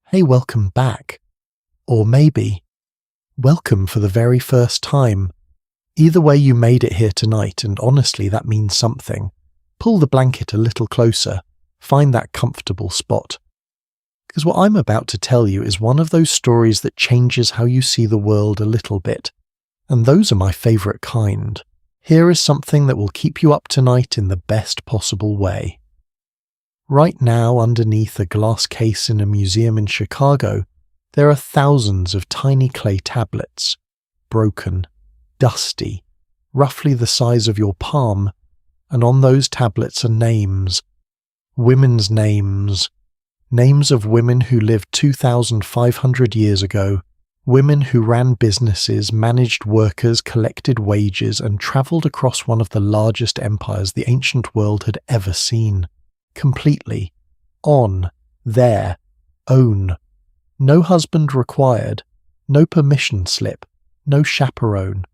Hey, welcome back. Or maybe, welcome for the very first time. Either way, you made it here tonight, and honestly, that means something. Pull the blanket a little closer, find that comfortable spot. Because what I'm about to tell you is one of those stories that changes how you see the world a little bit. And those are my favourite kind. Here is something that will keep you up tonight in the best possible way. Right now, underneath a glass case in a museum in Chicago, there are thousands of tiny clay tablets, broken, dusty, roughly the size of your palm, and on those tablets are names. Women's names. Names of women who lived 2,500 years ago, women who ran businesses, managed workers, collected wages, and travelled across one of the largest empires the ancient world had ever seen. Completely, on, their, own. No husband required, no permission slip, no chaperone.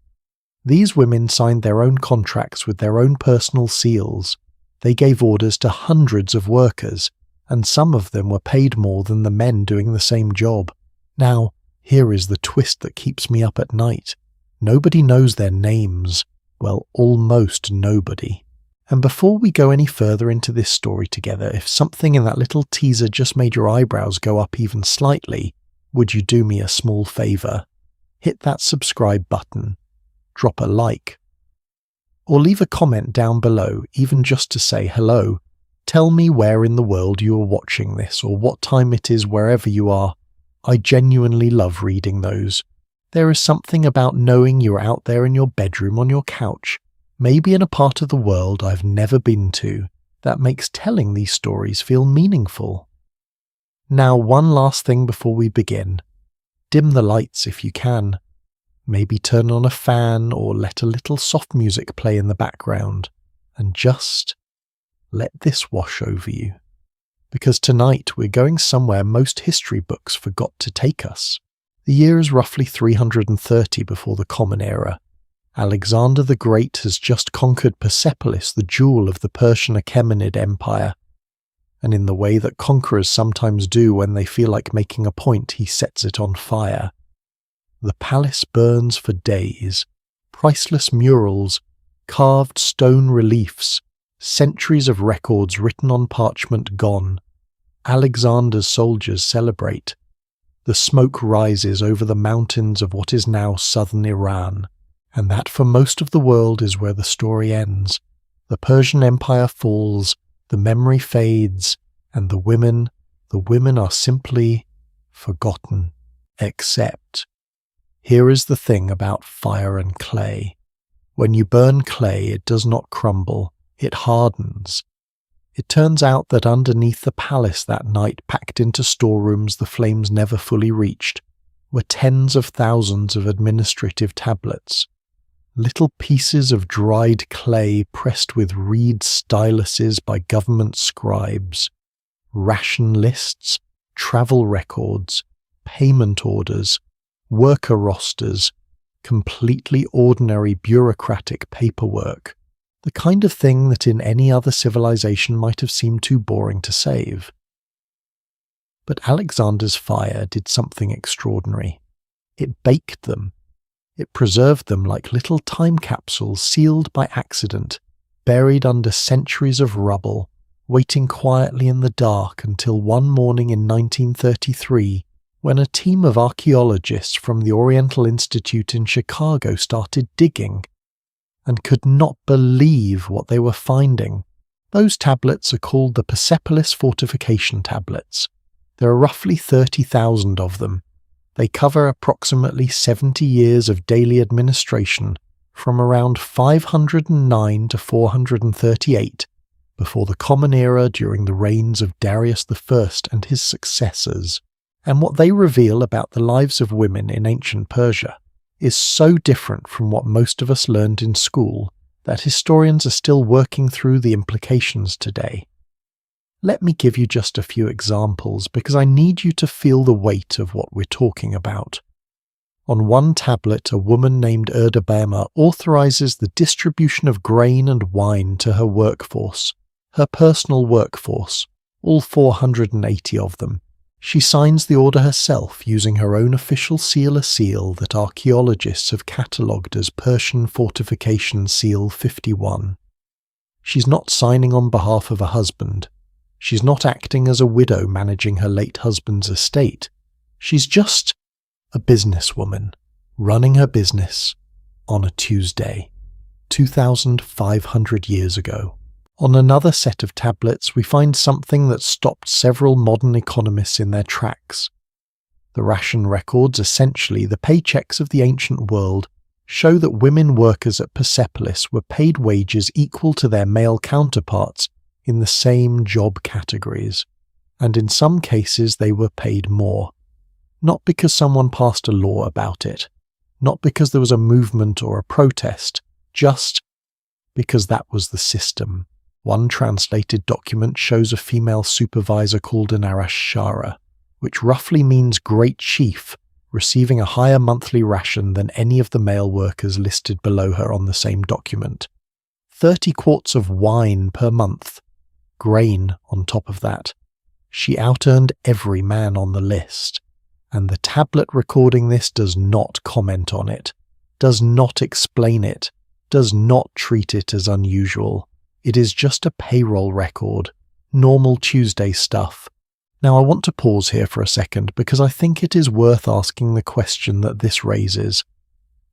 These women signed their own contracts with their own personal seals. They gave orders to hundreds of workers, and some of them were paid more than the men doing the same job. Now, here is the twist that keeps me up at night. Nobody knows their names. Well, almost nobody. And before we go any further into this story together, if something in that little teaser just made your eyebrows go up even slightly, would you do me a small favour? Hit that subscribe button, drop a like, or leave a comment down below, even just to say hello. Tell me where in the world you are watching this, or what time it is wherever you are. I genuinely love reading those. There is something about knowing you're out there in your bedroom on your couch, maybe in a part of the world I've never been to, that makes telling these stories feel meaningful. Now, one last thing before we begin. Dim the lights if you can. Maybe turn on a fan or let a little soft music play in the background, and just let this wash over you. Because tonight we're going somewhere most history books forgot to take us. The year is roughly 330 before the Common Era. Alexander the Great has just conquered Persepolis, the jewel of the Persian Achaemenid Empire. And in the way that conquerors sometimes do when they feel like making a point, he sets it on fire. The palace burns for days. Priceless murals, carved stone reliefs, centuries of records written on parchment gone. Alexander's soldiers celebrate. The smoke rises over the mountains of what is now southern Iran. And that for most of the world is where the story ends. The Persian Empire falls, the memory fades, and the women are simply forgotten. Except, here is the thing about fire and clay. When you burn clay, it does not crumble, it hardens. It turns out that underneath the palace that night, packed into storerooms the flames never fully reached, were tens of thousands of administrative tablets. Little pieces of dried clay pressed with reed styluses by government scribes, ration lists, travel records, payment orders, worker rosters, completely ordinary bureaucratic paperwork, the kind of thing that in any other civilization might have seemed too boring to save. But Alexander's fire did something extraordinary. It baked them. It preserved them like little time capsules sealed by accident, buried under centuries of rubble, waiting quietly in the dark until one morning in 1933, when a team of archaeologists from the Oriental Institute in Chicago started digging, and could not believe what they were finding. Those tablets are called the Persepolis fortification tablets. There are roughly 30,000 of them. They cover approximately 70 years of daily administration from around 509 to 438, before the Common Era during the reigns of Darius I and his successors. And what they reveal about the lives of women in ancient Persia is so different from what most of us learned in school that historians are still working through the implications today. Let me give you just a few examples because I need you to feel the weight of what we're talking about. On one tablet, a woman named Erdabama authorizes the distribution of grain and wine to her workforce, her personal workforce, all 480 of them, She signs the order herself using her own official seal, a seal that archaeologists have catalogued as Persian Fortification Seal 51. She's not signing on behalf of a husband. She's not acting as a widow managing her late husband's estate. She's just a businesswoman running her business on a Tuesday, 2,500 years ago. On another set of tablets, we find something that stopped several modern economists in their tracks. The ration records, essentially the paychecks of the ancient world, show that women workers at Persepolis were paid wages equal to their male counterparts in the same job categories, and in some cases they were paid more. Not because someone passed a law about it, not because there was a movement or a protest, just because that was the system. One translated document shows a female supervisor called an Arashara, which roughly means great chief, receiving a higher monthly ration than any of the male workers listed below her on the same document. 30 quarts of wine per month, grain on top of that. She out-earned every man on the list, and the tablet recording this does not comment on it, does not explain it, does not treat it as unusual. It is just a payroll record, normal Tuesday stuff. Now I want to pause here for a second because I think it is worth asking the question that this raises.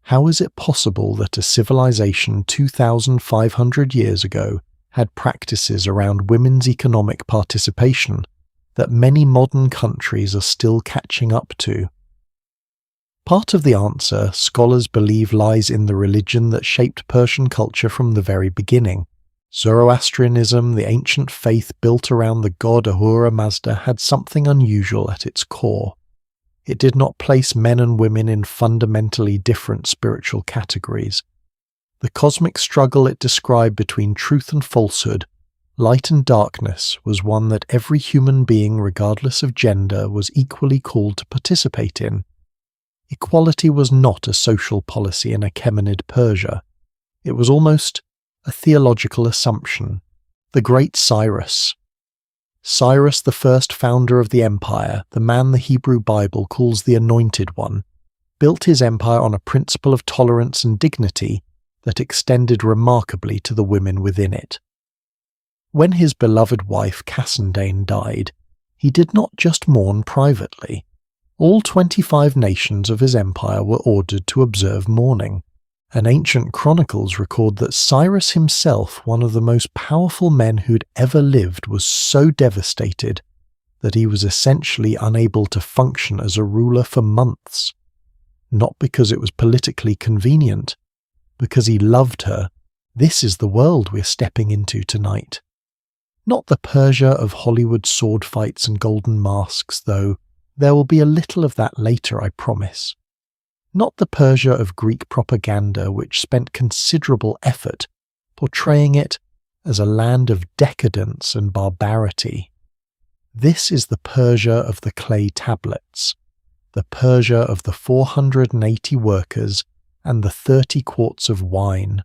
How is it possible that a civilization 2,500 years ago had practices around women's economic participation that many modern countries are still catching up to? Part of the answer, scholars believe, lies in the religion that shaped Persian culture from the very beginning. Zoroastrianism, the ancient faith built around the god Ahura Mazda, had something unusual at its core. It did not place men and women in fundamentally different spiritual categories. The cosmic struggle it described between truth and falsehood, light and darkness, was one that every human being, regardless of gender, was equally called to participate in. Equality was not a social policy in Achaemenid Persia. It was almost a theological assumption. The great Cyrus, the first founder of the empire, the man the Hebrew Bible calls the Anointed One, built his empire on a principle of tolerance and dignity that extended remarkably to the women within it. When his beloved wife Cassandane died, he did not just mourn privately. All 25 nations of his empire were ordered to observe mourning. And ancient chronicles record that Cyrus himself, one of the most powerful men who'd ever lived, was so devastated that he was essentially unable to function as a ruler for months. Not because it was politically convenient, because he loved her. This is the world we're stepping into tonight. Not the Persia of Hollywood sword fights and golden masks, though. There will be a little of that later, I promise. Not the Persia of Greek propaganda, which spent considerable effort portraying it as a land of decadence and barbarity. This is the Persia of the clay tablets, the Persia of the 480 workers and the 30 quarts of wine,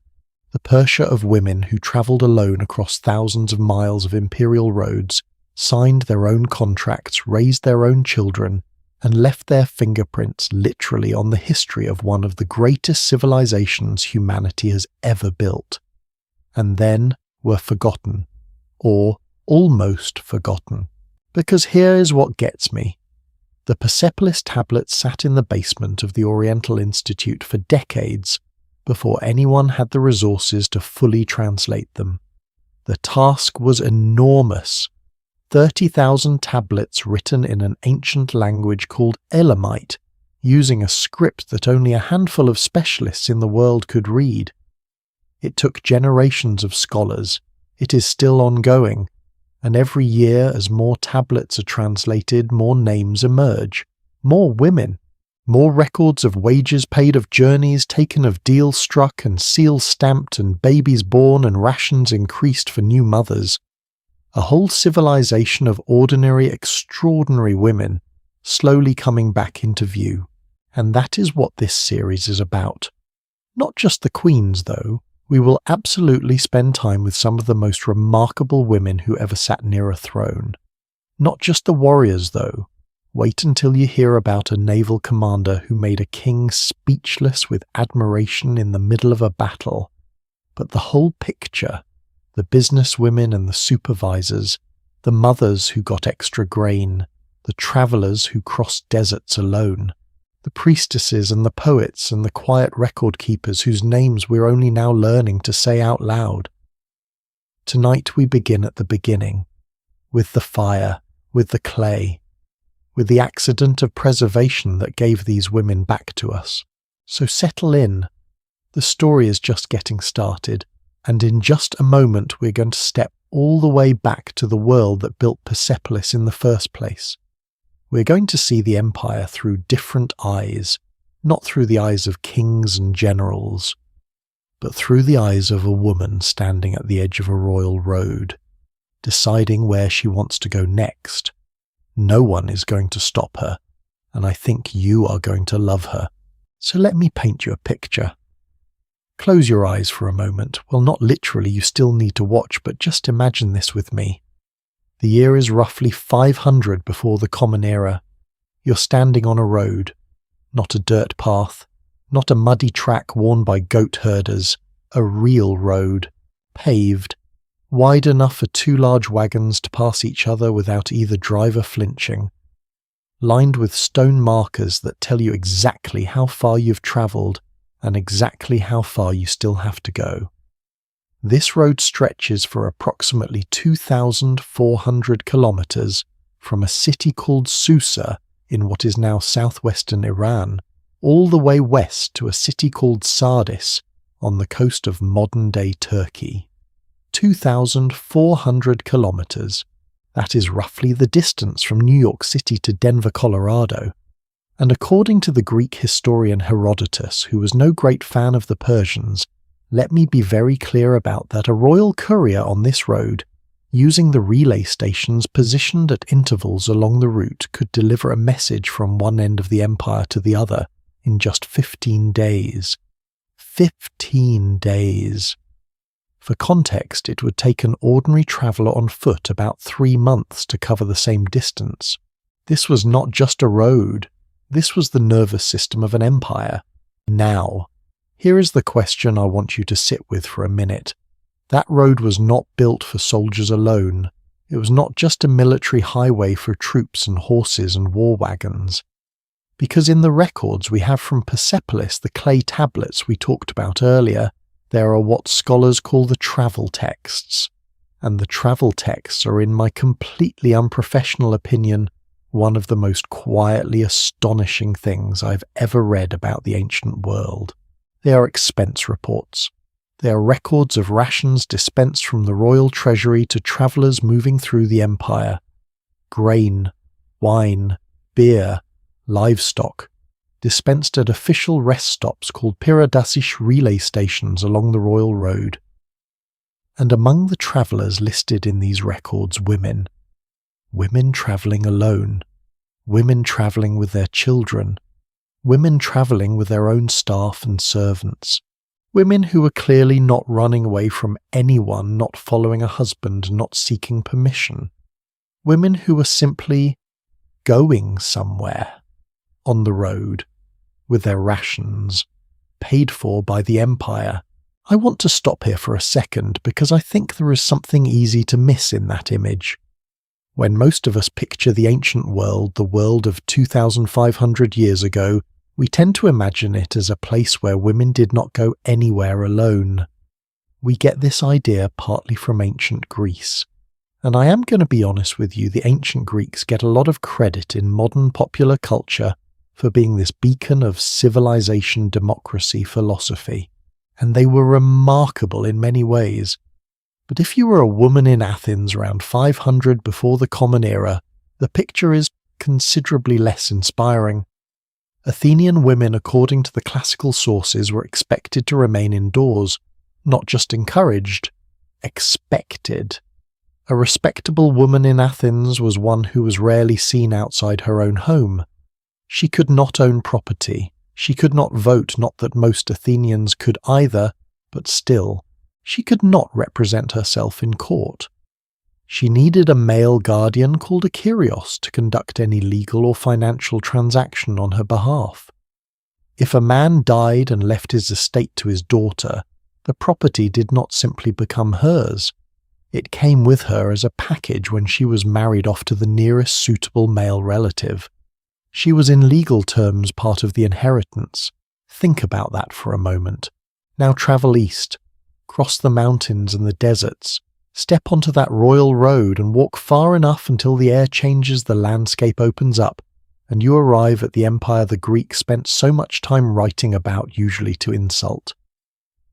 the Persia of women who travelled alone across thousands of miles of imperial roads, signed their own contracts, raised their own children, and left their fingerprints literally on the history of one of the greatest civilizations humanity has ever built, and then were forgotten, or almost forgotten. Because here is what gets me. The Persepolis tablets sat in the basement of the Oriental Institute for decades before anyone had the resources to fully translate them. The task was enormous. 30,000 tablets written in an ancient language called Elamite, using a script that only a handful of specialists in the world could read. It took generations of scholars. It is still ongoing, and every year as more tablets are translated, more names emerge, more women, more records of wages paid, of journeys taken, of deals struck and seals stamped and babies born and rations increased for new mothers. A whole civilization of ordinary, extraordinary women slowly coming back into view. And that is what this series is about. Not just the queens, though. We will absolutely spend time with some of the most remarkable women who ever sat near a throne. Not just the warriors, though. Wait until you hear about a naval commander who made a king speechless with admiration in the middle of a battle. But the whole picture, the businesswomen and the supervisors, the mothers who got extra grain, the travellers who crossed deserts alone, the priestesses and the poets and the quiet record keepers whose names we're only now learning to say out loud. Tonight we begin at the beginning, with the fire, with the clay, with the accident of preservation that gave these women back to us. So settle in. The story is just getting started, and in just a moment we're going to step all the way back to the world that built Persepolis in the first place. We're going to see the empire through different eyes, not through the eyes of kings and generals, but through the eyes of a woman standing at the edge of a royal road, deciding where she wants to go next. No one is going to stop her, and I think you are going to love her. So let me paint you a picture. Close your eyes for a moment. Well, not literally, you still need to watch, but just imagine this with me. The year is roughly 500 before the Common Era. You're standing on a road, not a dirt path, not a muddy track worn by goat herders, a real road, paved, wide enough for two large wagons to pass each other without either driver flinching, lined with stone markers that tell you exactly how far you've travelled and exactly how far you still have to go. This road stretches for approximately 2,400 kilometres from a city called Susa in what is now southwestern Iran, all the way west to a city called Sardis on the coast of modern-day Turkey. 2,400 kilometres. That is roughly the distance from New York City to Denver, Colorado. And according to the Greek historian Herodotus, who was no great fan of the Persians, let me be very clear about that. A royal courier on this road, using the relay stations positioned at intervals along the route, could deliver a message from one end of the empire to the other in just 15 days. 15 days. For context, it would take an ordinary traveller on foot about 3 months to cover the same distance. This was not just a road. This was the nervous system of an empire. Now, here is the question I want you to sit with for a minute. That road was not built for soldiers alone. It was not just a military highway for troops and horses and war wagons. Because in the records we have from Persepolis, the clay tablets we talked about earlier, there are what scholars call the travel texts. And the travel texts are, in my completely unprofessional opinion, one of the most quietly astonishing things I've ever read about the ancient world. They are expense reports. They are records of rations dispensed from the royal treasury to travellers moving through the empire. Grain, wine, beer, livestock, dispensed at official rest stops called Parisatis relay stations along the royal road. And among the travellers listed in these records, women. Women travelling alone. Women travelling with their children. Women travelling with their own staff and servants. Women who were clearly not running away from anyone, not following a husband, not seeking permission. Women who were simply going somewhere on the road with their rations, paid for by the empire. I want to stop here for a second because I think there is something easy to miss in that image. When most of us picture the ancient world, the world of 2,500 years ago, we tend to imagine it as a place where women did not go anywhere alone. We get this idea partly from ancient Greece. And I am going to be honest with you, the ancient Greeks get a lot of credit in modern popular culture for being this beacon of civilization, democracy, philosophy. And they were remarkable in many ways. But if you were a woman in Athens around 500 before the Common Era, the picture is considerably less inspiring. Athenian women, according to the classical sources, were expected to remain indoors, not just encouraged, expected. A respectable woman in Athens was one who was rarely seen outside her own home. She could not own property. She could not vote, not that most Athenians could either, but still, she could not represent herself in court. She needed a male guardian called a Kyrios to conduct any legal or financial transaction on her behalf. If a man died and left his estate to his daughter, the property did not simply become hers. It came with her as a package when she was married off to the nearest suitable male relative. She was in legal terms part of the inheritance. Think about that for a moment. Now travel east, cross the mountains and the deserts, step onto that royal road and walk far enough until the air changes, the landscape opens up, and you arrive at the empire the Greeks spent so much time writing about, usually to insult.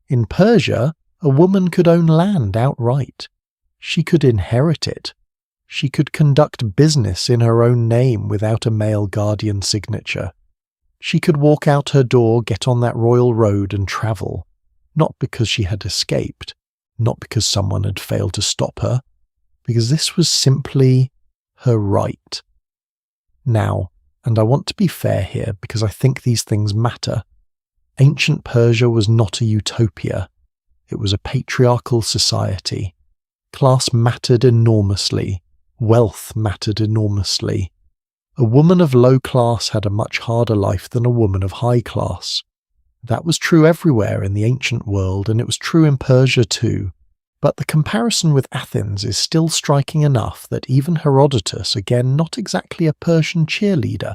In Persia, a woman could own land outright. She could inherit it. She could conduct business in her own name without a male guardian signature. She could walk out her door, get on that royal road and travel, not because she had escaped, not because someone had failed to stop her, because this was simply her right. Now, and I want to be fair here because I think these things matter, ancient Persia was not a utopia. It was a patriarchal society. Class mattered enormously. Wealth mattered enormously. A woman of low class had a much harder life than a woman of high class. That was true everywhere in the ancient world, and it was true in Persia too. But the comparison with Athens is still striking enough that even Herodotus, again not exactly a Persian cheerleader,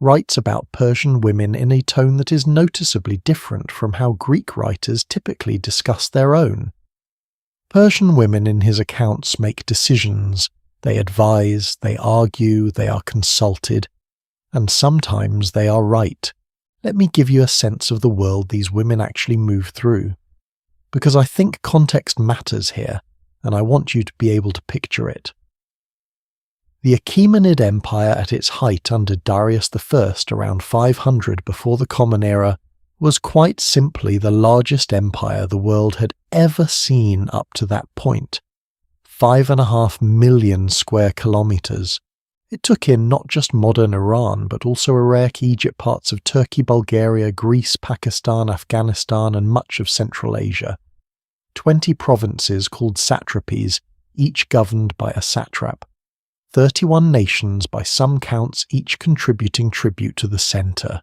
writes about Persian women in a tone that is noticeably different from how Greek writers typically discuss their own. Persian women in his accounts make decisions. They advise, they argue, they are consulted, and sometimes they are right. Let me give you a sense of the world these women actually move through, because I think context matters here, and I want you to be able to picture it. The Achaemenid Empire at its height under Darius I around 500 before the Common Era was quite simply the largest empire the world had ever seen up to that point. 5.5 million square kilometers. It took in not just modern Iran, but also Iraq, Egypt, parts of Turkey, Bulgaria, Greece, Pakistan, Afghanistan, and much of Central Asia. 20 provinces called satrapies, each governed by a satrap. 31 nations, by some counts, each contributing tribute to the center.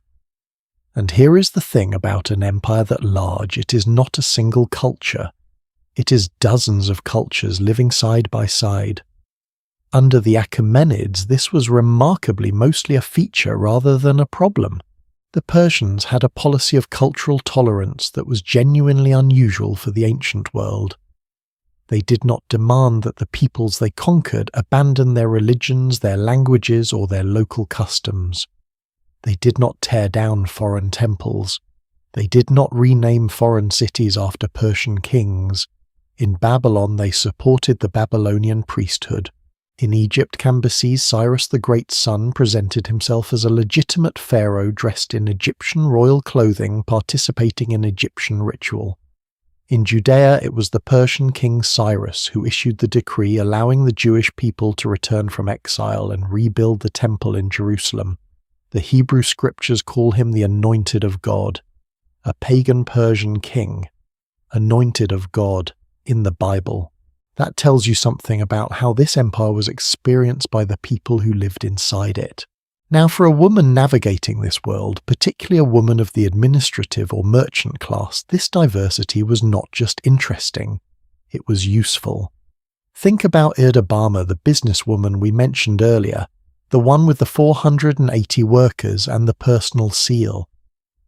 And here is the thing about an empire that large: it is not a single culture. It is dozens of cultures living side by side. Under the Achaemenids, this was remarkably mostly a feature rather than a problem. The Persians had a policy of cultural tolerance that was genuinely unusual for the ancient world. They did not demand that the peoples they conquered abandon their religions, their languages, or their local customs. They did not tear down foreign temples. They did not rename foreign cities after Persian kings. In Babylon, they supported the Babylonian priesthood. In Egypt, Cambyses, Cyrus the Great's son, presented himself as a legitimate pharaoh dressed in Egyptian royal clothing, participating in Egyptian ritual. In Judea, it was the Persian king Cyrus who issued the decree allowing the Jewish people to return from exile and rebuild the temple in Jerusalem. The Hebrew scriptures call him the Anointed of God, a pagan Persian king, anointed of God in the Bible. That tells you something about how this empire was experienced by the people who lived inside it. Now, for a woman navigating this world, particularly a woman of the administrative or merchant class, this diversity was not just interesting, it was useful. Think about Erdabama, the businesswoman we mentioned earlier, the one with the 480 workers and the personal seal.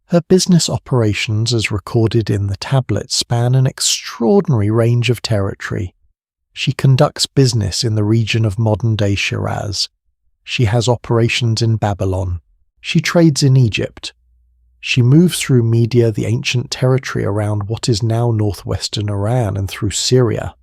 Her business operations, as recorded in the tablets, span an extraordinary range of territory. She conducts business in the region of modern-day Shiraz. She has operations in Babylon. She trades in Egypt. She moves through Media, the ancient territory around what is now northwestern Iran, and through Syria.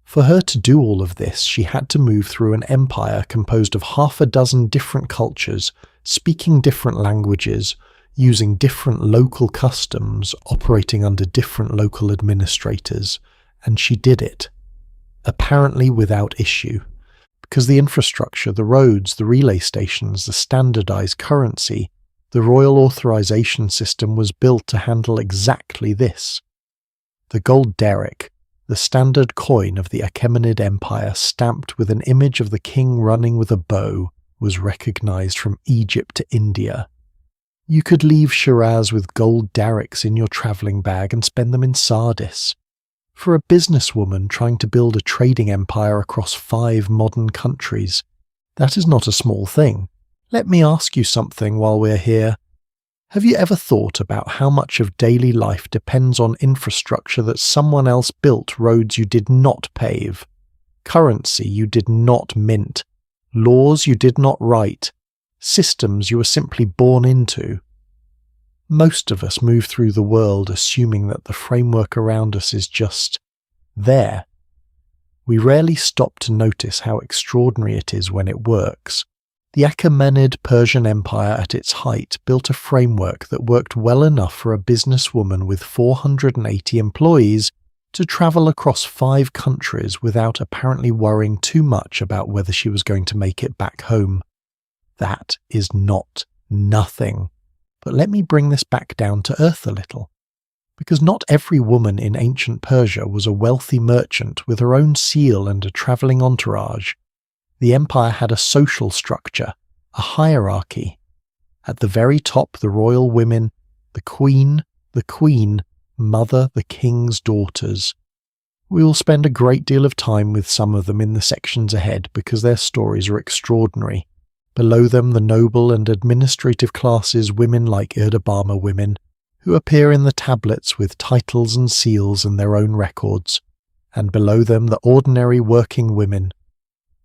For her to do all of this, she had to move through an empire composed of 6 different cultures, speaking different languages, using different local customs, operating under different local administrators, and she did it. Apparently without issue, because the infrastructure, the roads, the relay stations, the standardized currency, the royal authorization system was built to handle exactly this. The gold derrick, the standard coin of the Achaemenid Empire stamped with an image of the king running with a bow, was recognized from Egypt to India. You could leave Shiraz with gold derricks in your travelling bag and spend them in Sardis. For a businesswoman trying to build a trading empire across 5 modern countries, that is not a small thing. Let me ask you something while we're here. Have you ever thought about how much of daily life depends on infrastructure that someone else built, roads you did not pave, currency you did not mint, laws you did not write, systems you were simply born into? Most of us move through the world assuming that the framework around us is just there. We rarely stop to notice how extraordinary it is when it works. The Achaemenid Persian Empire at its height built a framework that worked well enough for a businesswoman with 480 employees to travel across 5 countries without apparently worrying too much about whether she was going to make it back home. That is not nothing. But let me bring this back down to earth a little. Because not every woman in ancient Persia was a wealthy merchant with her own seal and a travelling entourage. The empire had a social structure, a hierarchy. At the very top, the royal women, the queen, mother, the king's daughters. We will spend a great deal of time with some of them in the sections ahead because their stories are extraordinary. Below them, the noble and administrative classes, women like Erdabama women, who appear in the tablets with titles and seals and their own records. And below them, the ordinary working women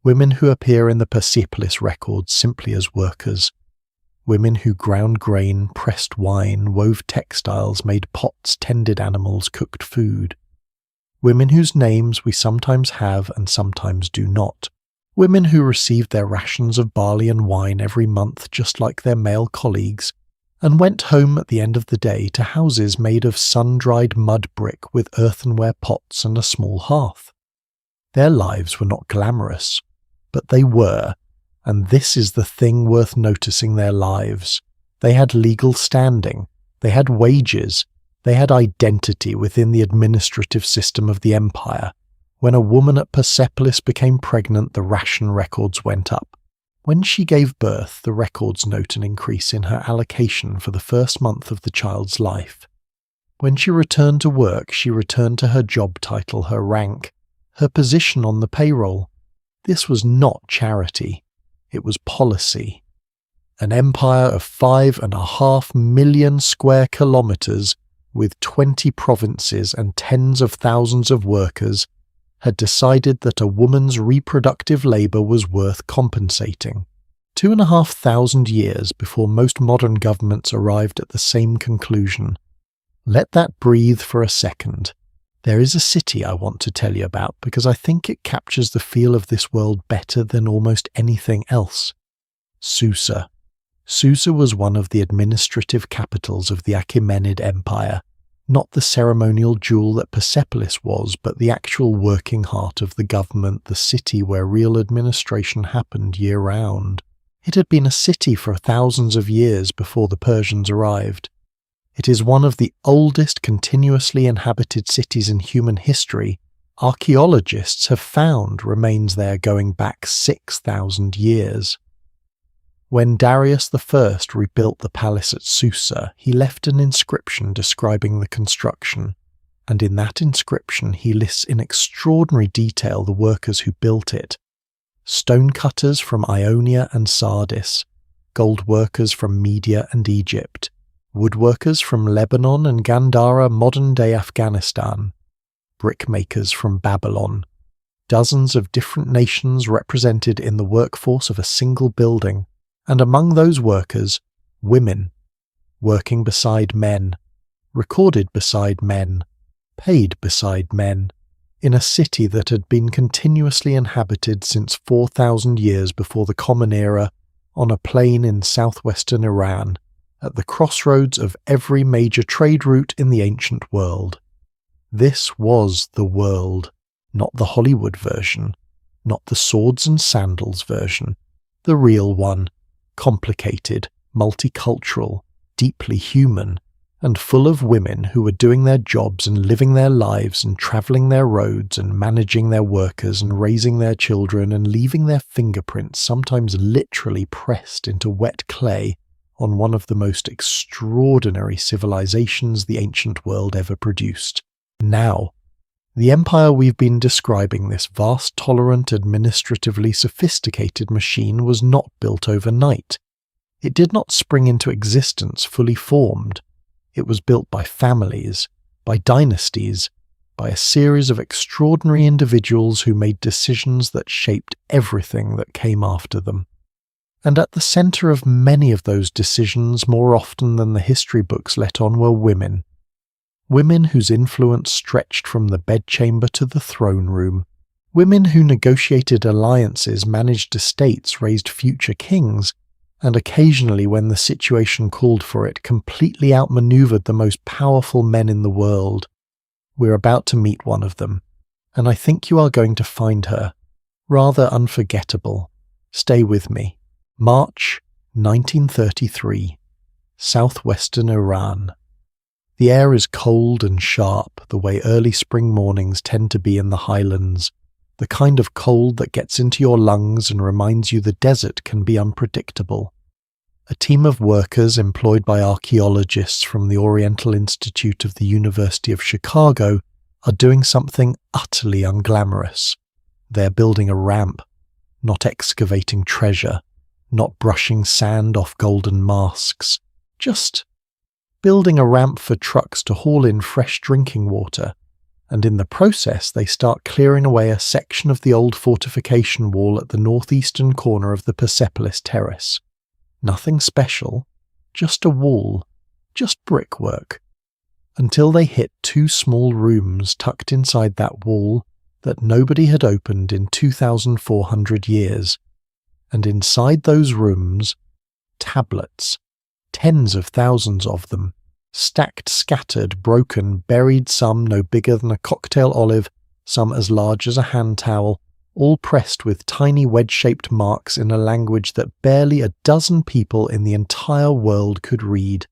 who appear in the Persepolis records simply as workers. Women who ground grain, pressed wine, wove textiles, made pots, tended animals, cooked food. Women whose names we sometimes have and sometimes do not. Women who received their rations of barley and wine every month just like their male colleagues, and went home at the end of the day to houses made of sun-dried mud brick with earthenware pots and a small hearth. Their lives were not glamorous, but they were, and this is the thing worth noticing their lives. They had legal standing, they had wages, they had identity within the administrative system of the empire. When a woman at Persepolis became pregnant, the ration records went up. When she gave birth, the records note an increase in her allocation for the first month of the child's life. When she returned to work, she returned to her job title, her rank, her position on the payroll. This was not charity. It was policy. An empire of 5.5 million square kilometers, with 20 provinces and tens of thousands of workers, had decided that a woman's reproductive labour was worth compensating. 2,500 years before most modern governments arrived at the same conclusion. Let that breathe for a second. There is a city I want to tell you about because I think it captures the feel of this world better than almost anything else. Susa. Susa was one of the administrative capitals of the Achaemenid Empire. Not the ceremonial jewel that Persepolis was, but the actual working heart of the government, the city where real administration happened year-round. It had been a city for thousands of years before the Persians arrived. It is one of the oldest continuously inhabited cities in human history. Archaeologists have found remains there going back 6,000 years. When Darius I rebuilt the palace at Susa, he left an inscription describing the construction, and in that inscription he lists in extraordinary detail the workers who built it. Stonecutters from Ionia and Sardis, gold workers from Media and Egypt, woodworkers from Lebanon and Gandhara, modern-day Afghanistan, brickmakers from Babylon, dozens of different nations represented in the workforce of a single building. And among those workers, women, working beside men, recorded beside men, paid beside men, in a city that had been continuously inhabited since 4,000 years before the Common Era, on a plain in southwestern Iran, at the crossroads of every major trade route in the ancient world. This was the world, not the Hollywood version, not the swords and sandals version, the real one. Complicated, multicultural, deeply human, and full of women who were doing their jobs and living their lives and travelling their roads and managing their workers and raising their children and leaving their fingerprints sometimes literally pressed into wet clay on one of the most extraordinary civilizations the ancient world ever produced. Now, the empire we've been describing, this vast, tolerant, administratively sophisticated machine, was not built overnight. It did not spring into existence fully formed. It was built by families, by dynasties, by a series of extraordinary individuals who made decisions that shaped everything that came after them. And at the centre of many of those decisions, more often than the history books let on, were women. Women whose influence stretched from the bedchamber to the throne room. Women who negotiated alliances, managed estates, raised future kings, and occasionally, when the situation called for it, completely outmaneuvered the most powerful men in the world. We're about to meet one of them, and I think you are going to find her rather unforgettable. Stay with me. March 1933, southwestern Iran. The air is cold and sharp, the way early spring mornings tend to be in the highlands, the kind of cold that gets into your lungs and reminds you the desert can be unpredictable. A team of workers employed by archaeologists from the Oriental Institute of the University of Chicago are doing something utterly unglamorous. They're building a ramp, not excavating treasure, not brushing sand off golden masks, just building a ramp for trucks to haul in fresh drinking water, and in the process they start clearing away a section of the old fortification wall at the northeastern corner of the Persepolis Terrace. Nothing special, just a wall, just brickwork, until they hit two small rooms tucked inside that wall that nobody had opened in 2,400 years. And inside those rooms, tablets, tens of thousands of them, stacked, scattered, broken, buried, some no bigger than a cocktail olive, some as large as a hand towel, all pressed with tiny wedge-shaped marks in a language that barely a dozen people in the entire world could read.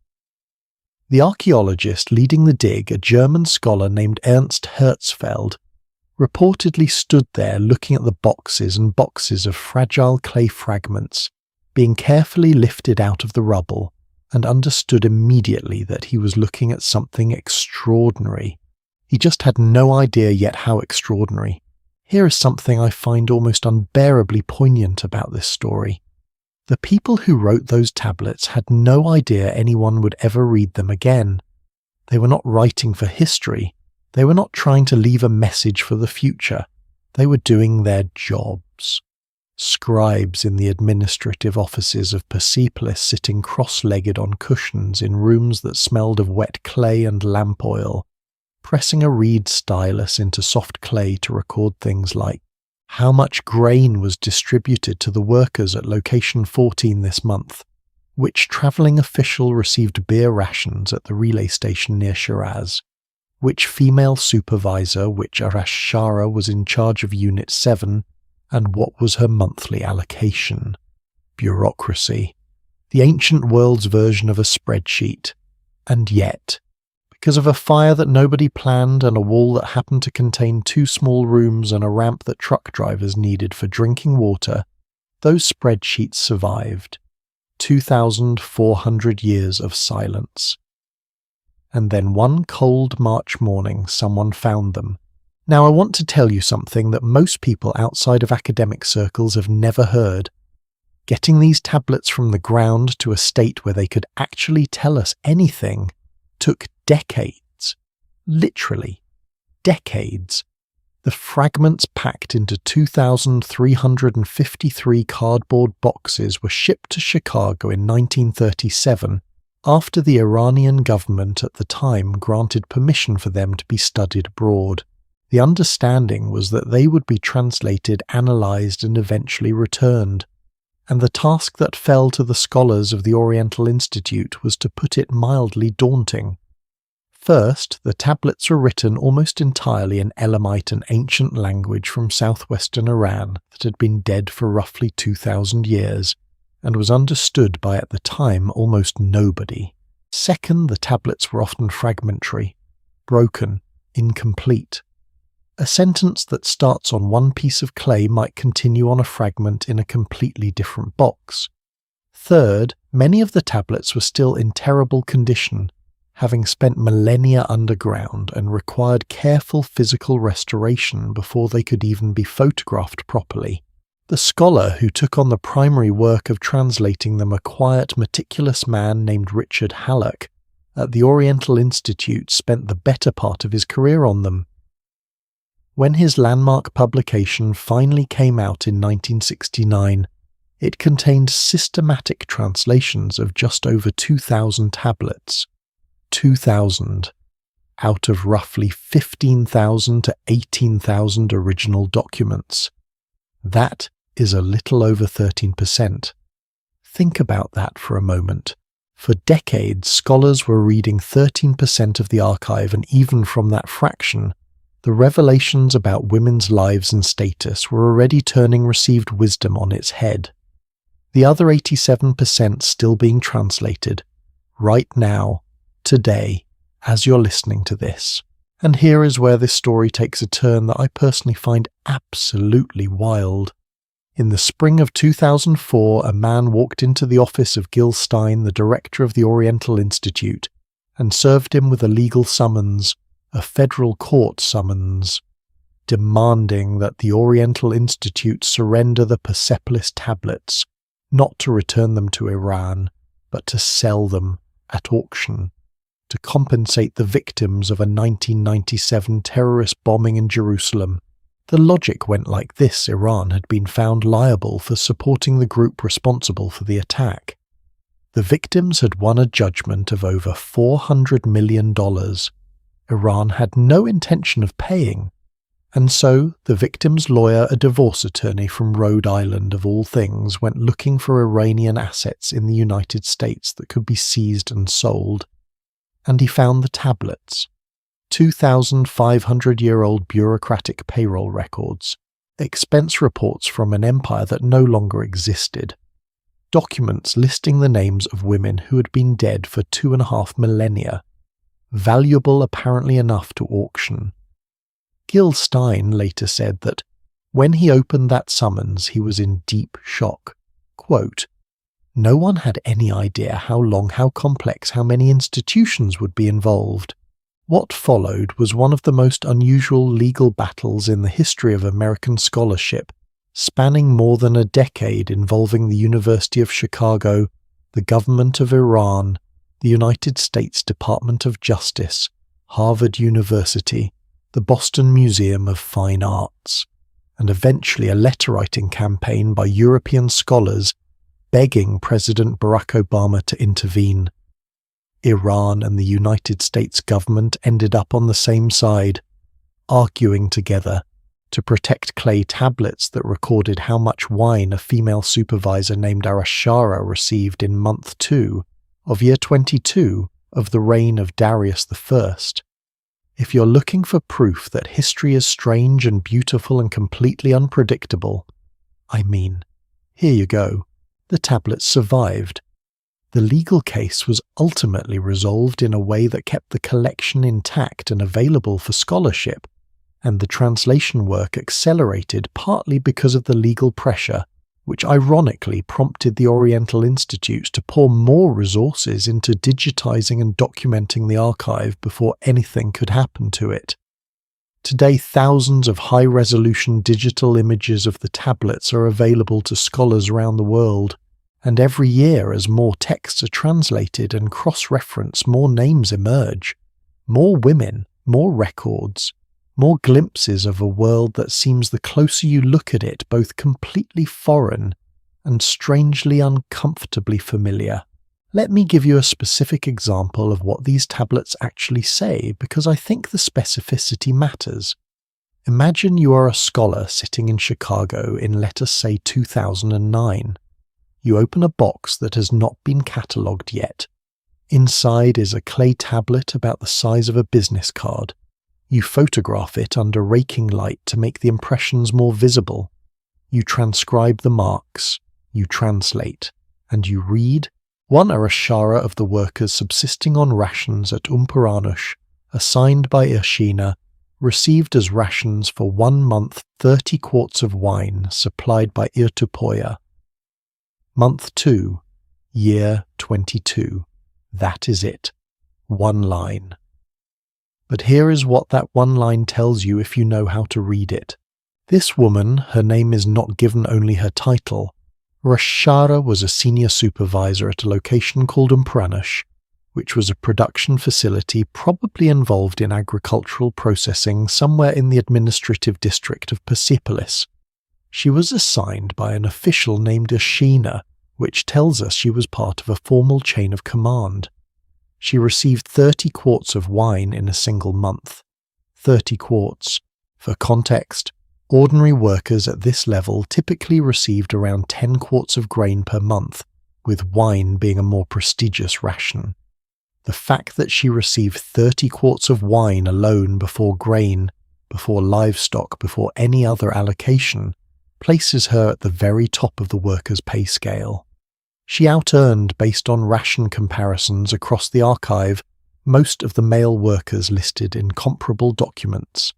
The archaeologist leading the dig, a German scholar named Ernst Herzfeld, reportedly stood there looking at the boxes and boxes of fragile clay fragments being carefully lifted out of the rubble, and understood immediately that he was looking at something extraordinary. He just had no idea yet how extraordinary. Here is something I find almost unbearably poignant about this story. The people who wrote those tablets had no idea anyone would ever read them again. They were not writing for history. They were not trying to leave a message for the future. They were doing their jobs. Scribes in the administrative offices of Persepolis sitting cross-legged on cushions in rooms that smelled of wet clay and lamp oil, pressing a reed stylus into soft clay to record things like how much grain was distributed to the workers at location 14 this month, which travelling official received beer rations at the relay station near Shiraz, which female supervisor, which Arashara was in charge of Unit 7, and what was her monthly allocation. Bureaucracy. The ancient world's version of a spreadsheet. And yet, because of a fire that nobody planned and a wall that happened to contain two small rooms and a ramp that truck drivers needed for drinking water, those spreadsheets survived. 2,400 years of silence. And then one cold March morning someone found them. Now I want to tell you something that most people outside of academic circles have never heard. Getting these tablets from the ground to a state where they could actually tell us anything took decades. Literally, decades. The fragments packed into 2,353 cardboard boxes were shipped to Chicago in 1937 after the Iranian government at the time granted permission for them to be studied abroad. The understanding was that they would be translated, analysed, and eventually returned, and the task that fell to the scholars of the Oriental Institute was, to put it mildly, daunting. First, the tablets were written almost entirely in Elamite, an ancient language from southwestern Iran that had been dead for roughly 2,000 years, and was understood by at the time almost nobody. Second, the tablets were often fragmentary, broken, incomplete. A sentence that starts on one piece of clay might continue on a fragment in a completely different box. Third, many of the tablets were still in terrible condition, having spent millennia underground and required careful physical restoration before they could even be photographed properly. The scholar who took on the primary work of translating them, a quiet, meticulous man named Richard Hallock, at the Oriental Institute, spent the better part of his career on them. When his landmark publication finally came out in 1969, it contained systematic translations of just over 2,000 tablets. 2,000, out of roughly 15,000 to 18,000 original documents. That is a little over 13%. Think about that for a moment. For decades, scholars were reading 13% of the archive, and even from that fraction, the revelations about women's lives and status were already turning received wisdom on its head. The other 87% still being translated, right now, today, as you're listening to this. And here is where this story takes a turn that I personally find absolutely wild. In the spring of 2004, a man walked into the office of Gil Stein, the director of the Oriental Institute, and served him with a legal summons, a federal court summons, demanding that the Oriental Institute surrender the Persepolis tablets, not to return them to Iran, but to sell them at auction, to compensate the victims of a 1997 terrorist bombing in Jerusalem. The logic went like this: Iran had been found liable for supporting the group responsible for the attack. The victims had won a judgment of over $400 million. Iran had no intention of paying, and so the victim's lawyer, a divorce attorney from Rhode Island of all things, went looking for Iranian assets in the United States that could be seized and sold. And he found the tablets, 2,500-year-old bureaucratic payroll records, expense reports from an empire that no longer existed, documents listing the names of women who had been dead for 2.5 millennia, valuable apparently enough to auction. Gil Stein later said that when he opened that summons, he was in deep shock. Quote, "No one had any idea how long, how complex, how many institutions would be involved. What followed was one of the most unusual legal battles in the history of American scholarship, spanning more than a decade, involving the University of Chicago, the government of Iran, the United States Department of Justice, Harvard University, the Boston Museum of Fine Arts, and eventually a letter-writing campaign by European scholars begging President Barack Obama to intervene. Iran and the United States government ended up on the same side, arguing together to protect clay tablets that recorded how much wine a female supervisor named Arashara received in month 2 of year 22 of the reign of Darius I. If you're looking for proof that history is strange and beautiful and completely unpredictable, here you go. The tablets survived. The legal case was ultimately resolved in a way that kept the collection intact and available for scholarship, and the translation work accelerated partly because of the legal pressure, which ironically prompted the Oriental Institute to pour more resources into digitizing and documenting the archive before anything could happen to it. Today, thousands of high-resolution digital images of the tablets are available to scholars around the world, and every year as more texts are translated and cross-referenced, more names emerge, more women, more records, more glimpses of a world that seems, the closer you look at it, both completely foreign and strangely uncomfortably familiar. Let me give you a specific example of what these tablets actually say, because I think the specificity matters. Imagine you are a scholar sitting in Chicago in, let us say, 2009. You open a box that has not been catalogued yet. Inside is a clay tablet about the size of a business card. You photograph it under raking light to make the impressions more visible. You transcribe the marks, you translate, and you read One Arashara of the workers subsisting on rations at Umparanush, assigned by Irshina, received as rations for 1 month 30 quarts of wine supplied by Irtupoya. Month 2, year 22. That is it. 1 line. But here is what that 1 line tells you if you know how to read it. This woman, her name is not given, only her title. Arashara was a senior supervisor at a location called Umparanush, which was a production facility probably involved in agricultural processing somewhere in the administrative district of Persepolis. She was assigned by an official named Irshina, which tells us she was part of a formal chain of command. She received 30 quarts of wine in a single month. 30 quarts. For context, ordinary workers at this level typically received around 10 quarts of grain per month, with wine being a more prestigious ration. The fact that she received 30 quarts of wine alone before grain, before livestock, before any other allocation, places her at the very top of the workers' pay scale. She out-earned, based on ration comparisons across the archive, most of the male workers listed in comparable documents,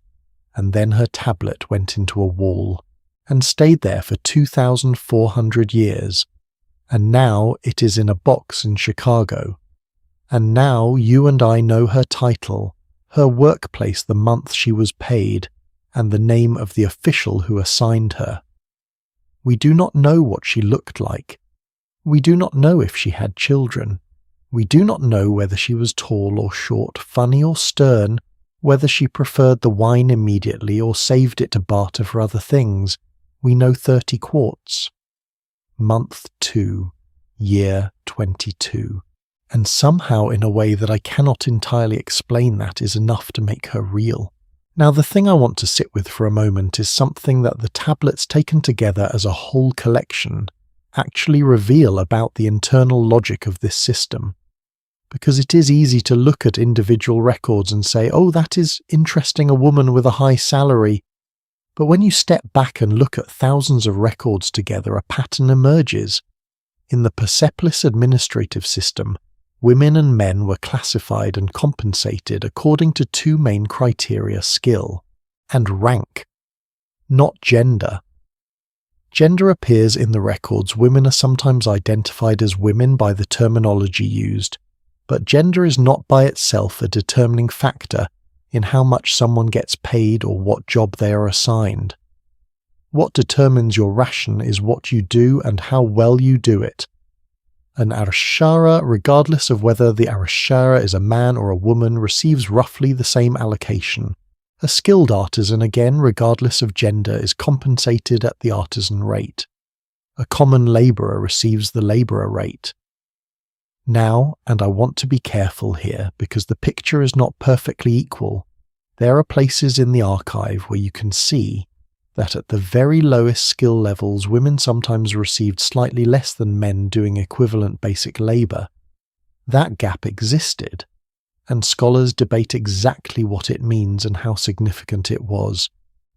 and then her tablet went into a wall, and stayed there for 2,400 years, and now it is in a box in Chicago. And now you and I know her title, her workplace, the month she was paid, and the name of the official who assigned her. We do not know what she looked like. We do not know if she had children. We do not know whether she was tall or short, funny or stern, whether she preferred the wine immediately or saved it to barter for other things. We know 30 quarts. Month 2, year 22. And somehow, in a way that I cannot entirely explain, that is enough to make her real. Now, the thing I want to sit with for a moment is something that the tablets taken together as a whole collection actually reveal about the internal logic of this system. Because it is easy to look at individual records and say, oh, that is interesting, a woman with a high salary. But when you step back and look at thousands of records together, a pattern emerges. In the Persepolis administrative system, women and men were classified and compensated according to 2 main criteria: skill and rank, not gender. Gender appears in the records. Women are sometimes identified as women by the terminology used, but gender is not by itself a determining factor in how much someone gets paid or what job they are assigned. What determines your ration is what you do and how well you do it. An Arashara, regardless of whether the Arashara is a man or a woman, receives roughly the same allocation. A skilled artisan, again, regardless of gender, is compensated at the artisan rate. A common labourer receives the labourer rate. Now, and I want to be careful here because the picture is not perfectly equal, there are places in the archive where you can see that at the very lowest skill levels women sometimes received slightly less than men doing equivalent basic labour. That gap existed, and scholars debate exactly what it means and how significant it was.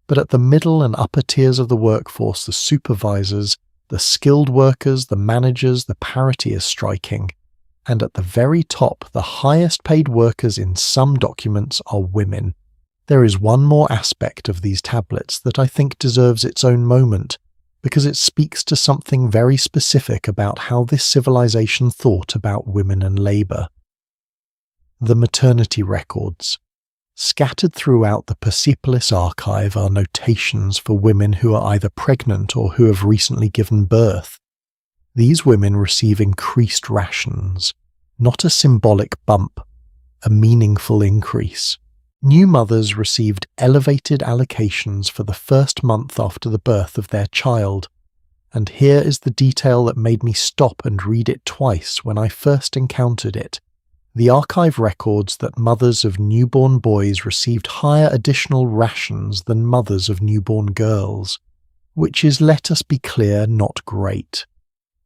But at the middle and upper tiers of the workforce, the supervisors, the skilled workers, the managers, the parity is striking. And at the very top, the highest paid workers in some documents are women. There is one more aspect of these tablets that I think deserves its own moment, because it speaks to something very specific about how this civilization thought about women and labour. The maternity records. Scattered throughout the Persepolis archive are notations for women who are either pregnant or who have recently given birth. These women receive increased rations, not a symbolic bump, a meaningful increase. New mothers received elevated allocations for the first month after the birth of their child, and here is the detail that made me stop and read it twice when I first encountered it. The archive records that mothers of newborn boys received higher additional rations than mothers of newborn girls, which is, let us be clear, not great.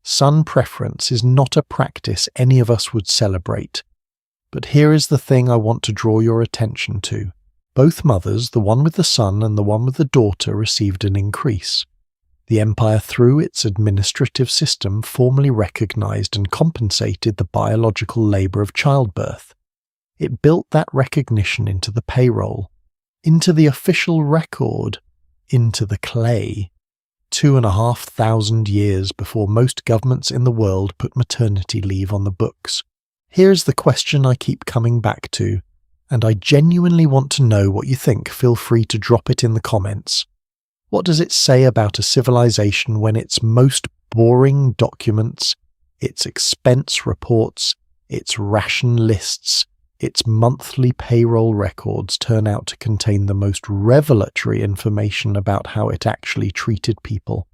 Son preference is not a practice any of us would celebrate. But here is the thing I want to draw your attention to. Both mothers, the one with the son and the one with the daughter, received an increase. The empire, through its administrative system, formally recognized and compensated the biological labor of childbirth. It built that recognition into the payroll, into the official record, into the clay. 2,500 years before most governments in the world put maternity leave on the books. Here's the question I keep coming back to, and I genuinely want to know what you think. Feel free to drop it in the comments. What does it say about a civilization when its most boring documents, its expense reports, its ration lists, its monthly payroll records turn out to contain the most revelatory information about how it actually treated people?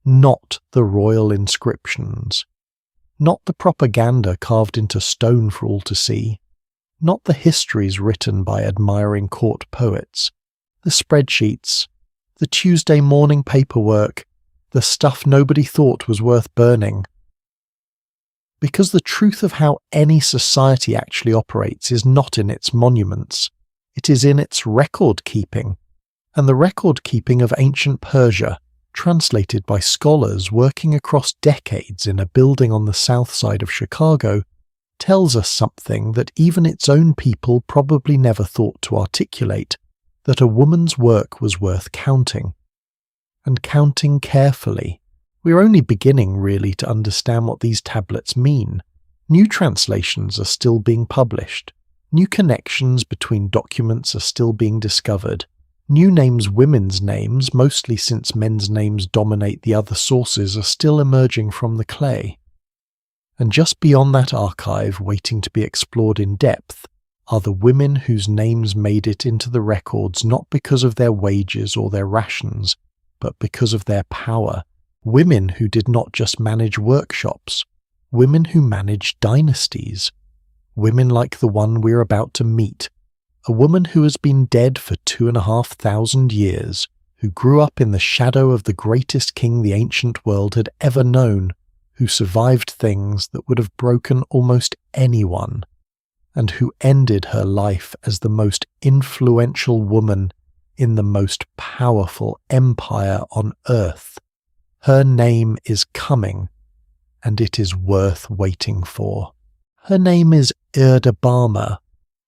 Not the royal inscriptions. Not the propaganda carved into stone for all to see. Not the histories written by admiring court poets. The spreadsheets. The Tuesday morning paperwork. The stuff nobody thought was worth burning. Because the truth of how any society actually operates is not in its monuments, it is in its record-keeping. And the record-keeping of ancient Persia, translated by scholars working across decades in a building on the south side of Chicago, tells us something that even its own people probably never thought to articulate, that a woman's work was worth counting. And counting carefully. We're only beginning, really, to understand what these tablets mean. New translations are still being published. New connections between documents are still being discovered. New names, women's names, mostly since men's names dominate the other sources, are still emerging from the clay. And just beyond that archive, waiting to be explored in depth, are the women whose names made it into the records not because of their wages or their rations, but because of their power. Women who did not just manage workshops, women who managed dynasties, women like the one we're about to meet, a woman who has been dead for 2,500 years, who grew up in the shadow of the greatest king the ancient world had ever known, who survived things that would have broken almost anyone, and who ended her life as the most influential woman in the most powerful empire on earth. Her name is coming, and it is worth waiting for. Her name is Erdabama,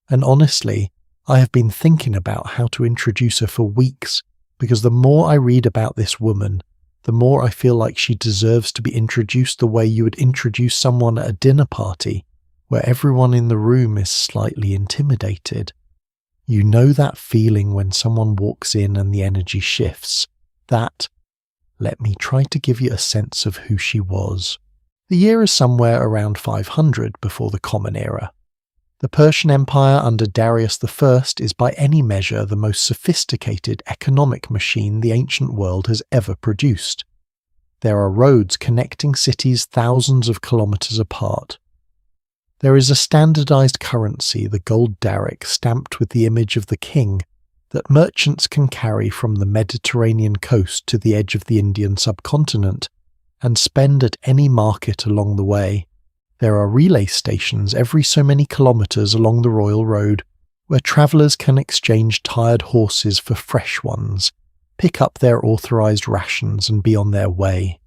and honestly, I have been thinking about how to introduce her for weeks, because the more I read about this woman, the more I feel like she deserves to be introduced the way you would introduce someone at a dinner party, where everyone in the room is slightly intimidated. You know that feeling when someone walks in and the energy shifts. Let me try to give you a sense of who she was. The year is somewhere around 500 before the Common Era. The Persian Empire under Darius I is by any measure the most sophisticated economic machine the ancient world has ever produced. There are roads connecting cities thousands of kilometers apart. There is a standardized currency, the gold daric, stamped with the image of the king, that merchants can carry from the Mediterranean coast to the edge of the Indian subcontinent and spend at any market along the way. There are relay stations every so many kilometers along the royal road where travellers can exchange tired horses for fresh ones, pick up their authorized rations and be on their way.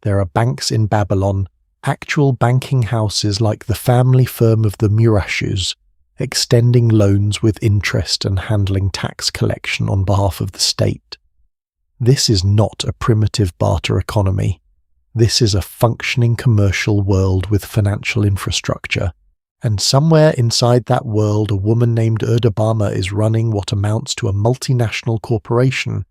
There are banks in Babylon, actual banking houses like the family firm of the Murashus, extending loans with interest and handling tax collection on behalf of the state. This is not a primitive barter economy. This is a functioning commercial world with financial infrastructure, and somewhere inside that world a woman named Erdabama is running what amounts to a multinational corporation,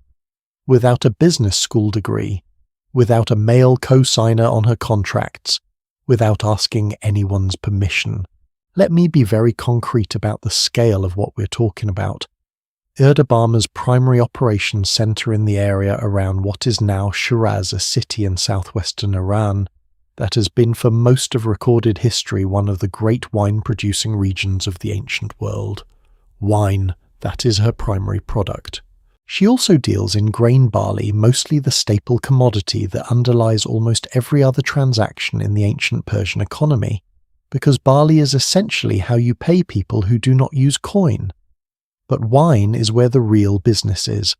without a business school degree, without a male co-signer on her contracts, without asking anyone's permission. Let me be very concrete about the scale of what we're talking about. Erdabama's primary operations center in the area around what is now Shiraz, a city in southwestern Iran that has been for most of recorded history one of the great wine-producing regions of the ancient world. Wine, that is her primary product. She also deals in grain barley, mostly the staple commodity that underlies almost every other transaction in the ancient Persian economy, because barley is essentially how you pay people who do not use coin. But wine is where the real business is.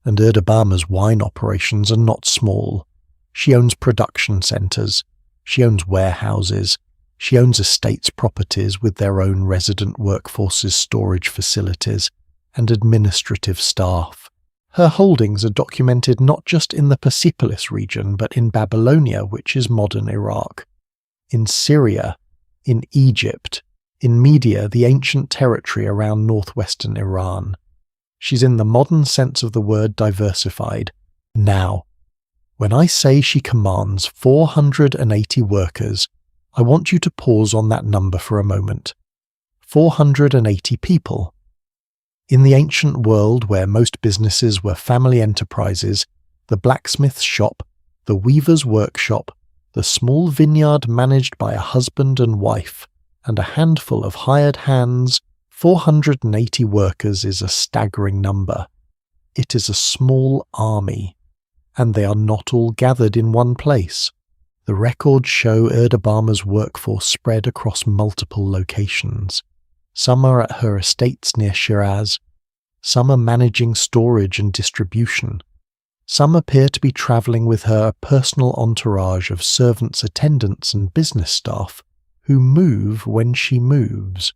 And Erdabama's wine operations are not small. She owns production centres, she owns warehouses, she owns estates properties with their own resident workforce's storage facilities and administrative staff. Her holdings are documented not just in the Persepolis region but in Babylonia, which is modern Iraq, in Syria, in Egypt, in Media, the ancient territory around northwestern Iran. She's in the modern sense of the word diversified. Now, when I say she commands 480 workers, I want you to pause on that number for a moment. 480 people. In the ancient world where most businesses were family enterprises, the blacksmith's shop, the weaver's workshop, the small vineyard managed by a husband and wife, and a handful of hired hands, 480 workers is a staggering number. It is a small army, and they are not all gathered in one place. The records show Erdabama's workforce spread across multiple locations. Some are at her estates near Shiraz, some are managing storage and distribution. Some appear to be travelling with her personal entourage of servants, attendants and business staff who move when she moves.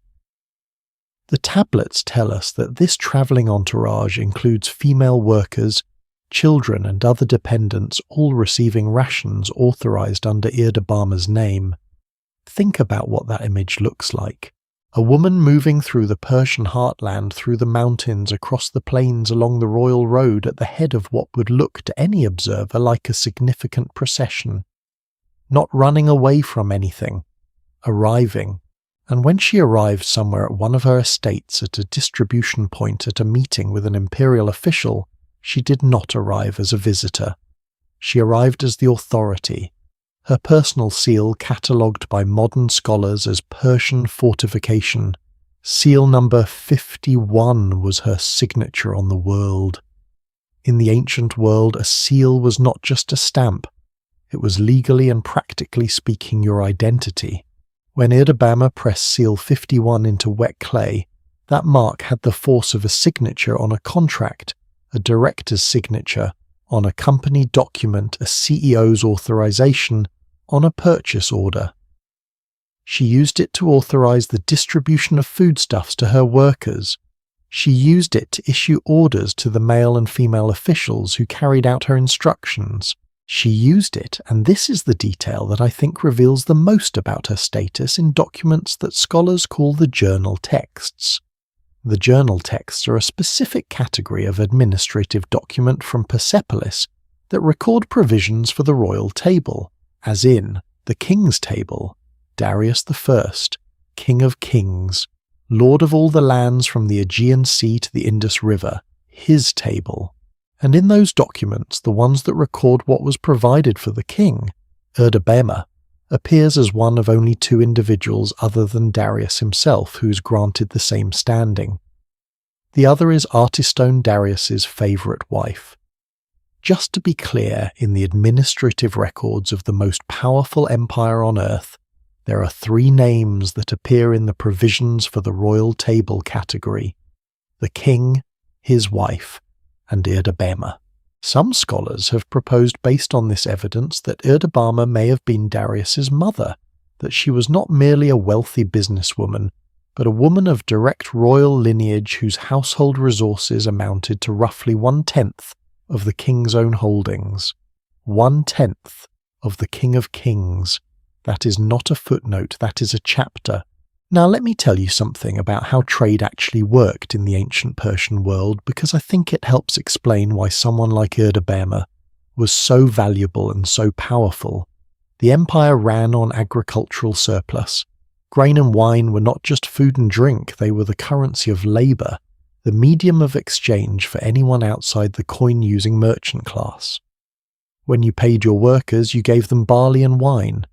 The tablets tell us that this travelling entourage includes female workers, children and other dependents, all receiving rations authorised under Erdabama's name. Think about what that image looks like. A woman moving through the Persian heartland, through the mountains, across the plains, along the royal road at the head of what would look to any observer like a significant procession. Not running away from anything. Arriving. And when she arrived somewhere at one of her estates, at a distribution point, at a meeting with an imperial official, she did not arrive as a visitor. She arrived as the authority, her personal seal catalogued by modern scholars as Persian fortification. Seal number 51 was her signature on the world. In the ancient world, a seal was not just a stamp. It was legally and practically speaking your identity. When Erdabama pressed seal 51 into wet clay, that mark had the force of a signature on a contract, a director's signature, on a company document, a CEO's authorization, on a purchase order. She used it to authorize the distribution of foodstuffs to her workers. She used it to issue orders to the male and female officials who carried out her instructions. She used it, and this is the detail that I think reveals the most about her status, in documents that scholars call the journal texts. The journal texts are a specific category of administrative document from Persepolis that record provisions for the royal table, as in the King's Table, Darius I, King of Kings, Lord of all the lands from the Aegean Sea to the Indus River, his table. And in those documents, the ones that record what was provided for the king, Erdabama, appears as one of only two individuals other than Darius himself who's granted the same standing. The other is Artystone, Darius's favourite wife. Just to be clear, in the administrative records of the most powerful empire on earth, there are three names that appear in the provisions for the royal table category: the king, his wife, and Erdabama. Some scholars have proposed, based on this evidence, that Erdabama may have been Darius's mother, that she was not merely a wealthy businesswoman, but a woman of direct royal lineage whose household resources amounted to roughly 1/10 of the king's own holdings. 1/10 of the King of Kings. That is not a footnote, that is a chapter. Now let me tell you something about how trade actually worked in the ancient Persian world, because I think it helps explain why someone like Erdabama was so valuable and so powerful. The empire ran on agricultural surplus. Grain and wine were not just food and drink, they were the currency of labour, the medium of exchange for anyone outside the coin-using merchant class. When you paid your workers, you gave them barley and wine.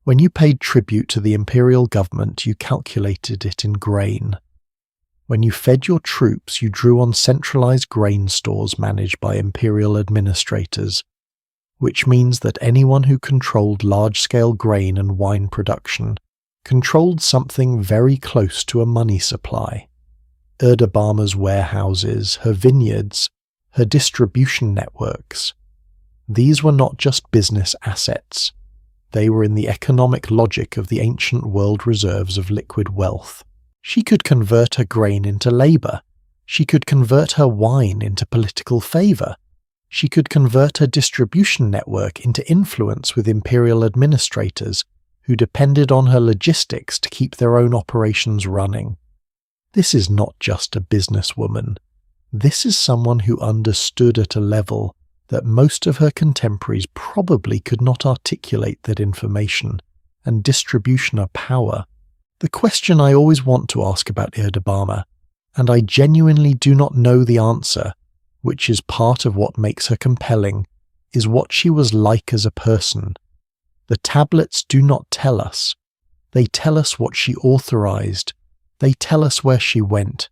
When you paid tribute to the imperial government, you calculated it in grain. When you fed your troops, you drew on centralized grain stores managed by imperial administrators, which means that anyone who controlled large-scale grain and wine production controlled something very close to a money supply. Erdabama's warehouses, her vineyards, her distribution networks. These were not just business assets. They were in the economic logic of the ancient world reserves of liquid wealth. She could convert her grain into labour. She could convert her wine into political favour. She could convert her distribution network into influence with imperial administrators who depended on her logistics to keep their own operations running. This is not just a businesswoman. This is someone who understood at a level that most of her contemporaries probably could not articulate that information and distribution of power. The question I always want to ask about Erdabama, and I genuinely do not know the answer, which is part of what makes her compelling, is what she was like as a person. The tablets do not tell us. They tell us what she authorized. They tell us where she went.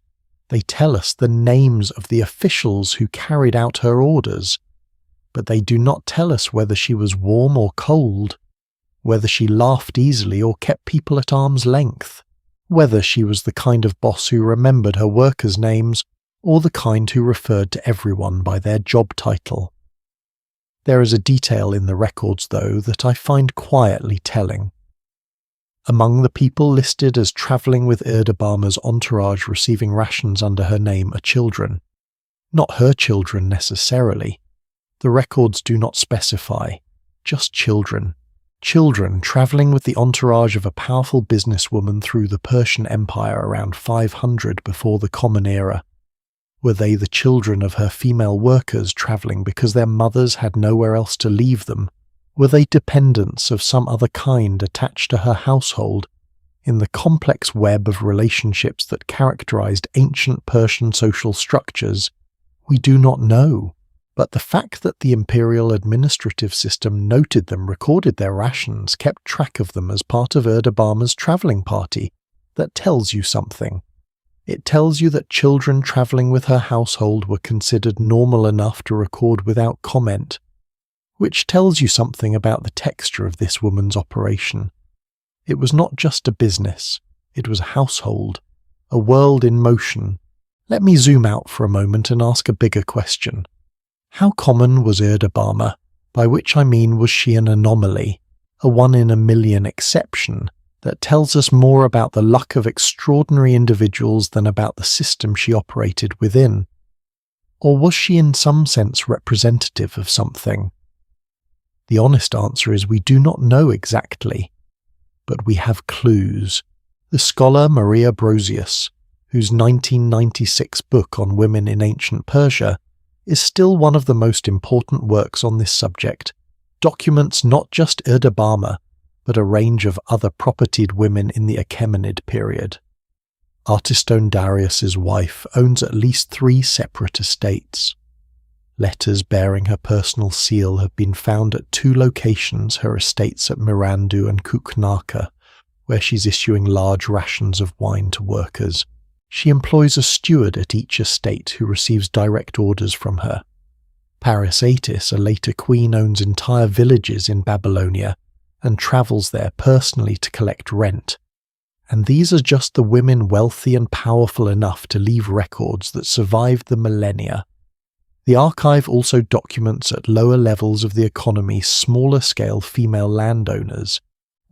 They tell us the names of the officials who carried out her orders. But they do not tell us whether she was warm or cold, whether she laughed easily or kept people at arm's length, whether she was the kind of boss who remembered her workers' names or the kind who referred to everyone by their job title. There is a detail in the records, though, that I find quietly telling. Among the people listed as travelling with Erdabama's entourage receiving rations under her name are children. Not her children necessarily. The records do not specify, just children. Children travelling with the entourage of a powerful businesswoman through the Persian Empire around 500 before the Common Era. Were they the children of her female workers travelling because their mothers had nowhere else to leave them? Were they dependents of some other kind attached to her household in the complex web of relationships that characterized ancient Persian social structures? We do not know. But the fact that the imperial administrative system noted them, recorded their rations, kept track of them as part of Erdabama's travelling party, that tells you something. It tells you that children travelling with her household were considered normal enough to record without comment, which tells you something about the texture of this woman's operation. It was not just a business, it was a household, a world in motion. Let me zoom out for a moment and ask a bigger question. How common was Erdabama, by which I mean was she an anomaly, a one-in-a-million exception that tells us more about the luck of extraordinary individuals than about the system she operated within? Or was she in some sense representative of something? The honest answer is we do not know exactly, but we have clues. The scholar Maria Brosius, whose 1996 book on women in ancient Persia is still one of the most important works on this subject, documents not just Erdabama, but a range of other propertied women in the Achaemenid period. Artystone Darius's wife owns at least 3 separate estates. Letters bearing her personal seal have been found at 2 locations, her estates at Mirandu and Kuknaka, where she's issuing large rations of wine to workers. She employs a steward at each estate who receives direct orders from her. Parisatis, a later queen, owns entire villages in Babylonia and travels there personally to collect rent. And these are just the women wealthy and powerful enough to leave records that survived the millennia. The archive also documents at lower levels of the economy smaller-scale female landowners,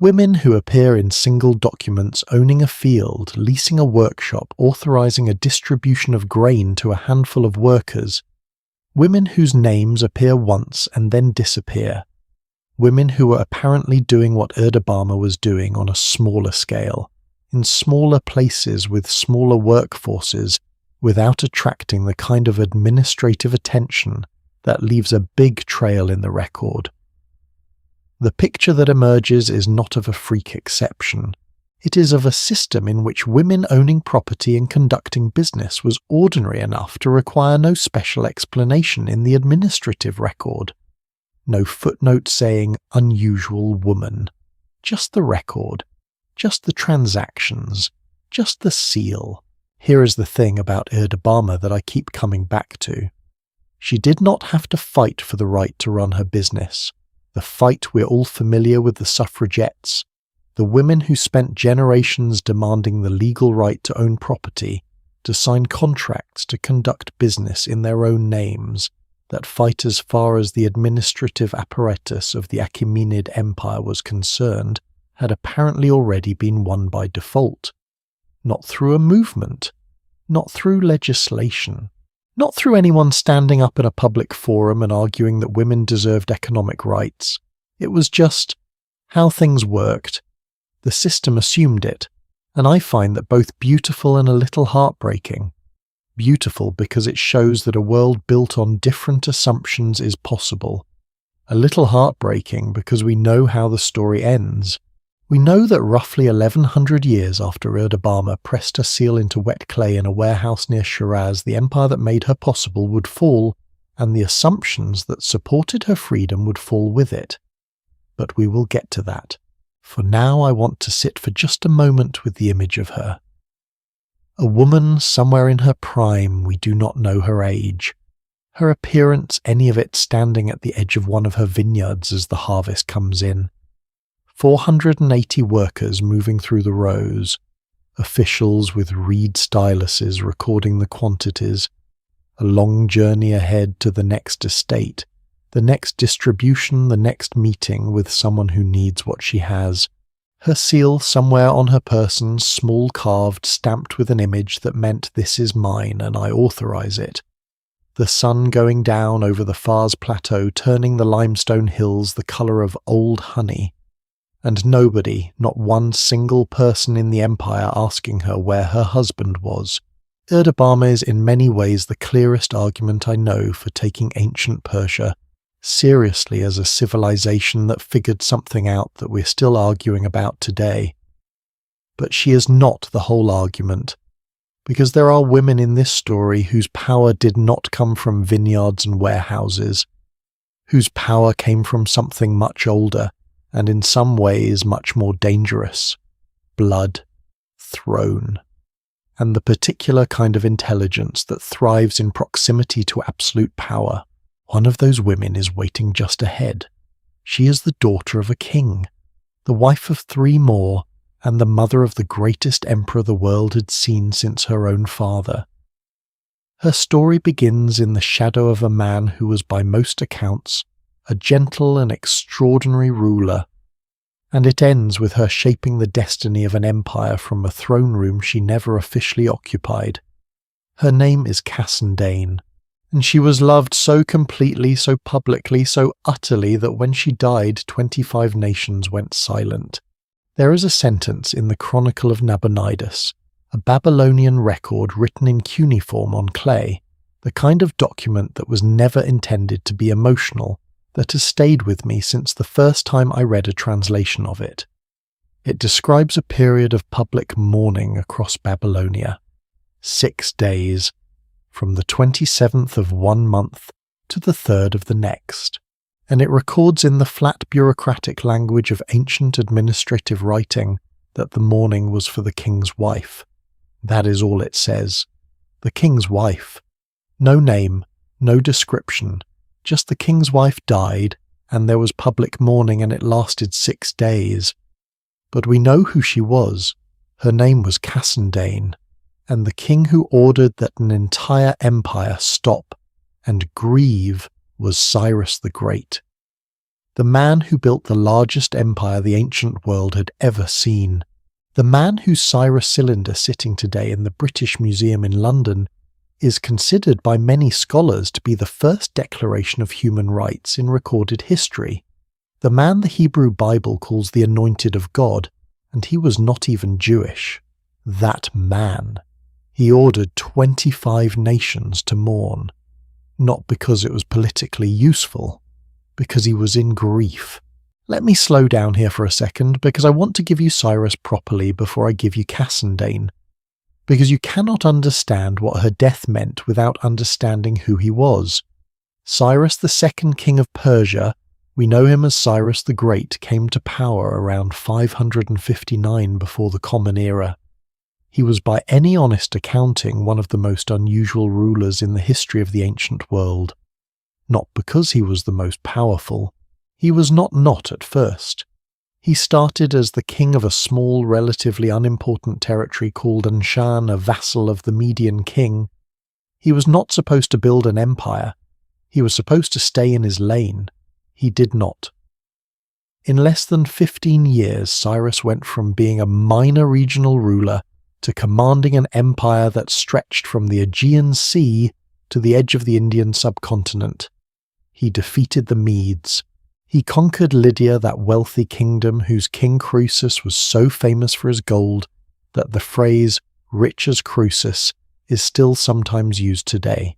women who appear in single documents owning a field, leasing a workshop, authorizing a distribution of grain to a handful of workers, women whose names appear once and then disappear, women who were apparently doing what Erdabama was doing on a smaller scale, in smaller places with smaller workforces, without attracting the kind of administrative attention that leaves a big trail in the record. The picture that emerges is not of a freak exception. It is of a system in which women owning property and conducting business was ordinary enough to require no special explanation in the administrative record. No footnote saying unusual woman. Just the record. Just the transactions. Just the seal. Here is the thing about Erdabama that I keep coming back to. She did not have to fight for the right to run her business. The fight we're all familiar with, the suffragettes, the women who spent generations demanding the legal right to own property, to sign contracts to conduct business in their own names, that fight as far as the administrative apparatus of the Achaemenid Empire was concerned, had apparently already been won by default. Not through a movement, not through legislation, not through anyone standing up in a public forum and arguing that women deserved economic rights. It was just how things worked. The system assumed it, and I find that both beautiful and a little heartbreaking. Beautiful because it shows that a world built on different assumptions is possible. A little heartbreaking because we know how the story ends. We know that roughly 1100 years after Erdabama pressed her seal into wet clay in a warehouse near Shiraz, the empire that made her possible would fall, and the assumptions that supported her freedom would fall with it. But we will get to that. For now I want to sit for just a moment with the image of her. A woman somewhere in her prime, we do not know her age. Her appearance, any of it standing at the edge of one of her vineyards as the harvest comes in. 480 workers moving through the rows, officials with reed styluses recording the quantities, a long journey ahead to the next estate, the next distribution, the next meeting with someone who needs what she has. Her seal somewhere on her person, small carved, stamped with an image that meant this is mine and I authorize it. The sun going down over the Fars plateau, turning the limestone hills the colour of old honey. And nobody, not one single person in the empire asking her where her husband was. Erdabama is in many ways the clearest argument I know for taking ancient Persia seriously as a civilization that figured something out that we're still arguing about today. But she is not the whole argument, because there are women in this story whose power did not come from vineyards and warehouses, whose power came from something much older and in some ways much more dangerous: blood, throne, and the particular kind of intelligence that thrives in proximity to absolute power. One of those women is waiting just ahead. She is the daughter of a king, the wife of 3 more, and the mother of the greatest emperor the world had seen since her own father. Her story begins in the shadow of a man who was by most accounts a gentle and extraordinary ruler, and it ends with her shaping the destiny of an empire from a throne room she never officially occupied. Her name is Cassandane, and she was loved so completely, so publicly, so utterly that when she died 25 nations went silent. There is a sentence in the Chronicle of Nabonidus, a Babylonian record written in cuneiform on clay, the kind of document that was never intended to be emotional, that has stayed with me since the first time I read a translation of it. It describes a period of public mourning across Babylonia. 6 days, from the 27th of one month to the 3rd of the next, and it records in the flat bureaucratic language of ancient administrative writing that the mourning was for the king's wife. That is all it says. The king's wife. No name, no description, just the king's wife died, and there was public mourning, and it lasted 6 days. But we know who she was. Her name was Cassandane, and the king who ordered that an entire empire stop and grieve was Cyrus the Great. The man who built the largest empire the ancient world had ever seen. The man whose Cyrus cylinder sitting today in the British Museum in London is considered by many scholars to be the first declaration of human rights in recorded history. The man the Hebrew Bible calls the Anointed of God, and he was not even Jewish. That man. He ordered 25 nations to mourn, not because it was politically useful, because he was in grief. Let me slow down here for a second, because I want to give you Cyrus properly before I give you Cassandane, because you cannot understand what her death meant without understanding who he was. Cyrus the second king of Persia, we know him as Cyrus the Great, came to power around 559 before the Common Era. He was by any honest accounting one of the most unusual rulers in the history of the ancient world. Not because he was the most powerful. He was not at first. He started as the king of a small, relatively unimportant territory called Anshan, a vassal of the Median king. He was not supposed to build an empire. He was supposed to stay in his lane. He did not. In less than 15 years, Cyrus went from being a minor regional ruler to commanding an empire that stretched from the Aegean Sea to the edge of the Indian subcontinent. He defeated the Medes. He conquered Lydia, that wealthy kingdom whose king Croesus was so famous for his gold that the phrase "rich as Croesus" is still sometimes used today.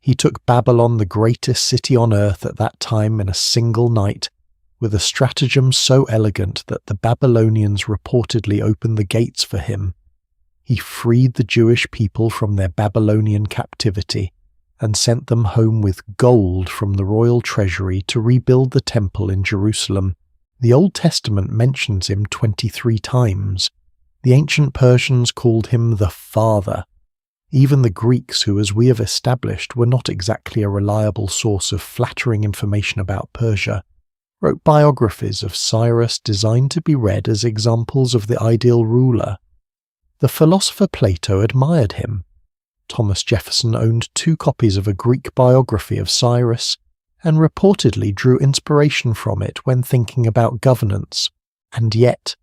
He took Babylon, the greatest city on earth at that time, in a single night, with a stratagem so elegant that the Babylonians reportedly opened the gates for him. He freed the Jewish people from their Babylonian captivity and sent them home with gold from the royal treasury to rebuild the temple in Jerusalem. The Old Testament mentions him 23 times. The ancient Persians called him the Father. Even the Greeks, who, as we have established, were not exactly a reliable source of flattering information about Persia, wrote biographies of Cyrus designed to be read as examples of the ideal ruler. The philosopher Plato admired him. Thomas Jefferson owned 2 copies of a Greek biography of Cyrus and reportedly drew inspiration from it when thinking about governance. And yet,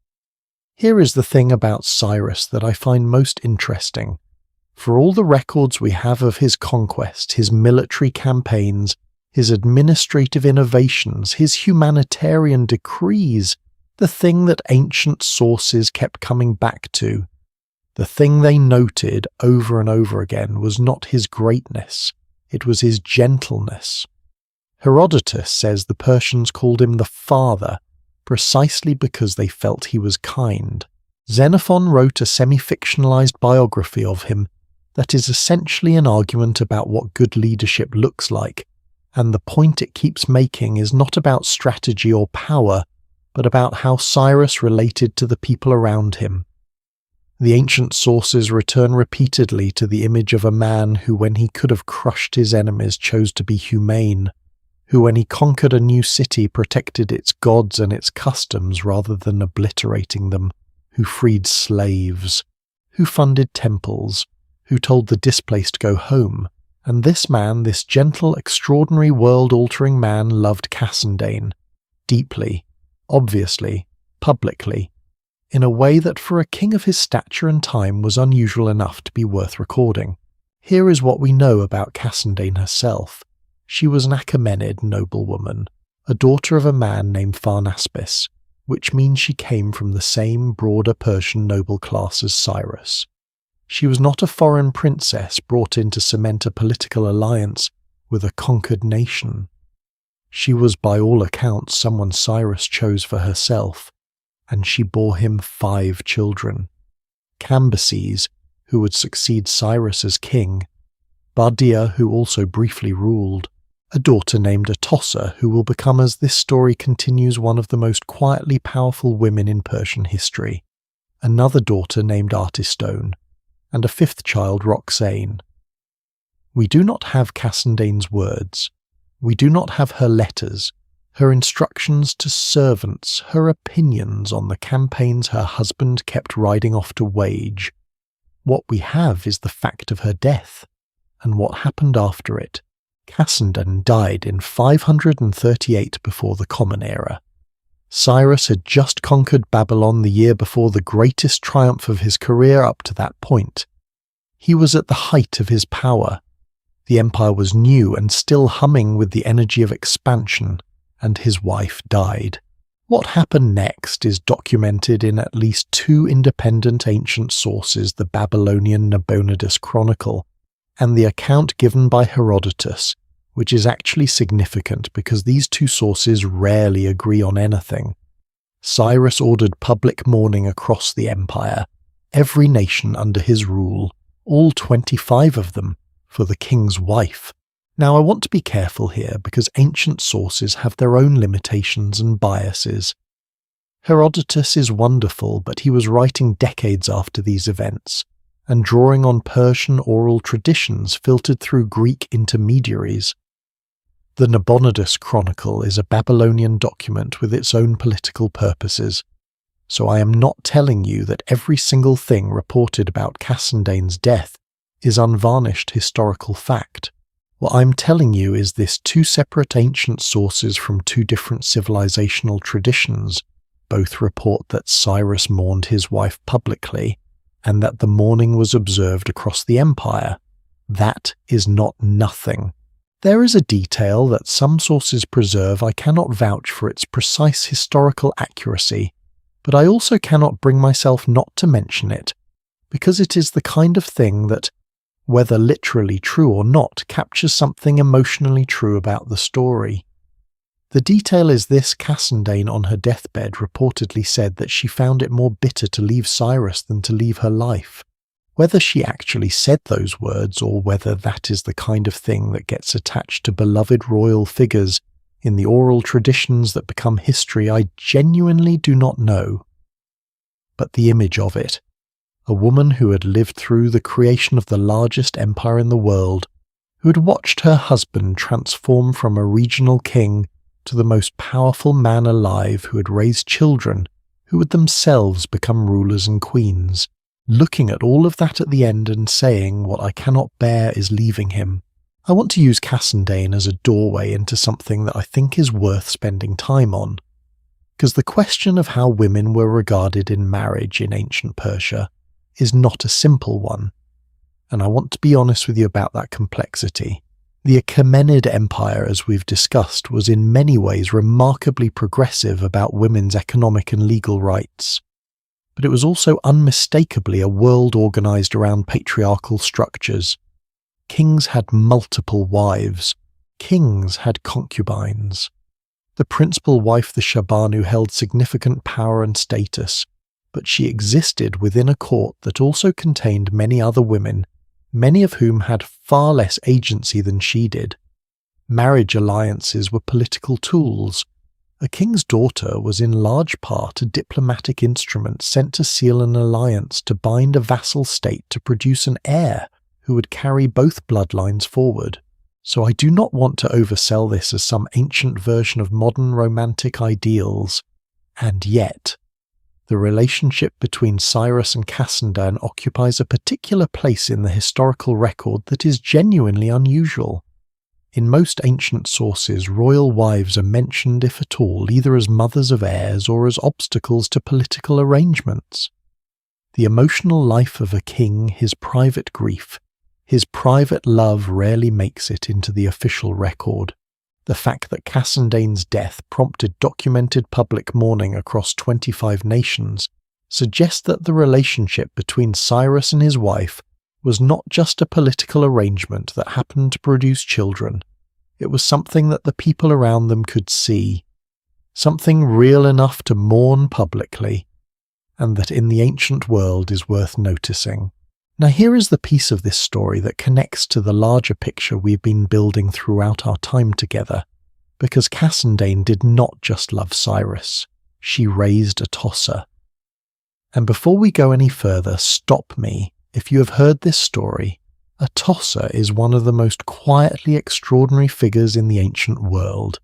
here is the thing about Cyrus that I find most interesting. For all the records we have of his conquest, his military campaigns, his administrative innovations, his humanitarian decrees, the thing that ancient sources kept coming back to, the thing they noted over and over again, was not his greatness, it was his gentleness. Herodotus says the Persians called him the Father, precisely because they felt he was kind. Xenophon wrote a semi-fictionalized biography of him that is essentially an argument about what good leadership looks like, and the point it keeps making is not about strategy or power, but about how Cyrus related to the people around him. The ancient sources return repeatedly to the image of a man who, when he could have crushed his enemies, chose to be humane, who, when he conquered a new city, protected its gods and its customs rather than obliterating them, who freed slaves, who funded temples, who told the displaced to go home. And this man, this gentle, extraordinary, world-altering man, loved Cassandane, deeply, obviously, publicly, in a way that for a king of his stature and time was unusual enough to be worth recording. Here is what we know about Cassandane herself. She was an Achaemenid noblewoman, a daughter of a man named Pharnaspis, which means she came from the same broader Persian noble class as Cyrus. She was not a foreign princess brought in to cement a political alliance with a conquered nation. She was, by all accounts, someone Cyrus chose for herself, and she bore him 5 children. Cambyses, who would succeed Cyrus as king, Bardia, who also briefly ruled, a daughter named Atossa, who will become, as this story continues, one of the most quietly powerful women in Persian history, another daughter named Artystone, and a 5th child, Roxane. We do not have Cassandane's words. We do not have her letters, her instructions to servants, her opinions on the campaigns her husband kept riding off to wage. What we have is the fact of her death, and what happened after it. Cassandane died in 538 before the Common Era. Cyrus had just conquered Babylon the year before the greatest triumph of his career up to that point. He was at the height of his power. The empire was new and still humming with the energy of expansion, and his wife died. What happened next is documented in at least 2 independent ancient sources, the Babylonian Nabonidus Chronicle, and the account given by Herodotus, which is actually significant because these 2 sources rarely agree on anything. Cyrus ordered public mourning across the empire, every nation under his rule, all 25 of them, for the king's wife. Now, I want to be careful here because ancient sources have their own limitations and biases. Herodotus is wonderful, but he was writing decades after these events, and drawing on Persian oral traditions filtered through Greek intermediaries. The Nabonidus Chronicle is a Babylonian document with its own political purposes, so I am not telling you that every single thing reported about Cassandane's death is unvarnished historical fact. What I'm telling you is this: two separate ancient sources from two different civilizational traditions both report that Cyrus mourned his wife publicly, and that the mourning was observed across the empire. That is not nothing. There is a detail that some sources preserve. I cannot vouch for its precise historical accuracy, but I also cannot bring myself not to mention it, because it is the kind of thing that, whether literally true or not, captures something emotionally true about the story. The detail is this: Cassandane on her deathbed reportedly said that she found it more bitter to leave Cyrus than to leave her life. Whether she actually said those words, or whether that is the kind of thing that gets attached to beloved royal figures in the oral traditions that become history, I genuinely do not know. But the image of it, a woman who had lived through the creation of the largest empire in the world, who had watched her husband transform from a regional king to the most powerful man alive, who had raised children who would themselves become rulers and queens, looking at all of that at the end and saying, "What I cannot bear is leaving him." I want to use Cassandane as a doorway into something that I think is worth spending time on, because the question of how women were regarded in marriage in ancient Persia is not a simple one, and I want to be honest with you about that complexity. The Achaemenid Empire, as we've discussed, was in many ways remarkably progressive about women's economic and legal rights, but it was also unmistakably a world organized around patriarchal structures. Kings had multiple wives. Kings had concubines. The principal wife, the Shabanu, held significant power and status, but she existed within a court that also contained many other women, many of whom had far less agency than she did. Marriage alliances were political tools. A king's daughter was in large part a diplomatic instrument sent to seal an alliance to bind a vassal state to produce an heir who would carry both bloodlines forward. So I do not want to oversell this as some ancient version of modern romantic ideals, and yet the relationship between Cyrus and Cassandane occupies a particular place in the historical record that is genuinely unusual. In most ancient sources, royal wives are mentioned, if at all, either as mothers of heirs or as obstacles to political arrangements. The emotional life of a king, his private grief, his private love rarely makes it into the official record. The fact that Cassandane's death prompted documented public mourning across 25 nations suggests that the relationship between Cyrus and his wife was not just a political arrangement that happened to produce children. It was something that the people around them could see, something real enough to mourn publicly, and that in the ancient world is worth noticing. Now here is the piece of this story that connects to the larger picture we've been building throughout our time together, because Cassandane did not just love Cyrus, she raised Atossa. And before we go any further, stop me if you have heard this story. Atossa is one of the most quietly extraordinary figures in the ancient world.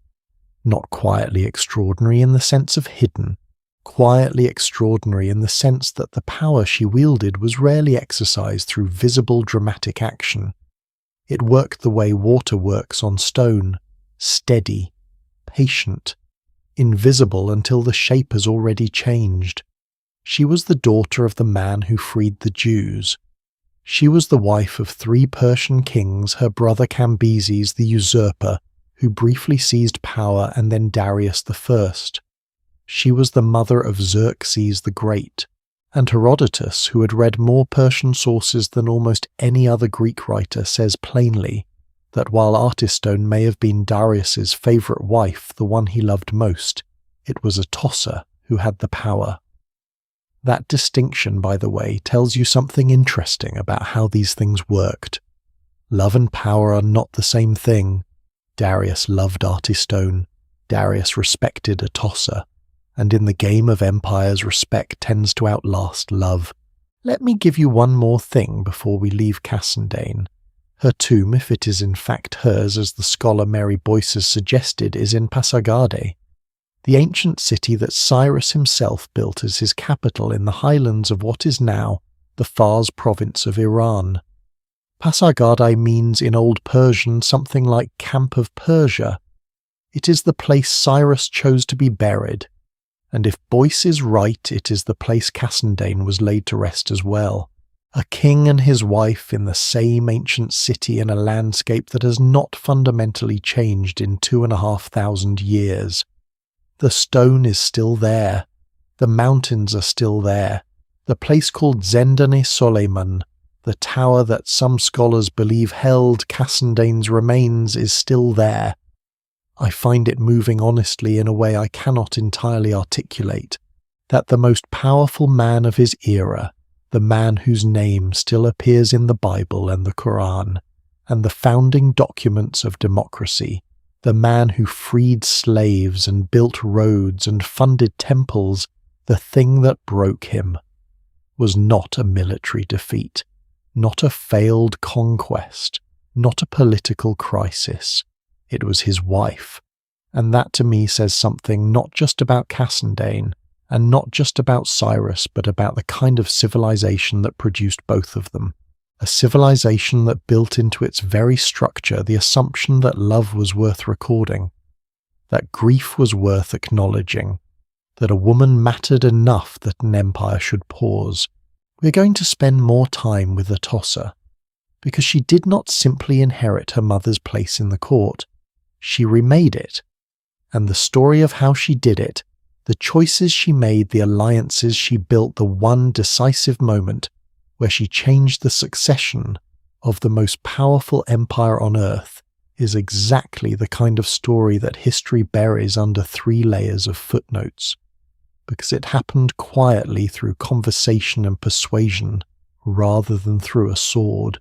Not quietly extraordinary in the sense of hidden, quietly extraordinary in the sense that the power she wielded was rarely exercised through visible dramatic action. It worked the way water works on stone, steady, patient, invisible until the shape has already changed. She was the daughter of the man who freed the Jews. She was the wife of 3 Persian kings, her brother Cambyses the usurper, who briefly seized power, and then Darius I. She was the mother of Xerxes the Great, and Herodotus, who had read more Persian sources than almost any other Greek writer, says plainly that while Artystone may have been Darius's favourite wife, the one he loved most, it was Atossa who had the power. That distinction, by the way, tells you something interesting about how these things worked. Love and power are not the same thing. Darius loved Artystone. Darius respected Atossa. And in the game of empires, respect tends to outlast love. Let me give you one more thing before we leave Cassandane. Her tomb, if it is in fact hers as the scholar Mary Boyce has suggested, is in Pasargadae, the ancient city that Cyrus himself built as his capital in the highlands of what is now the Fars province of Iran. Pasargadae means in Old Persian something like Camp of Persia. It is the place Cyrus chose to be buried, and if Boyce is right, it is the place Cassandane was laid to rest as well. A king and his wife in the same ancient city in a landscape that has not fundamentally changed in 2,500 years. The stone is still there, the mountains are still there, the place called Zendane Soleiman, the tower that some scholars believe held Cassandane's remains, is still there. I find it moving honestly in a way I cannot entirely articulate, that the most powerful man of his era, the man whose name still appears in the Bible and the Quran, and the founding documents of democracy, the man who freed slaves and built roads and funded temples, the thing that broke him, was not a military defeat, not a failed conquest, not a political crisis. It was his wife, and that to me says something not just about Cassandane, and not just about Cyrus, but about the kind of civilization that produced both of them. A civilization that built into its very structure the assumption that love was worth recording, that grief was worth acknowledging, that a woman mattered enough that an empire should pause. We're going to spend more time with Atossa, because she did not simply inherit her mother's place in the court, she remade it. And the story of how she did it, the choices she made, the alliances she built, the one decisive moment where she changed the succession of the most powerful empire on earth, is exactly the kind of story that history buries under 3 layers of footnotes, because it happened quietly through conversation and persuasion rather than through a sword.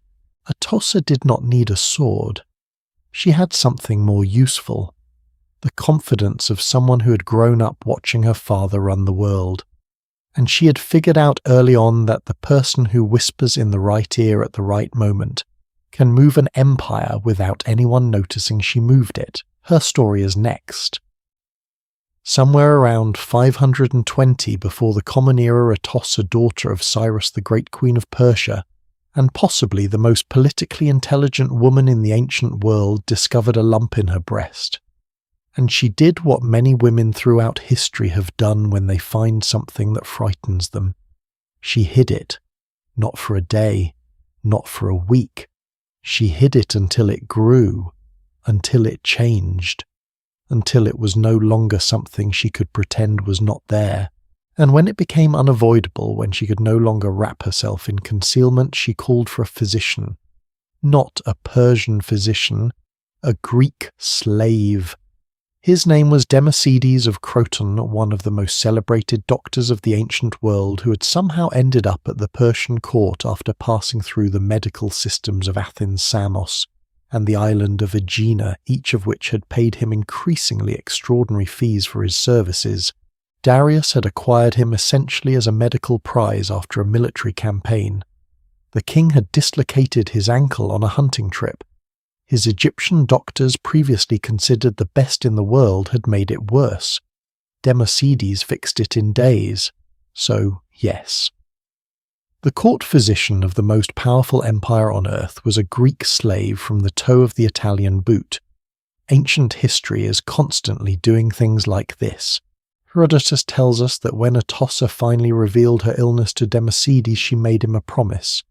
Atossa did not need a sword. She had something more useful, the confidence of someone who had grown up watching her father run the world. And she had figured out early on that the person who whispers in the right ear at the right moment can move an empire without anyone noticing she moved it. Her story is next. Somewhere around 520 before the Common Era, Atossa, daughter of Cyrus the Great, Queen of Persia, and possibly the most politically intelligent woman in the ancient world, discovered a lump in her breast. And she did what many women throughout history have done when they find something that frightens them. She hid it, not for a day, not for a week. She hid it until it grew, until it changed, until it was no longer something she could pretend was not there. And when it became unavoidable, when she could no longer wrap herself in concealment, she called for a physician. Not a Persian physician, a Greek slave. His name was Democedes of Croton, one of the most celebrated doctors of the ancient world, who had somehow ended up at the Persian court after passing through the medical systems of Athens, Samos, and the island of Aegina, each of which had paid him increasingly extraordinary fees for his services. Darius had acquired him essentially as a medical prize after a military campaign. The king had dislocated his ankle on a hunting trip. His Egyptian doctors, previously considered the best in the world, had made it worse. Democedes fixed it in days. So, yes. The court physician of the most powerful empire on earth was a Greek slave from the toe of the Italian boot. Ancient history is constantly doing things like this. Herodotus tells us that when Atossa finally revealed her illness to Democedes, she made him a promise.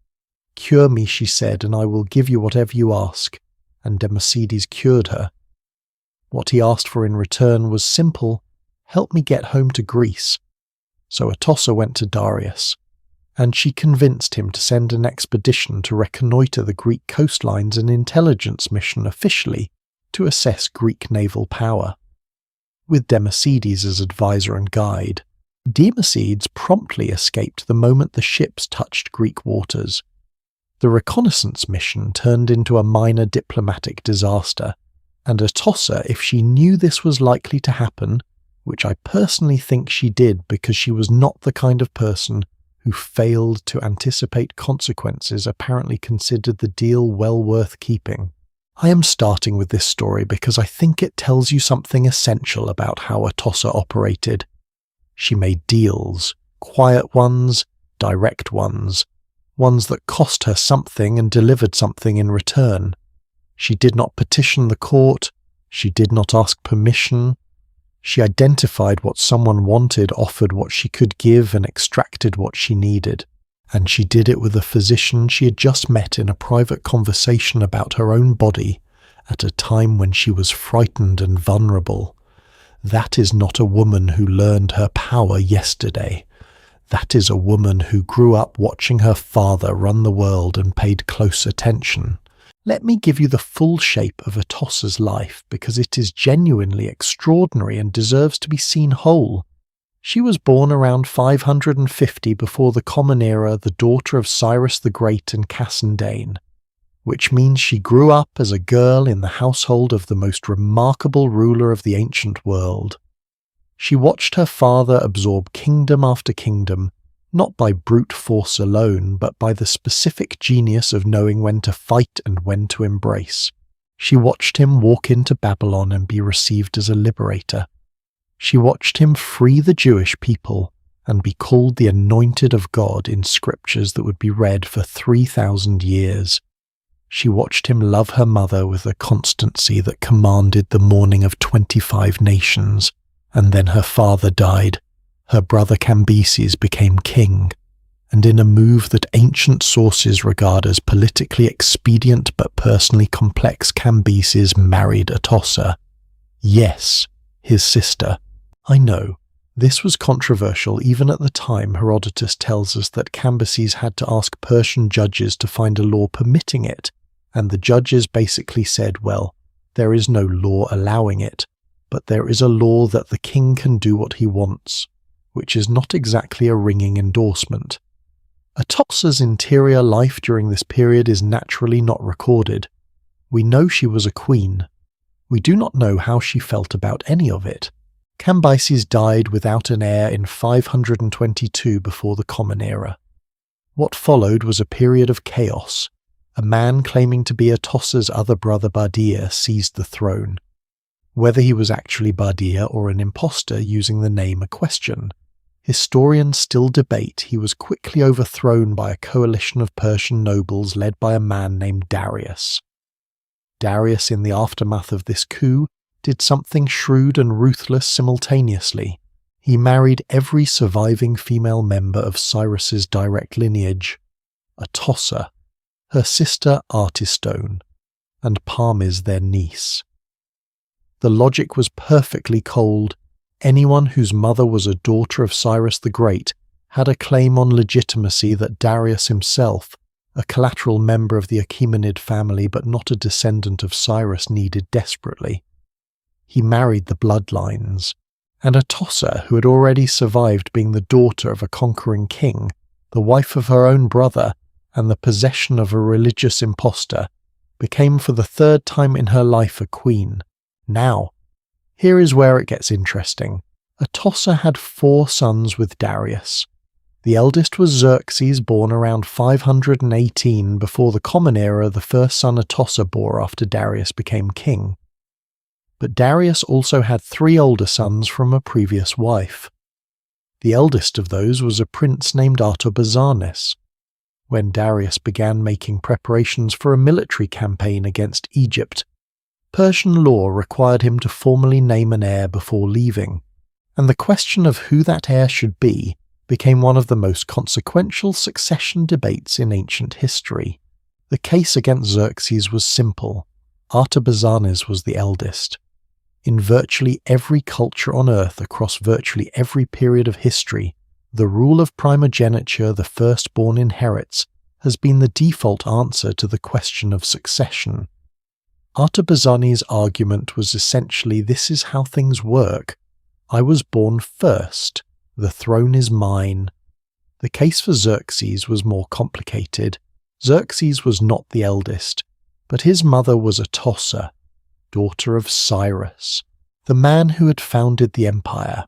"Cure me," she said, "and I will give you whatever you ask." And Democedes cured her. What he asked for in return was simple: help me get home to Greece. So Atossa went to Darius, and she convinced him to send an expedition to reconnoitre the Greek coastlines, an intelligence mission officially to assess Greek naval power. With Democedes as advisor and guide, Democedes promptly escaped the moment the ships touched Greek waters. The reconnaissance mission turned into a minor diplomatic disaster, and Atossa, if she knew this was likely to happen, which I personally think she did because she was not the kind of person who failed to anticipate consequences, apparently considered the deal well worth keeping. I am starting with this story because I think it tells you something essential about how Atossa operated. She made deals, quiet ones, direct ones that cost her something and delivered something in return. She did not petition the court, she did not ask permission. She identified what someone wanted, offered what she could give, and extracted what she needed. And she did it with a physician she had just met in a private conversation about her own body at a time when she was frightened and vulnerable. That is not a woman who learned her power yesterday. That is a woman who grew up watching her father run the world and paid close attention. Let me give you the full shape of Atossa's life because it is genuinely extraordinary and deserves to be seen whole. She was born around 550 before the Common Era, the daughter of Cyrus the Great and Cassandane, which means she grew up as a girl in the household of the most remarkable ruler of the ancient world. She watched her father absorb kingdom after kingdom, not by brute force alone, but by the specific genius of knowing when to fight and when to embrace. She watched him walk into Babylon and be received as a liberator. She watched him free the Jewish people and be called the anointed of God in scriptures that would be read for 3,000 years. She watched him love her mother with a constancy that commanded the mourning of 25 nations. And then her father died. Her brother Cambyses became king, and in a move that ancient sources regard as politically expedient but personally complex, Cambyses married Atossa. Yes, his sister. I know, this was controversial even at the time. Herodotus tells us that Cambyses had to ask Persian judges to find a law permitting it, and the judges basically said, well, there is no law allowing it. But there is a law that the king can do what he wants, which is not exactly a ringing endorsement. Atossa's interior life during this period is naturally not recorded. We know she was a queen. We do not know how she felt about any of it. Cambyses died without an heir in 522 before the Common Era. What followed was a period of chaos. A man claiming to be Atossa's other brother Bardia seized the throne. Whether he was actually Bardia or an impostor using the name a question. Historians still debate. He was quickly overthrown by a coalition of Persian nobles led by a man named Darius. Darius, in the aftermath of this coup, did something shrewd and ruthless simultaneously. He married every surviving female member of Cyrus's direct lineage, Atossa, her sister Artystone, and Parmis, their niece. The logic was perfectly cold. Anyone whose mother was a daughter of Cyrus the Great had a claim on legitimacy that Darius himself, a collateral member of the Achaemenid family but not a descendant of Cyrus, needed desperately. He married the bloodlines, and Atossa, who had already survived being the daughter of a conquering king, the wife of her own brother, and the possession of a religious impostor, became for the third time in her life a queen. Now, here is where it gets interesting. Atossa had 4 sons with Darius. The eldest was Xerxes, born around 518 before the Common Era, the first son Atossa bore after Darius became king. But Darius also had 3 older sons from a previous wife. The eldest of those was a prince named Artabazanes. When Darius began making preparations for a military campaign against Egypt, Persian law required him to formally name an heir before leaving, and the question of who that heir should be became one of the most consequential succession debates in ancient history. The case against Xerxes was simple. Artabazanes was the eldest. In virtually every culture on Earth across virtually every period of history, the rule of primogeniture, the firstborn inherits, has been the default answer to the question of succession. Artabazanes' argument was essentially, this is how things work. I was born first. The throne is mine. The case for Xerxes was more complicated. Xerxes was not the eldest, but his mother was Atossa, daughter of Cyrus, the man who had founded the empire.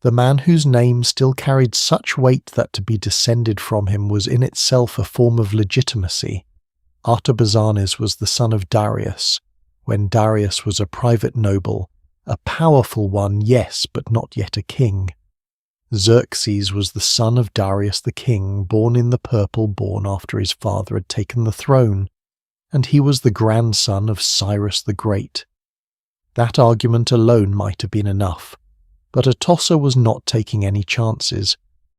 the man whose name still carried such weight that to be descended from him was in itself a form of legitimacy. Artabazanes was the son of Darius, when Darius was a private noble, a powerful one, yes, but not yet a king. Xerxes was the son of Darius the king, born in the purple, born after his father had taken the throne, and he was the grandson of Cyrus the Great. That argument alone might have been enough, but Atossa was not taking any chances.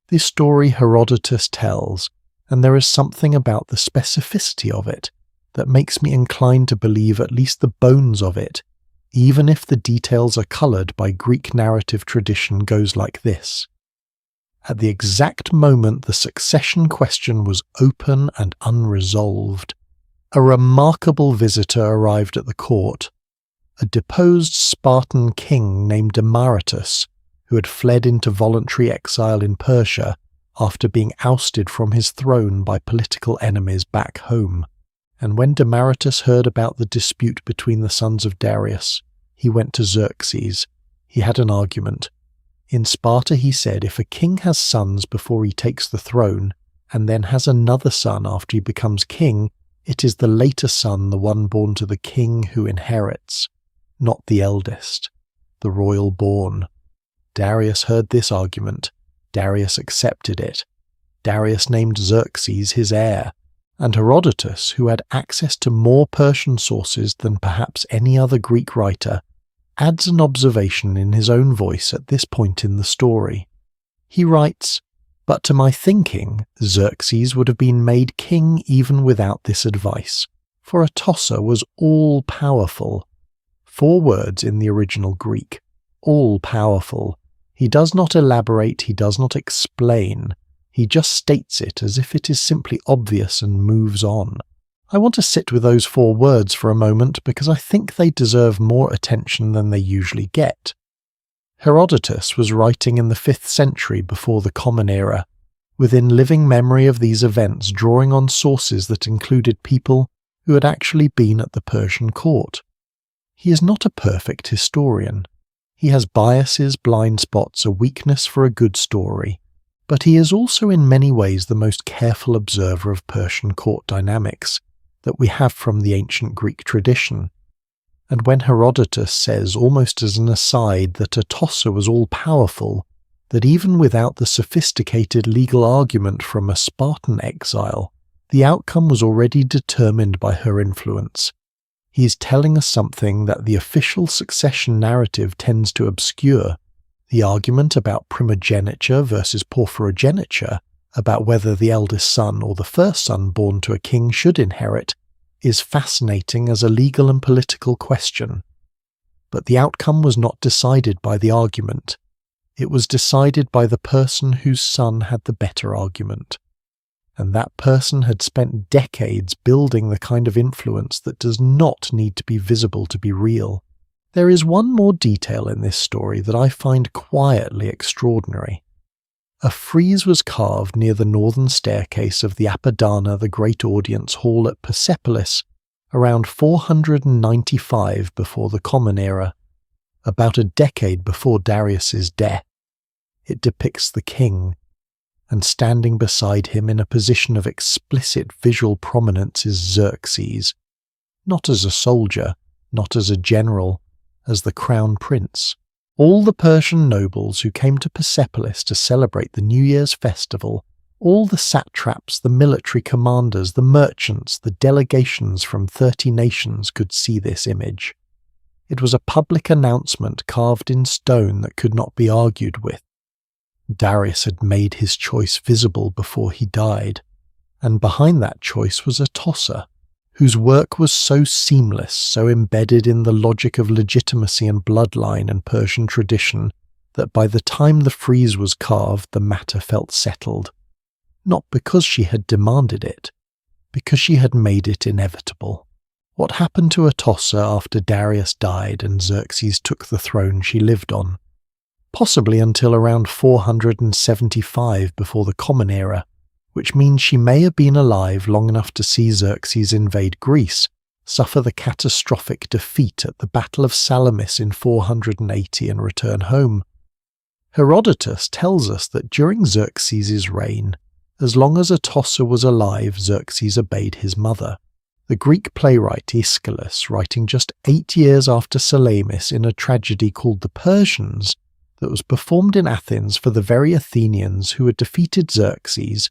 This story Herodotus tells, and there is something about the specificity of it that makes me inclined to believe at least the bones of it, even if the details are coloured by Greek narrative tradition, goes like this. At the exact moment the succession question was open and unresolved, a remarkable visitor arrived at the court, a deposed Spartan king named Demaratus, who had fled into voluntary exile in Persia after being ousted from his throne by political enemies back home. And when Demaratus heard about the dispute between the sons of Darius, he went to Xerxes. He had an argument. In Sparta, he said, if a king has sons before he takes the throne, and then has another son after he becomes king, it is the later son, the one born to the king, who inherits, not the eldest, the royal born. Darius heard this argument. Darius accepted it. Darius named Xerxes his heir, and Herodotus, who had access to more Persian sources than perhaps any other Greek writer, adds an observation in his own voice at this point in the story. He writes, "But to my thinking, Xerxes would have been made king even without this advice, for Atossa was all-powerful." 4 words in the original Greek. All-powerful. He does not elaborate, he does not explain. He just states it as if it is simply obvious and moves on. I want to sit with those 4 words for a moment because I think they deserve more attention than they usually get. Herodotus was writing in the 5th century before the Common Era, within living memory of these events, drawing on sources that included people who had actually been at the Persian court. He is not a perfect historian. He has biases, blind spots, a weakness for a good story, but he is also in many ways the most careful observer of Persian court dynamics that we have from the ancient Greek tradition. And when Herodotus says, almost as an aside, that Atossa was all-powerful, that even without the sophisticated legal argument from a Spartan exile, the outcome was already determined by her influence. He is telling us something that the official succession narrative tends to obscure. The argument about primogeniture versus porphyrogeniture, about whether the eldest son or the first son born to a king should inherit, is fascinating as a legal and political question. But the outcome was not decided by the argument. It was decided by the person whose son had the better argument. And that person had spent decades building the kind of influence that does not need to be visible to be real. There is one more detail in this story that I find quietly extraordinary. A frieze was carved near the northern staircase of the Apadana, the Great Audience Hall at Persepolis, around 495 before the Common Era, about a decade before Darius's death. It depicts the king, and standing beside him in a position of explicit visual prominence is Xerxes, not as a soldier, not as a general, as the crown prince. All the Persian nobles who came to Persepolis to celebrate the New Year's festival, all the satraps, the military commanders, the merchants, the delegations from 30 nations could see this image. It was a public announcement carved in stone that could not be argued with. Darius had made his choice visible before he died, and behind that choice was Atossa, whose work was so seamless, so embedded in the logic of legitimacy and bloodline and Persian tradition, that by the time the frieze was carved the matter felt settled, not because she had demanded it, because she had made it inevitable. What happened to Atossa after Darius died and Xerxes took the throne she lived on? Possibly until around 475 before the Common Era, which means she may have been alive long enough to see Xerxes invade Greece, suffer the catastrophic defeat at the Battle of Salamis in 480 and return home. Herodotus tells us that during Xerxes' reign, as long as Atossa was alive, Xerxes obeyed his mother. The Greek playwright Aeschylus, writing just 8 years after Salamis in a tragedy called The Persians, that was performed in Athens for the very Athenians who had defeated Xerxes,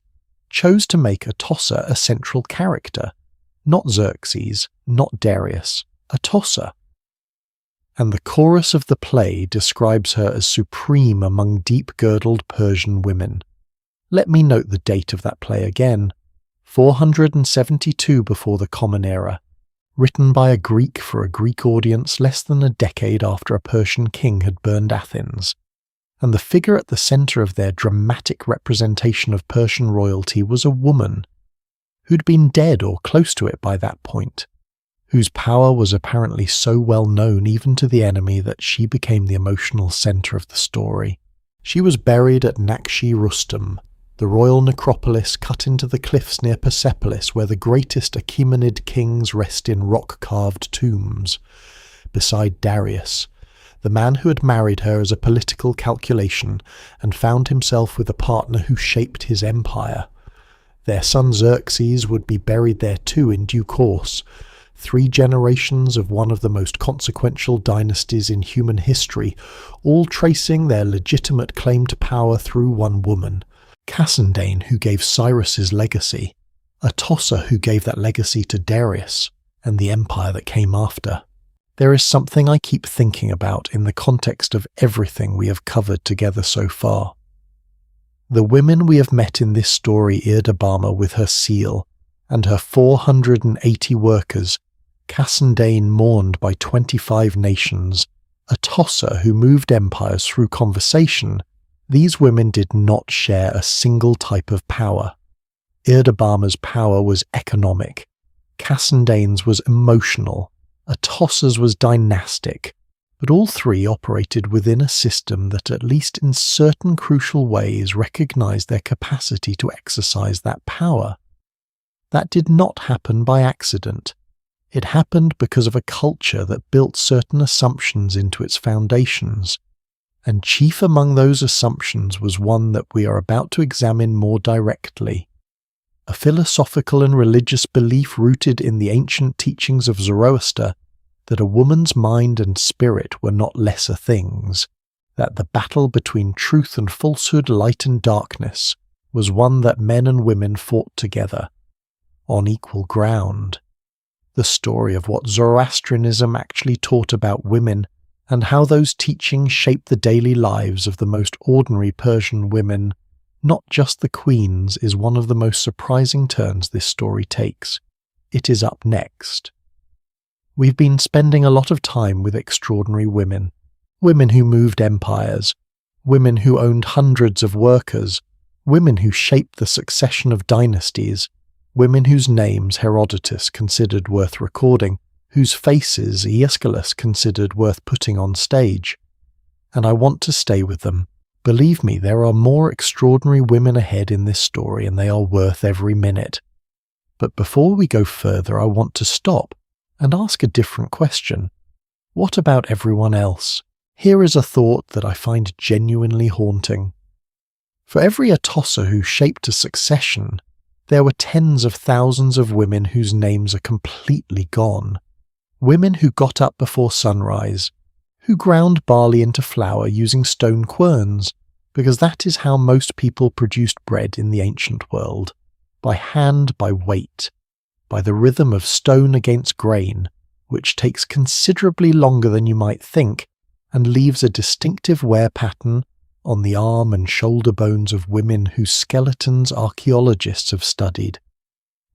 chose to make Atossa a central character. Not Xerxes, not Darius, Atossa. And the chorus of the play describes her as supreme among deep-girdled Persian women. Let me note the date of that play again. 472 before the Common Era, written by a Greek for a Greek audience less than a decade after a Persian king had burned Athens, and the figure at the centre of their dramatic representation of Persian royalty was a woman who'd been dead or close to it by that point, whose power was apparently so well known even to the enemy that she became the emotional centre of the story. She was buried at Nakshi Rustam, the royal necropolis cut into the cliffs near Persepolis where the greatest Achaemenid kings rest in rock-carved tombs, beside Darius, the man who had married her as a political calculation and found himself with a partner who shaped his empire. Their son Xerxes would be buried there too in due course, 3 generations of one of the most consequential dynasties in human history, all tracing their legitimate claim to power through one woman. Cassandane, who gave Cyrus his legacy, Atossa, who gave that legacy to Darius, and the empire that came after. There is something I keep thinking about in the context of everything we have covered together so far. The women we have met in this story, Erdabama with her seal, and her 480 workers, Cassandane mourned by 25 nations, Atossa who moved empires through conversation, these women did not share a single type of power. Erdabama's power was economic, Cassandane's was emotional, Atossa's was dynastic, but all 3 operated within a system that at least in certain crucial ways recognized their capacity to exercise that power. That did not happen by accident. It happened because of a culture that built certain assumptions into its foundations, and chief among those assumptions was one that we are about to examine more directly. A philosophical and religious belief rooted in the ancient teachings of Zoroaster that a woman's mind and spirit were not lesser things, that the battle between truth and falsehood, light and darkness, was one that men and women fought together, on equal ground. The story of what Zoroastrianism actually taught about women and how those teachings shaped the daily lives of the most ordinary Persian women, not just the queens, is one of the most surprising turns this story takes. It is up next. We've been spending a lot of time with extraordinary women, women who moved empires, women who owned hundreds of workers, women who shaped the succession of dynasties, women whose names Herodotus considered worth recording, whose faces Aeschylus considered worth putting on stage. And I want to stay with them. Believe me, there are more extraordinary women ahead in this story, and they are worth every minute. But before we go further, I want to stop and ask a different question. What about everyone else? Here is a thought that I find genuinely haunting. For every Atossa who shaped a succession, there were tens of thousands of women whose names are completely gone. Women who got up before sunrise, who ground barley into flour using stone querns, because that is how most people produced bread in the ancient world, by hand, by weight, by the rhythm of stone against grain, which takes considerably longer than you might think, and leaves a distinctive wear pattern on the arm and shoulder bones of women whose skeletons archaeologists have studied.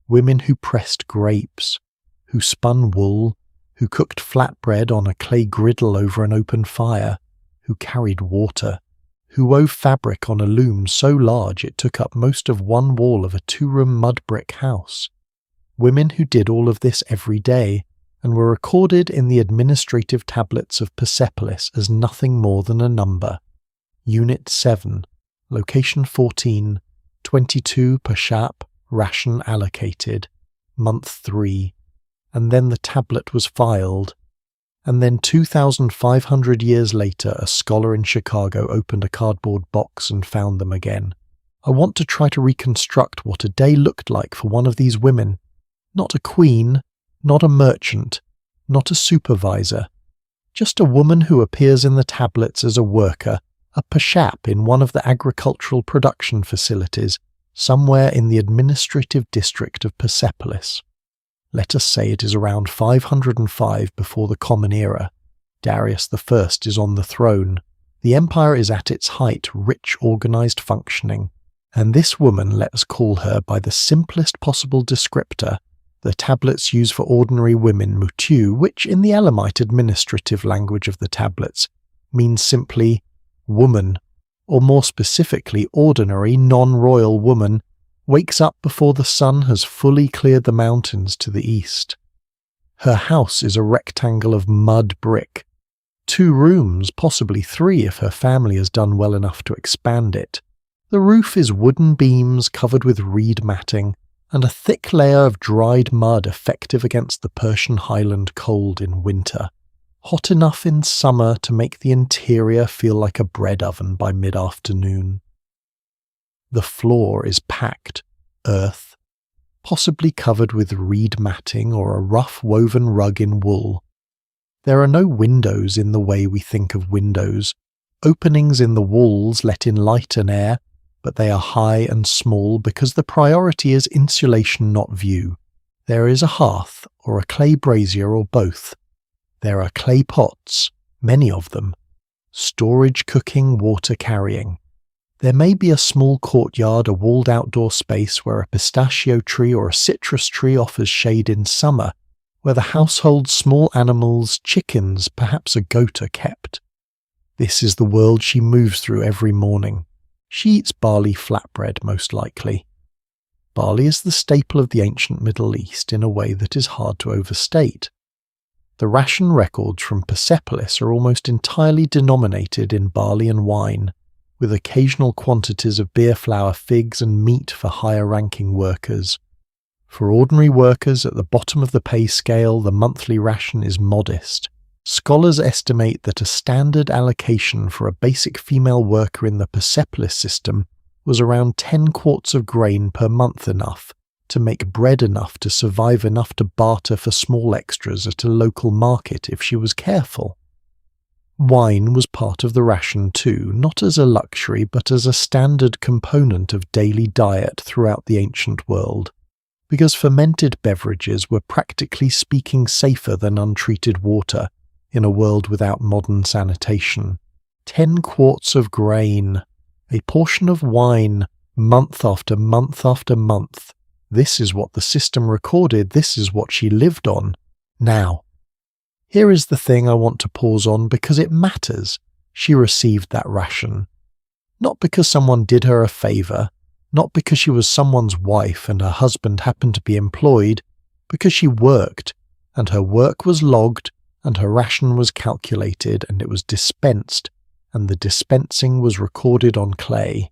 Women who pressed grapes, who spun wool, who cooked flatbread on a clay griddle over an open fire, who carried water, who wove fabric on a loom so large it took up most of one wall of a 2-room mud brick house. Women who did all of this every day, and were recorded in the administrative tablets of Persepolis as nothing more than a number. Unit 7, Location 14, 22 Pashap, ration allocated, month 3, and then the tablet was filed, and then 2,500 years later a scholar in Chicago opened a cardboard box and found them again. I want to try to reconstruct what a day looked like for one of these women. Not a queen, not a merchant, not a supervisor. Just a woman who appears in the tablets as a worker, a pashap in one of the agricultural production facilities, somewhere in the administrative district of Persepolis. Let us say it is around 505 before the Common Era. Darius I is on the throne. The empire is at its height, rich, organized functioning. And this woman, let us call her by the simplest possible descriptor, the tablets use for ordinary women, mutu, which in the Elamite administrative language of the tablets means simply woman, or more specifically ordinary non-royal woman, wakes up before the sun has fully cleared the mountains to the east. Her house is a rectangle of mud brick. 2 rooms, possibly 3 if her family has done well enough to expand it. The roof is wooden beams covered with reed matting, and a thick layer of dried mud effective against the Persian highland cold in winter, hot enough in summer to make the interior feel like a bread oven by mid-afternoon. The floor is packed earth, possibly covered with reed matting or a rough woven rug in wool. There are no windows in the way we think of windows. Openings in the walls let in light and air, but they are high and small because the priority is insulation, not view. There is a hearth or a clay brazier or both. There are clay pots, many of them. Storage, cooking, water carrying. There may be a small courtyard, a walled outdoor space where a pistachio tree or a citrus tree offers shade in summer, where the household's small animals, chickens, perhaps a goat are kept. This is the world she moves through every morning. She eats barley flatbread, most likely. Barley is the staple of the ancient Middle East in a way that is hard to overstate. The ration records from Persepolis are almost entirely denominated in barley and wine, with occasional quantities of beer flour, figs and meat for higher-ranking workers. For ordinary workers at the bottom of the pay scale, the monthly ration is modest. Scholars estimate that a standard allocation for a basic female worker in the Persepolis system was around 10 quarts of grain per month, enough to make bread, enough to survive, enough to barter for small extras at a local market if she was careful. Wine was part of the ration too, not as a luxury but as a standard component of daily diet throughout the ancient world, because fermented beverages were practically speaking safer than untreated water in a world without modern sanitation. 10 quarts of grain, a portion of wine, month after month after month. This is what the system recorded, this is what she lived on. Now, here is the thing I want to pause on because it matters. She received that ration. Not because someone did her a favour, not because she was someone's wife and her husband happened to be employed, because she worked, and her work was logged, and her ration was calculated, and it was dispensed, and the dispensing was recorded on clay.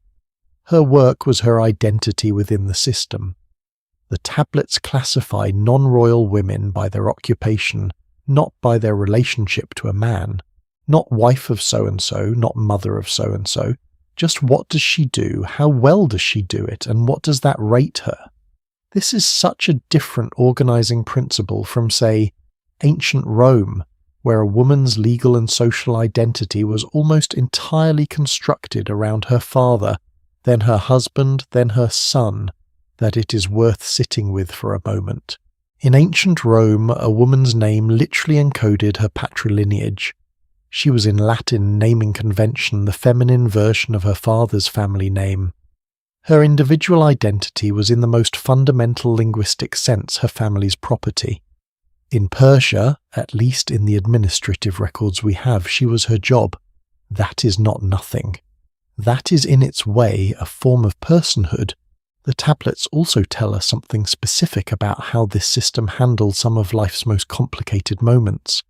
Her work was her identity within the system. The tablets classify non-royal women by their occupation, not by their relationship to a man, not wife of so-and-so, not mother of so-and-so, just what does she do, how well does she do it, and what does that rate her? This is such a different organizing principle from, say, ancient Rome, where a woman's legal and social identity was almost entirely constructed around her father, then her husband, then her son, that it is worth sitting with for a moment. In ancient Rome, a woman's name literally encoded her patrilineage. She was in Latin naming convention the feminine version of her father's family name. Her individual identity was in the most fundamental linguistic sense her family's property. In Persia, at least in the administrative records we have, she was her job. That is not nothing. That is in its way a form of personhood. The tablets also tell us something specific about how this system handled some of life's most complicated moments.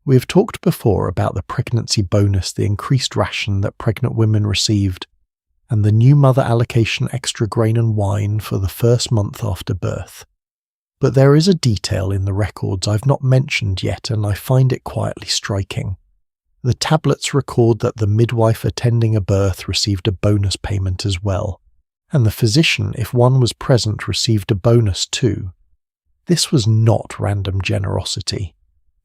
We have talked before about the pregnancy bonus, the increased ration that pregnant women received, and the new mother allocation extra grain and wine for the first month after birth. But there is a detail in the records I've not mentioned yet, and I find it quietly striking. The tablets record that the midwife attending a birth received a bonus payment as well, and the physician, if one was present, received a bonus too. This was not random generosity.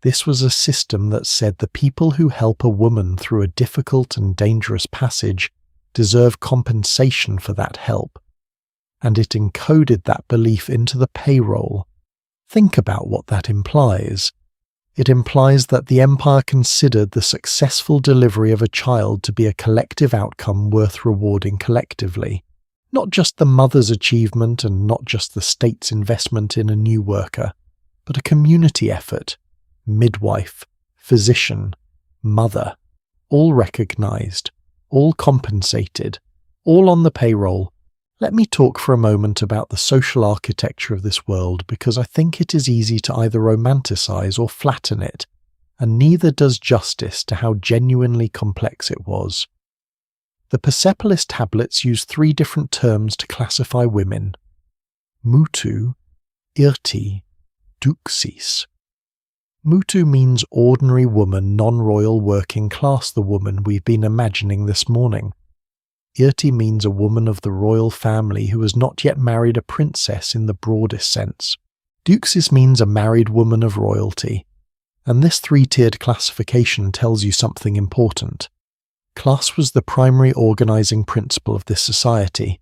This was a system that said the people who help a woman through a difficult and dangerous passage deserve compensation for that help, and it encoded that belief into the payroll. Think about what that implies. It implies that the empire considered the successful delivery of a child to be a collective outcome worth rewarding collectively, not just the mother's achievement and not just the state's investment in a new worker, but a community effort. Midwife, physician, mother, all recognized, all compensated, all on the payroll. Let me talk for a moment about the social architecture of this world, because I think it is easy to either romanticize or flatten it, and neither does justice to how genuinely complex it was. The Persepolis tablets use 3 different terms to classify women: Mutu, Irti, Duxis. Mutu means ordinary woman, non-royal working class, the woman we've been imagining this morning. Irti means a woman of the royal family who has not yet married a princess in the broadest sense. Duxis means a married woman of royalty. And this 3-tiered classification tells you something important. Class was the primary organizing principle of this society,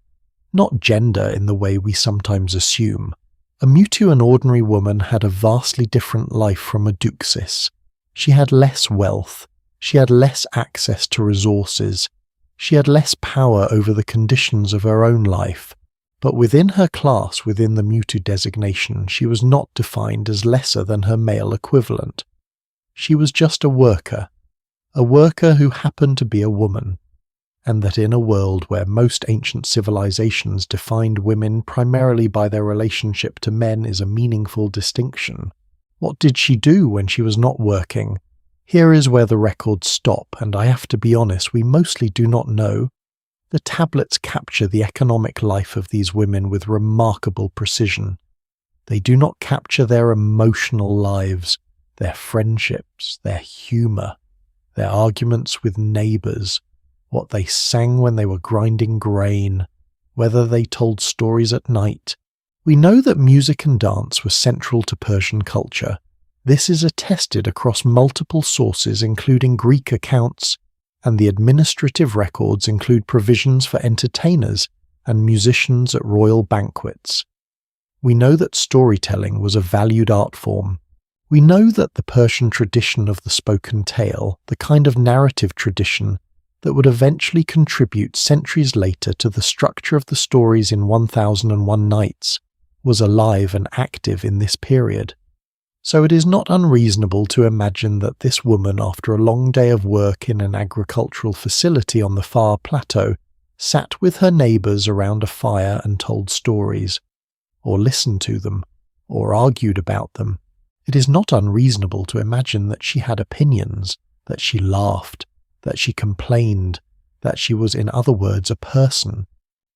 not gender in the way we sometimes assume. A Mutu, an ordinary woman, had a vastly different life from a Duxis. She had less wealth, she had less access to resources, she had less power over the conditions of her own life, but within her class, within the Mutu designation, she was not defined as lesser than her male equivalent. She was just a worker who happened to be a woman, and that in a world where most ancient civilizations defined women primarily by their relationship to men is a meaningful distinction. What did she do when she was not working? Here is where the records stop, and I have to be honest, we mostly do not know. The tablets capture the economic life of these women with remarkable precision. They do not capture their emotional lives, their friendships, their humour, their arguments with neighbours, what they sang when they were grinding grain, whether they told stories at night. We know that music and dance were central to Persian culture. This is attested across multiple sources, including Greek accounts, and the administrative records include provisions for entertainers and musicians at royal banquets. We know that storytelling was a valued art form. We know that the Persian tradition of the spoken tale, the kind of narrative tradition that would eventually contribute centuries later to the structure of the stories in 1001 Nights, was alive and active in this period. So it is not unreasonable to imagine that this woman, after a long day of work in an agricultural facility on the far plateau, sat with her neighbours around a fire and told stories, or listened to them, or argued about them. It is not unreasonable to imagine that she had opinions, that she laughed, that she complained, that she was, in other words, a person.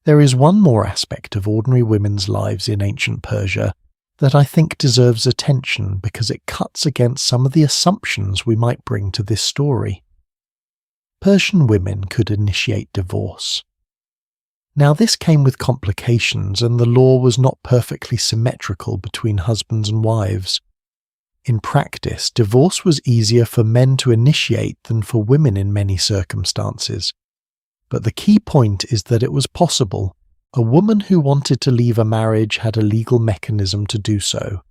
There is one more aspect of ordinary women's lives in ancient Persia that I think deserves attention because it cuts against some of the assumptions we might bring to this story. Persian women could initiate divorce. Now this came with complications, and the law was not perfectly symmetrical between husbands and wives. In practice, divorce was easier for men to initiate than for women in many circumstances. But the key point is that it was possible. A woman who wanted to leave a marriage had a legal mechanism to do so.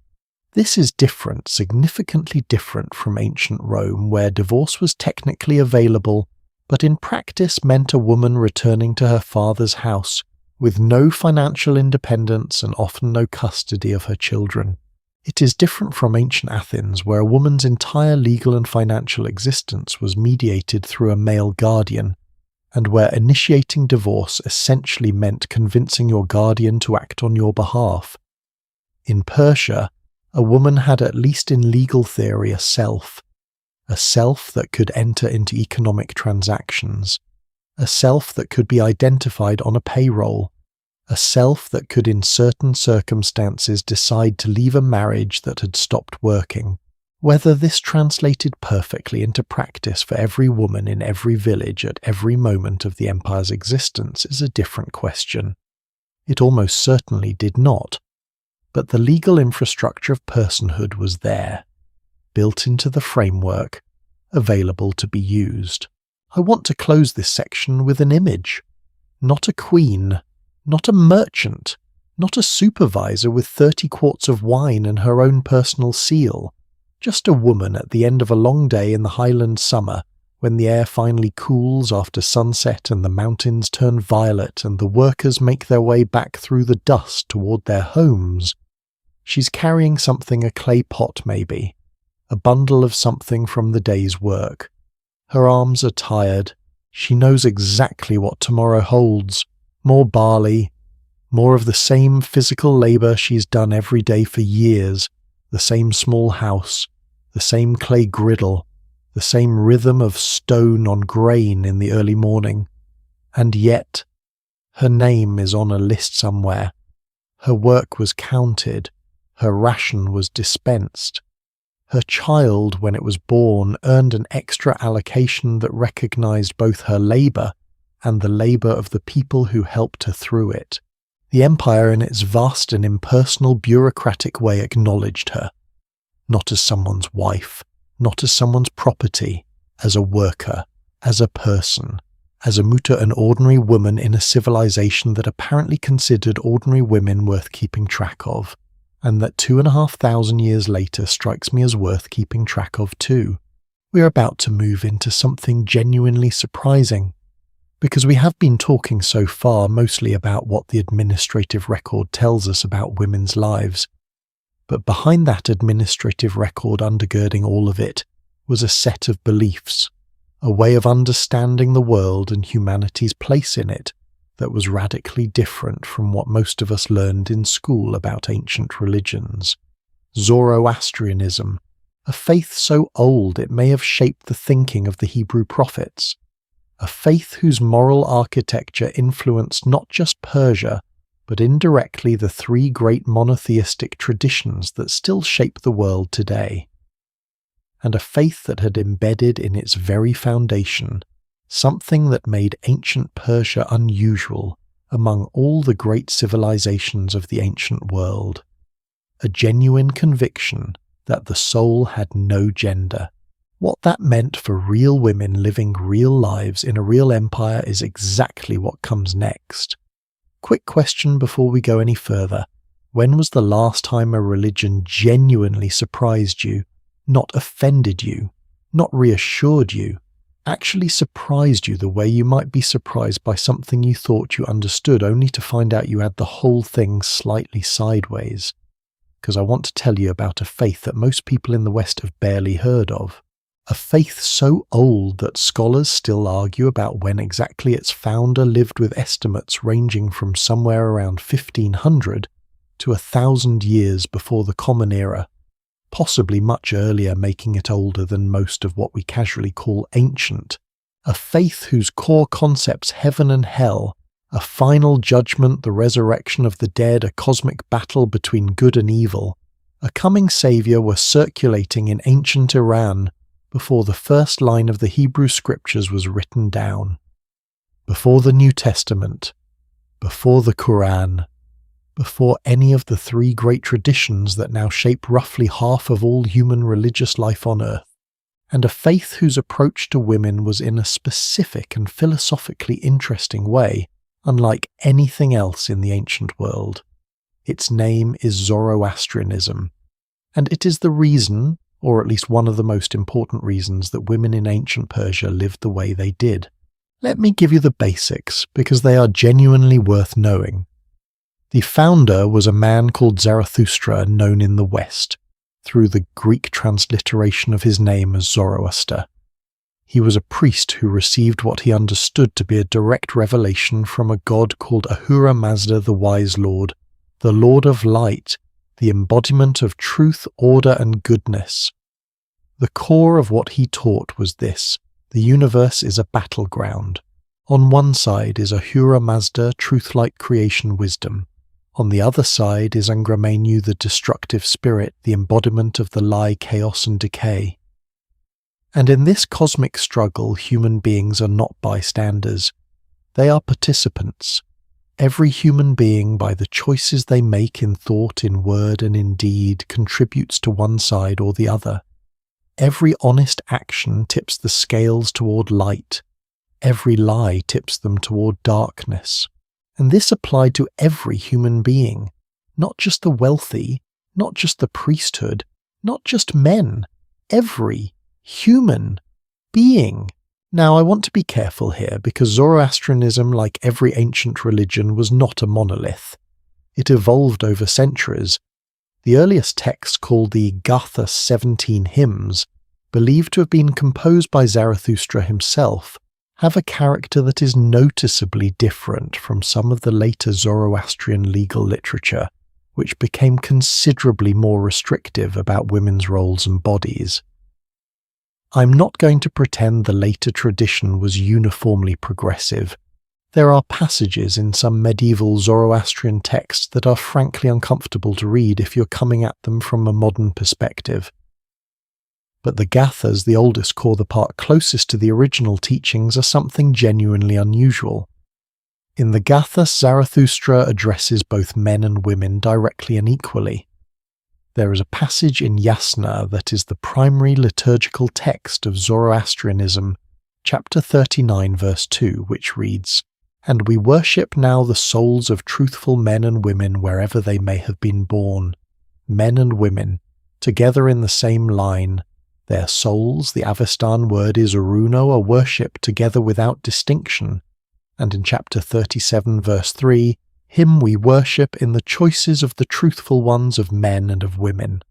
This is different, significantly different from ancient Rome, where divorce was technically available, but in practice meant a woman returning to her father's house with no financial independence and often no custody of her children. It is different from ancient Athens, where a woman's entire legal and financial existence was mediated through a male guardian, and where initiating divorce essentially meant convincing your guardian to act on your behalf. In Persia, a woman had, at least in legal theory, a self that could enter into economic transactions, a self that could be identified on a payroll, a self that could in certain circumstances decide to leave a marriage that had stopped working. Whether this translated perfectly into practice for every woman in every village at every moment of the empire's existence is a different question. It almost certainly did not, but the legal infrastructure of personhood was there, built into the framework, available to be used. I want to close this section with an image. Not a queen, not a merchant, not a supervisor with 30 quarts of wine and her own personal seal. Just a woman at the end of a long day in the highland summer, when the air finally cools after sunset and the mountains turn violet and the workers make their way back through the dust toward their homes. She's carrying something, a clay pot maybe, a bundle of something from the day's work. Her arms are tired. She knows exactly what tomorrow holds. More barley, more of the same physical labour she's done every day for years, the same small house, the same clay griddle, the same rhythm of stone on grain in the early morning. And yet, her name is on a list somewhere. Her work was counted. Her ration was dispensed. Her child, when it was born, earned an extra allocation that recognised both her labour and the labour of the people who helped her through it. The empire in its vast and impersonal bureaucratic way acknowledged her, not as someone's wife, not as someone's property, as a worker, as a person, as a mutter, an ordinary woman in a civilization that apparently considered ordinary women worth keeping track of, and that 2,500 years later strikes me as worth keeping track of too. We are about to move into something genuinely surprising, because we have been talking so far mostly about what the administrative record tells us about women's lives. But behind that administrative record undergirding all of it was a set of beliefs, a way of understanding the world and humanity's place in it that was radically different from what most of us learned in school about ancient religions. Zoroastrianism, a faith so old it may have shaped the thinking of the Hebrew prophets, a faith whose moral architecture influenced not just Persia, but indirectly the three great monotheistic traditions that still shape the world today. And a faith that had embedded in its very foundation something that made ancient Persia unusual among all the great civilizations of the ancient world. A genuine conviction that the soul had no gender. What that meant for real women living real lives in a real empire is exactly what comes next. Quick question before we go any further. When was the last time a religion genuinely surprised you, not offended you, not reassured you, actually surprised you the way you might be surprised by something you thought you understood only to find out you had the whole thing slightly sideways? Because I want to tell you about a faith that most people in the West have barely heard of. A faith so old that scholars still argue about when exactly its founder lived, with estimates ranging from somewhere around 1500 to 1,000 years before the Common Era, possibly much earlier, making it older than most of what we casually call ancient. A faith whose core concepts, heaven and hell, a final judgment, the resurrection of the dead, a cosmic battle between good and evil, a coming saviour, were circulating in ancient Iran before the first line of the Hebrew scriptures was written down, before the New Testament, before the Quran, before any of the three great traditions that now shape roughly half of all human religious life on earth, and a faith whose approach to women was in a specific and philosophically interesting way, unlike anything else in the ancient world. Its name is Zoroastrianism, and it is the reason, or at least one of the most important reasons, that women in ancient Persia lived the way they did. Let me give you the basics, because they are genuinely worth knowing. The founder was a man called Zarathustra, known in the West, through the Greek transliteration of his name as Zoroaster. He was a priest who received what he understood to be a direct revelation from a god called Ahura Mazda, the Wise Lord, the Lord of Light, the embodiment of truth, order, and goodness. The core of what he taught was this: the universe is a battleground. On one side is Ahura Mazda, truth-light creation wisdom. On the other side is Angramenyu, the destructive spirit, the embodiment of the lie, chaos and decay. And in this cosmic struggle, human beings are not bystanders. They are participants. Every human being, by the choices they make in thought, in word and in deed, contributes to one side or the other. Every honest action tips the scales toward light. Every lie tips them toward darkness. And this applied to every human being, not just the wealthy, not just the priesthood, not just men, every human being. Now, I want to be careful here because Zoroastrianism, like every ancient religion, was not a monolith. It evolved over centuries. The earliest texts, called the Gatha 17 hymns, believed to have been composed by Zarathustra himself, have a character that is noticeably different from some of the later Zoroastrian legal literature, which became considerably more restrictive about women's roles and bodies. I'm not going to pretend the later tradition was uniformly progressive. There are passages in some medieval Zoroastrian texts that are frankly uncomfortable to read if you're coming at them from a modern perspective. But the Gathas, the oldest core, the part closest to the original teachings, are something genuinely unusual. In the Gathas, Zarathustra addresses both men and women directly and equally. There is a passage in Yasna that is the primary liturgical text of Zoroastrianism, chapter 39, verse 2, which reads, "And we worship now the souls of truthful men and women wherever they may have been born, men and women, together in the same line. Their souls, the Avestan word is Aruno, are worshipped together without distinction." And in chapter 37, verse 3, "Him we worship in the choices of the truthful ones of men and of women."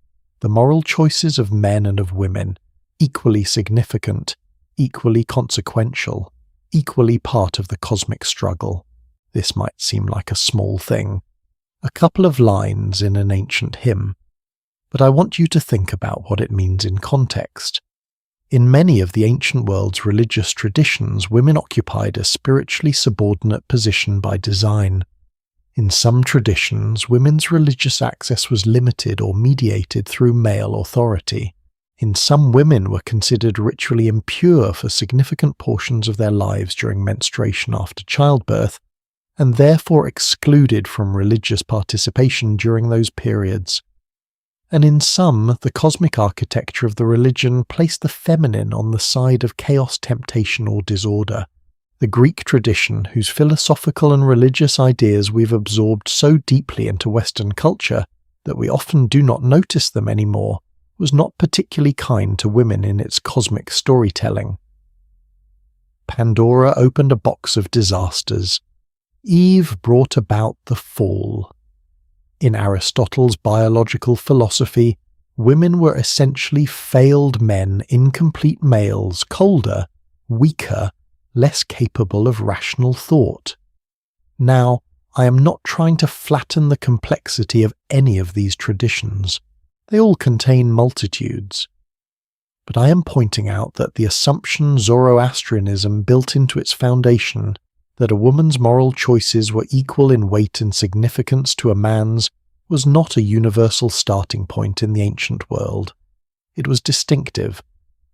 The moral choices of men and of women, equally significant, equally consequential, equally part of the cosmic struggle. This might seem like a small thing, a couple of lines in an ancient hymn, but I want you to think about what it means in context. In many of the ancient world's religious traditions, women occupied a spiritually subordinate position by design. In some traditions, women's religious access was limited or mediated through male authority. In some, women were considered ritually impure for significant portions of their lives during menstruation after childbirth, and therefore excluded from religious participation during those periods. And in some, the cosmic architecture of the religion placed the feminine on the side of chaos, temptation, or disorder. The Greek tradition, whose philosophical and religious ideas we've absorbed so deeply into Western culture that we often do not notice them anymore, was not particularly kind to women in its cosmic storytelling. Pandora opened a box of disasters. Eve brought about the fall. In Aristotle's biological philosophy, women were essentially failed men, incomplete males, colder, weaker, less capable of rational thought. Now, I am not trying to flatten the complexity of any of these traditions. They all contain multitudes. But I am pointing out that the assumption Zoroastrianism built into its foundation, that a woman's moral choices were equal in weight and significance to a man's, was not a universal starting point in the ancient world. It was distinctive,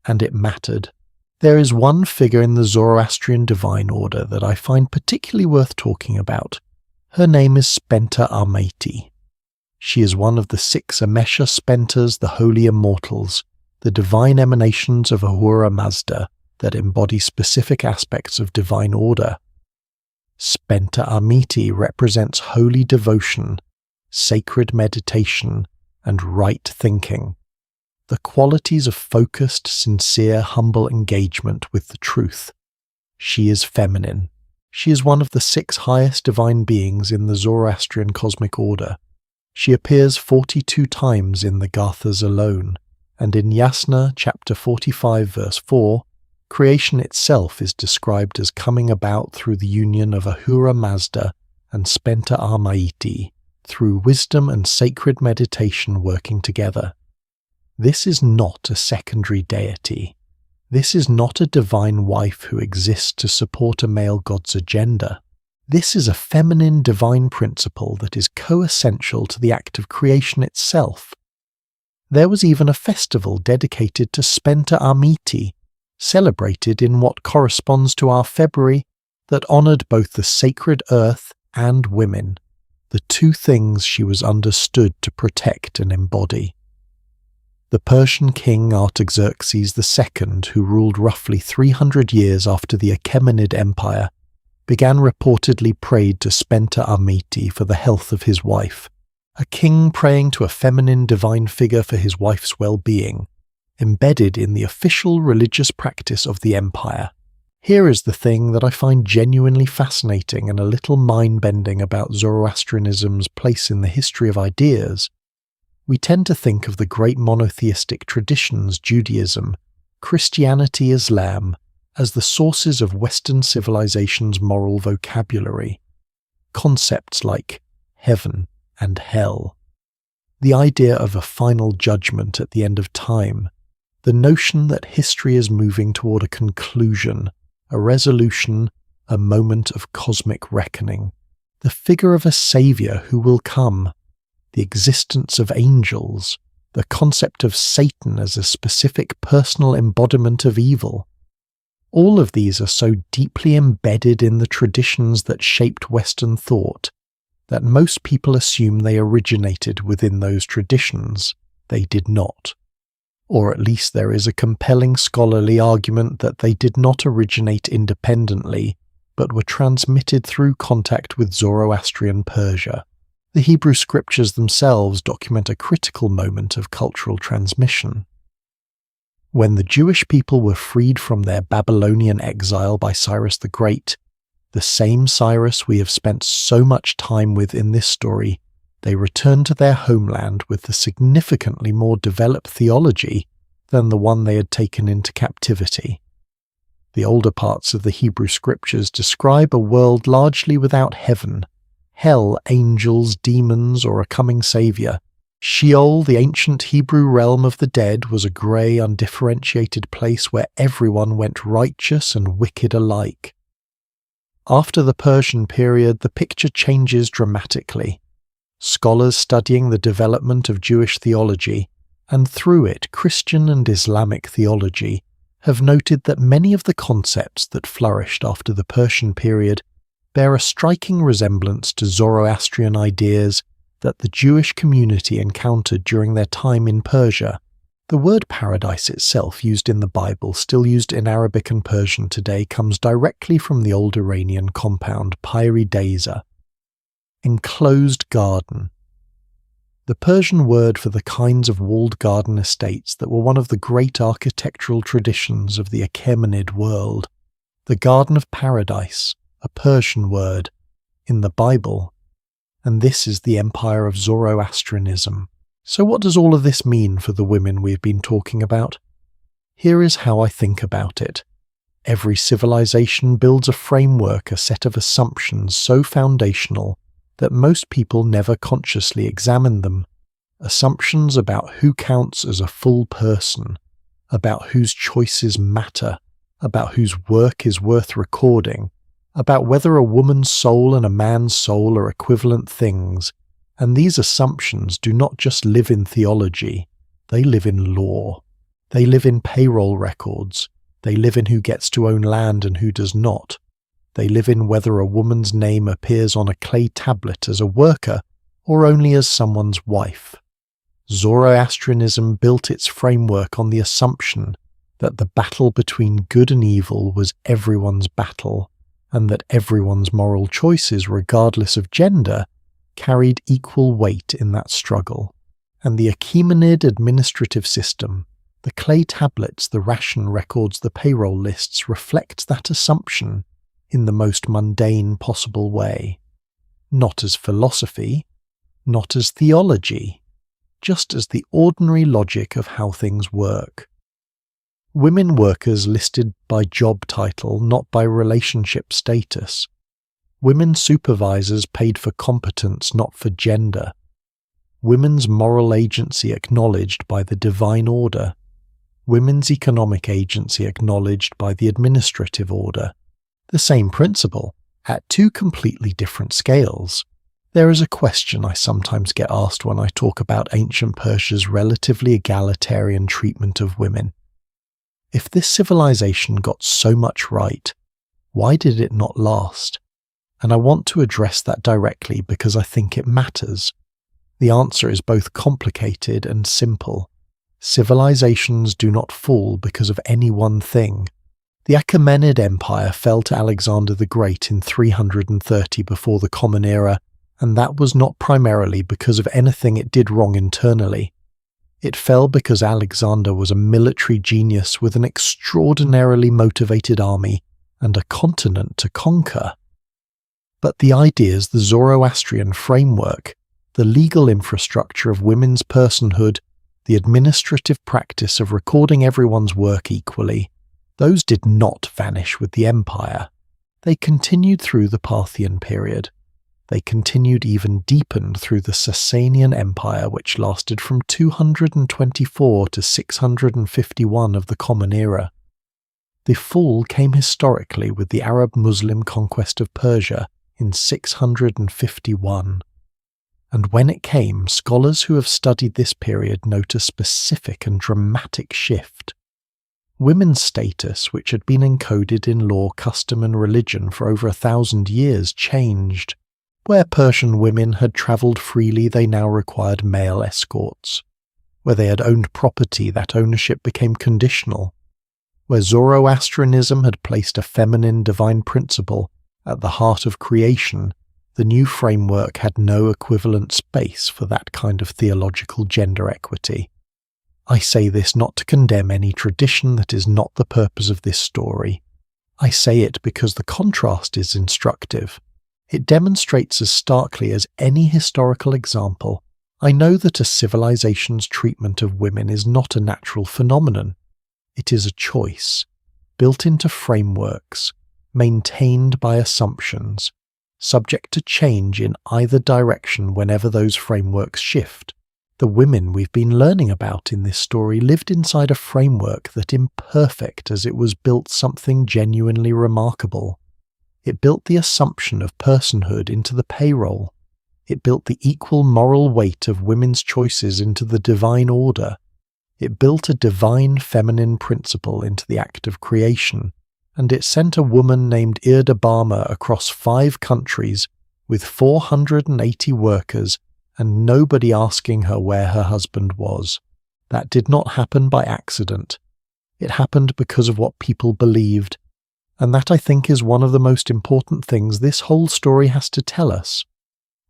and it mattered. There is one figure in the Zoroastrian divine order that I find particularly worth talking about. Her name is Spenta Armaiti. She is one of the 6 Amesha Spentas, the holy immortals, the divine emanations of Ahura Mazda that embody specific aspects of divine order. Spenta Armaiti represents holy devotion, sacred meditation, and right thinking. The qualities of focused, sincere, humble engagement with the truth. She is feminine. She is one of the 6 highest divine beings in the Zoroastrian cosmic order. She appears 42 times in the Gathas alone, and in Yasna, chapter 45, verse 4, creation itself is described as coming about through the union of Ahura Mazda and Spenta Armaiti, through wisdom and sacred meditation working together. This is not a secondary deity. This is not a divine wife who exists to support a male god's agenda. This is a feminine divine principle that is co-essential to the act of creation itself. There was even a festival dedicated to Spenta Armaiti, celebrated in what corresponds to our February, that honoured both the sacred earth and women, the two things she was understood to protect and embody. The Persian king Artaxerxes II, who ruled roughly 300 years after the Achaemenid Empire, began reportedly prayed to Spenta Armaiti for the health of his wife, a king praying to a feminine divine figure for his wife's well-being, embedded in the official religious practice of the empire. Here is the thing that I find genuinely fascinating and a little mind-bending about Zoroastrianism's place in the history of ideas. We tend to think of the great monotheistic traditions Judaism, Christianity, Islam, as the sources of Western civilization's moral vocabulary. Concepts like heaven and hell, the idea of a final judgment at the end of time, the notion that history is moving toward a conclusion, a resolution, a moment of cosmic reckoning, the figure of a saviour who will come, the existence of angels, the concept of Satan as a specific personal embodiment of evil. All of these are so deeply embedded in the traditions that shaped Western thought that most people assume they originated within those traditions. They did not. Or at least there is a compelling scholarly argument that they did not originate independently, but were transmitted through contact with Zoroastrian Persia. The Hebrew scriptures themselves document a critical moment of cultural transmission. When the Jewish people were freed from their Babylonian exile by Cyrus the Great, the same Cyrus we have spent so much time with in this story, they returned to their homeland with a significantly more developed theology than the one they had taken into captivity. The older parts of the Hebrew scriptures describe a world largely without heaven, hell, angels, demons, or a coming saviour. Sheol, the ancient Hebrew realm of the dead, was a grey, undifferentiated place where everyone went righteous and wicked alike. After the Persian period, the picture changes dramatically. Scholars studying the development of Jewish theology, and through it Christian and Islamic theology, have noted that many of the concepts that flourished after the Persian period bear a striking resemblance to Zoroastrian ideas that the Jewish community encountered during their time in Persia. The word paradise itself, used in the Bible, still used in Arabic and Persian today, comes directly from the old Iranian compound Paritis, enclosed garden. The Persian word for the kinds of walled garden estates that were one of the great architectural traditions of the Achaemenid world. The Garden of Paradise, a Persian word, in the Bible. And this is the empire of Zoroastrianism. So what does all of this mean for the women we've been talking about? Here is how I think about it. Every civilization builds a framework, a set of assumptions so foundational that most people never consciously examine them. Assumptions about who counts as a full person, about whose choices matter, about whose work is worth recording, about whether a woman's soul and a man's soul are equivalent things, and these assumptions do not just live in theology, they live in law. They live in payroll records. They live in who gets to own land and who does not. They live in whether a woman's name appears on a clay tablet as a worker or only as someone's wife. Zoroastrianism built its framework on the assumption that the battle between good and evil was everyone's battle, and that everyone's moral choices, regardless of gender, carried equal weight in that struggle. And the Achaemenid administrative system, the clay tablets, the ration records, the payroll lists, reflect that assumption in the most mundane possible way. Not as philosophy, not as theology, just as the ordinary logic of how things work. Women workers listed by job title, not by relationship status. Women supervisors paid for competence, not for gender. Women's moral agency acknowledged by the divine order. women's economic agency acknowledged by the administrative order. The same principle, at two completely different scales. There is a question I sometimes get asked when I talk about ancient Persia's relatively egalitarian treatment of women. If this civilization got so much right, why did it not last? And I want to address that directly because I think it matters. The answer is both complicated and simple. Civilizations do not fall because of any one thing. The Achaemenid Empire fell to Alexander the Great in 330 before the Common Era, and that was not primarily because of anything it did wrong internally. It fell because Alexander was a military genius with an extraordinarily motivated army and a continent to conquer. But the ideas, the Zoroastrian framework, the legal infrastructure of women's personhood, the administrative practice of recording everyone's work equally, those did not vanish with the empire. They continued through the Parthian period. They continued even deepened through the Sasanian Empire, which lasted from 224 to 651 of the Common Era. The fall came historically with the Arab-Muslim conquest of Persia in 651. And when it came, scholars who have studied this period note a specific and dramatic shift. Women's status, which had been encoded in law, custom and religion for over 1,000 years, changed. Where Persian women had travelled freely, they now required male escorts. Where they had owned property, that ownership became conditional. Where Zoroastrianism had placed a feminine divine principle at the heart of creation, the new framework had no equivalent space for that kind of theological gender equity. I say this not to condemn any tradition, that is not the purpose of this story. I say it because the contrast is instructive. It demonstrates as starkly as any historical example. I know that a civilization's treatment of women is not a natural phenomenon. It is a choice, built into frameworks, maintained by assumptions, subject to change in either direction whenever those frameworks shift. The women we've been learning about in this story lived inside a framework that, imperfect as it was, built something genuinely remarkable. It built the assumption of personhood into the payroll. It built the equal moral weight of women's choices into the divine order. It built a divine feminine principle into the act of creation, and it sent a woman named Erdabama across 5 countries with 480 workers and nobody asking her where her husband was. That did not happen by accident. It happened because of what people believed, and that, I think, is one of the most important things this whole story has to tell us.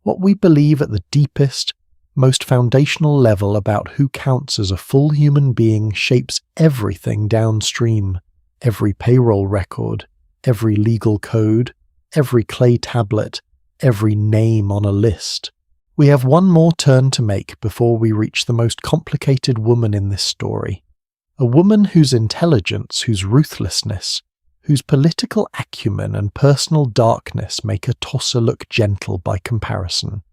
What we believe at the deepest, most foundational level about who counts as a full human being shapes everything downstream. Every payroll record, every legal code, every clay tablet, every name on a list. We have one more turn to make before we reach the most complicated woman in this story. A woman whose intelligence, whose ruthlessness, whose political acumen and personal darkness make Atossa look gentle by comparison.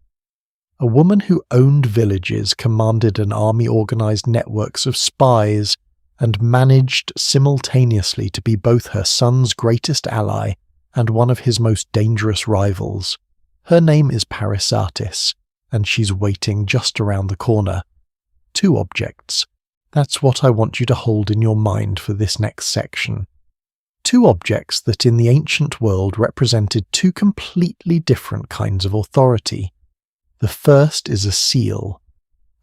A woman who owned villages, commanded an army, organized networks of spies, and managed simultaneously to be both her son's greatest ally and one of his most dangerous rivals. Her name is Parisatis, and she's waiting just around the corner. 2 objects. That's what I want you to hold in your mind for this next section. 2 objects that in the ancient world represented 2 completely different kinds of authority. The first is a seal,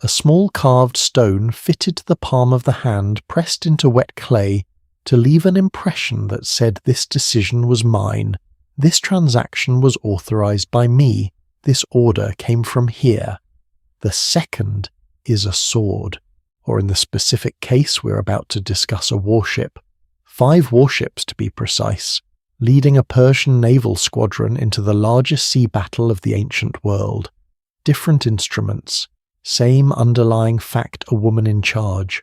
a small carved stone fitted to the palm of the hand, pressed into wet clay to leave an impression that said, "This decision was mine, this transaction was authorized by me, this order came from here." The second is a sword, or in the specific case we're about to discuss, a warship. 5 warships to be precise, leading a Persian naval squadron into the largest sea battle of the ancient world. Different instruments, same underlying fact, a woman in charge.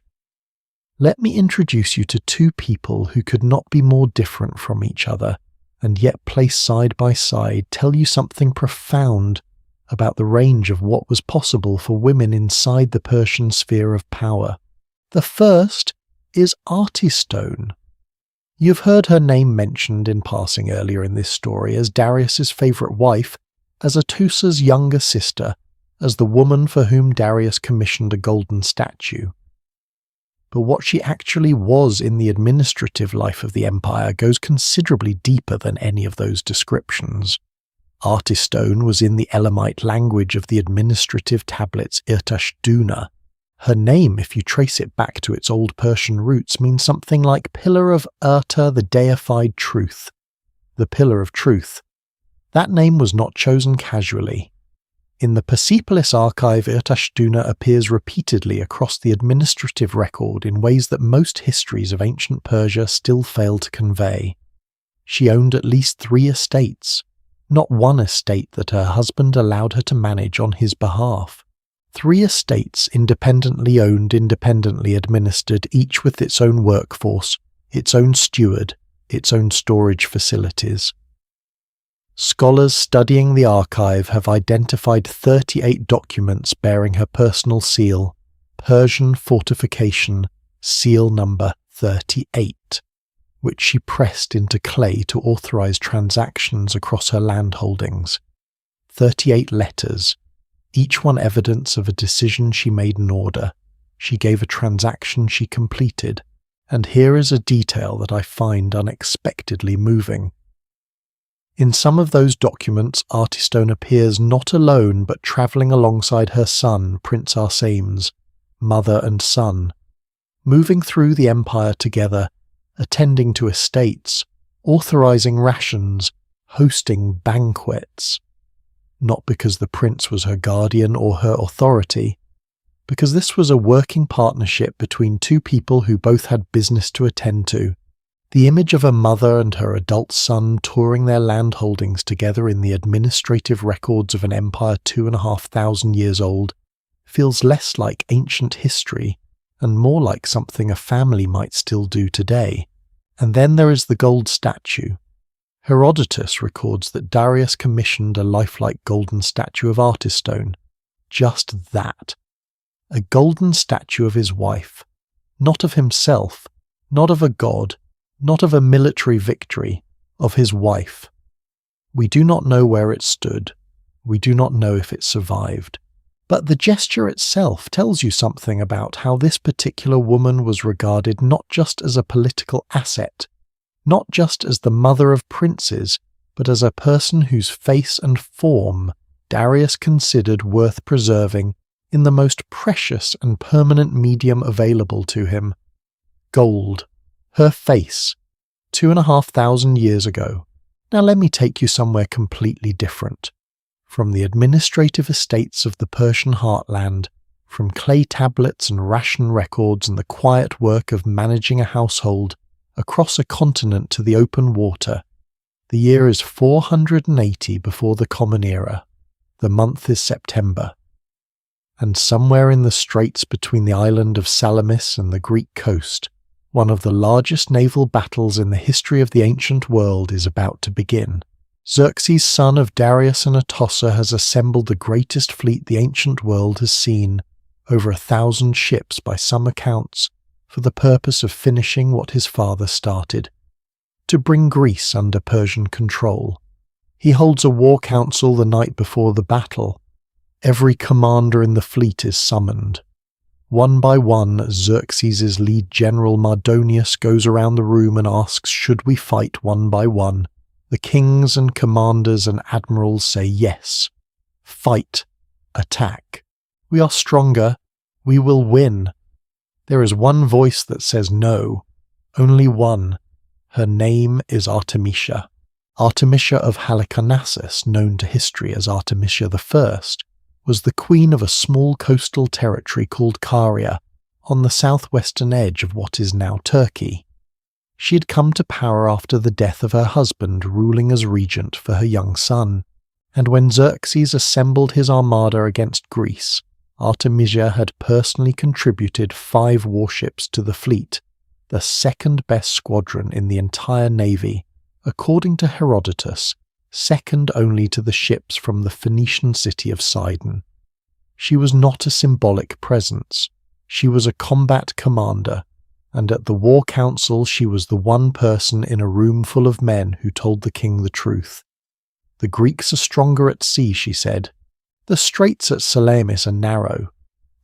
Let me introduce you to 2 people who could not be more different from each other, and yet placed side by side tell you something profound about the range of what was possible for women inside the Persian sphere of power. The first is Artystone. You've heard her name mentioned in passing earlier in this story as Darius's favourite wife, as Atossa's younger sister, as the woman for whom Darius commissioned a golden statue. But what she actually was in the administrative life of the empire goes considerably deeper than any of those descriptions. Artystone was in the Elamite language of the administrative tablets Irtashduna. Her name, if you trace it back to its old Persian roots, means something like Pillar of Erta, the deified truth. The Pillar of Truth. That name was not chosen casually. In the Persepolis archive, Irtashduna appears repeatedly across the administrative record in ways that most histories of ancient Persia still fail to convey. She owned at least 3 estates, not one estate that her husband allowed her to manage on his behalf. 3 estates independently owned, independently administered, each with its own workforce, its own steward, its own storage facilities. Scholars studying the archive have identified 38 documents bearing her personal seal, Persian fortification, seal number 38, which she pressed into clay to authorize transactions across her land holdings. 38 letters, each one evidence of a decision she made in order. She gave a transaction she completed, and here is a detail that I find unexpectedly moving. In some of those documents, Artystone appears not alone but travelling alongside her son, Prince Arsames, mother and son, moving through the empire together, attending to estates, authorising rations, hosting banquets. Not because the prince was her guardian or her authority, because this was a working partnership between 2 people who both had business to attend to. The image of a mother and her adult son touring their land holdings together in the administrative records of an empire 2,500 years old feels less like ancient history and more like something a family might still do today. And then there is the gold statue. Herodotus records that Darius commissioned a lifelike golden statue of Artystone. Just that. A golden statue of his wife. Not of himself, not of a god, not of a military victory, of his wife. We do not know where it stood. We do not know if it survived. But the gesture itself tells you something about how this particular woman was regarded not just as a political asset, not just as the mother of princes, but as a person whose face and form Darius considered worth preserving in the most precious and permanent medium available to him. Gold. Her face, 2,500 years ago. Now let me take you somewhere completely different. From the administrative estates of the Persian heartland, from clay tablets and ration records and the quiet work of managing a household, across a continent to the open water. The year is 480 before the Common Era. The month is September. And somewhere in the straits between the island of Salamis and the Greek coast, one of the largest naval battles in the history of the ancient world is about to begin. Xerxes, son of Darius and Atossa, has assembled the greatest fleet the ancient world has seen, over 1,000 ships by some accounts, for the purpose of finishing what his father started, to bring Greece under Persian control. He holds a war council the night before the battle. Every commander in the fleet is summoned. One by one, Xerxes' lead general Mardonius goes around the room and asks, should we fight one by one? The kings and commanders and admirals say yes. Fight. Attack. We are stronger. We will win. There is one voice that says no. Only one. Her name is Artemisia. Artemisia of Halicarnassus, known to history as Artemisia I, was the queen of a small coastal territory called Caria, on the southwestern edge of what is now Turkey. She had come to power after the death of her husband ruling as regent for her young son, and when Xerxes assembled his armada against Greece, Artemisia had personally contributed 5 warships to the fleet, the second best squadron in the entire navy, according to Herodotus, second only to the ships from the Phoenician city of Sidon. She was not a symbolic presence. She was a combat commander, and at the war council she was the one person in a room full of men who told the king the truth. The Greeks are stronger at sea, she said. The straits at Salamis are narrow.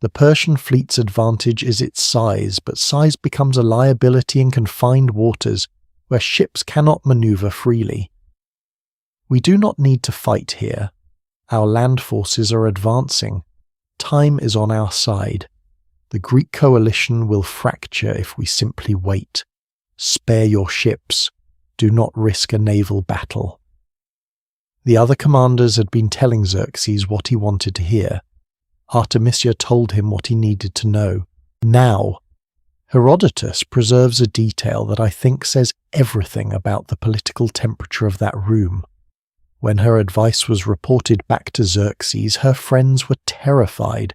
The Persian fleet's advantage is its size, but size becomes a liability in confined waters where ships cannot maneuver freely. We do not need to fight here. Our land forces are advancing. Time is on our side. The Greek coalition will fracture if we simply wait. Spare your ships. Do not risk a naval battle. The other commanders had been telling Xerxes what he wanted to hear. Artemisia told him what he needed to know. Now, Herodotus preserves a detail that I think says everything about the political temperature of that room. When her advice was reported back to Xerxes, her friends were terrified.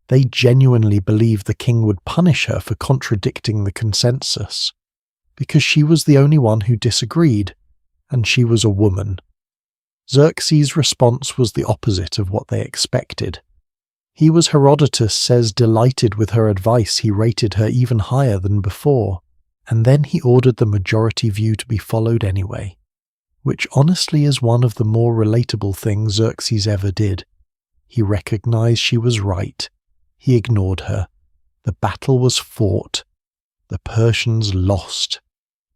They genuinely believed the king would punish her for contradicting the consensus, because she was the only one who disagreed, and she was a woman. Xerxes' response was the opposite of what they expected. He was, Herodotus says, delighted with her advice. He rated her even higher than before, and then he ordered the majority view to be followed anyway, which honestly is one of the more relatable things Xerxes ever did. He recognized she was right. He ignored her. The battle was fought. The Persians lost.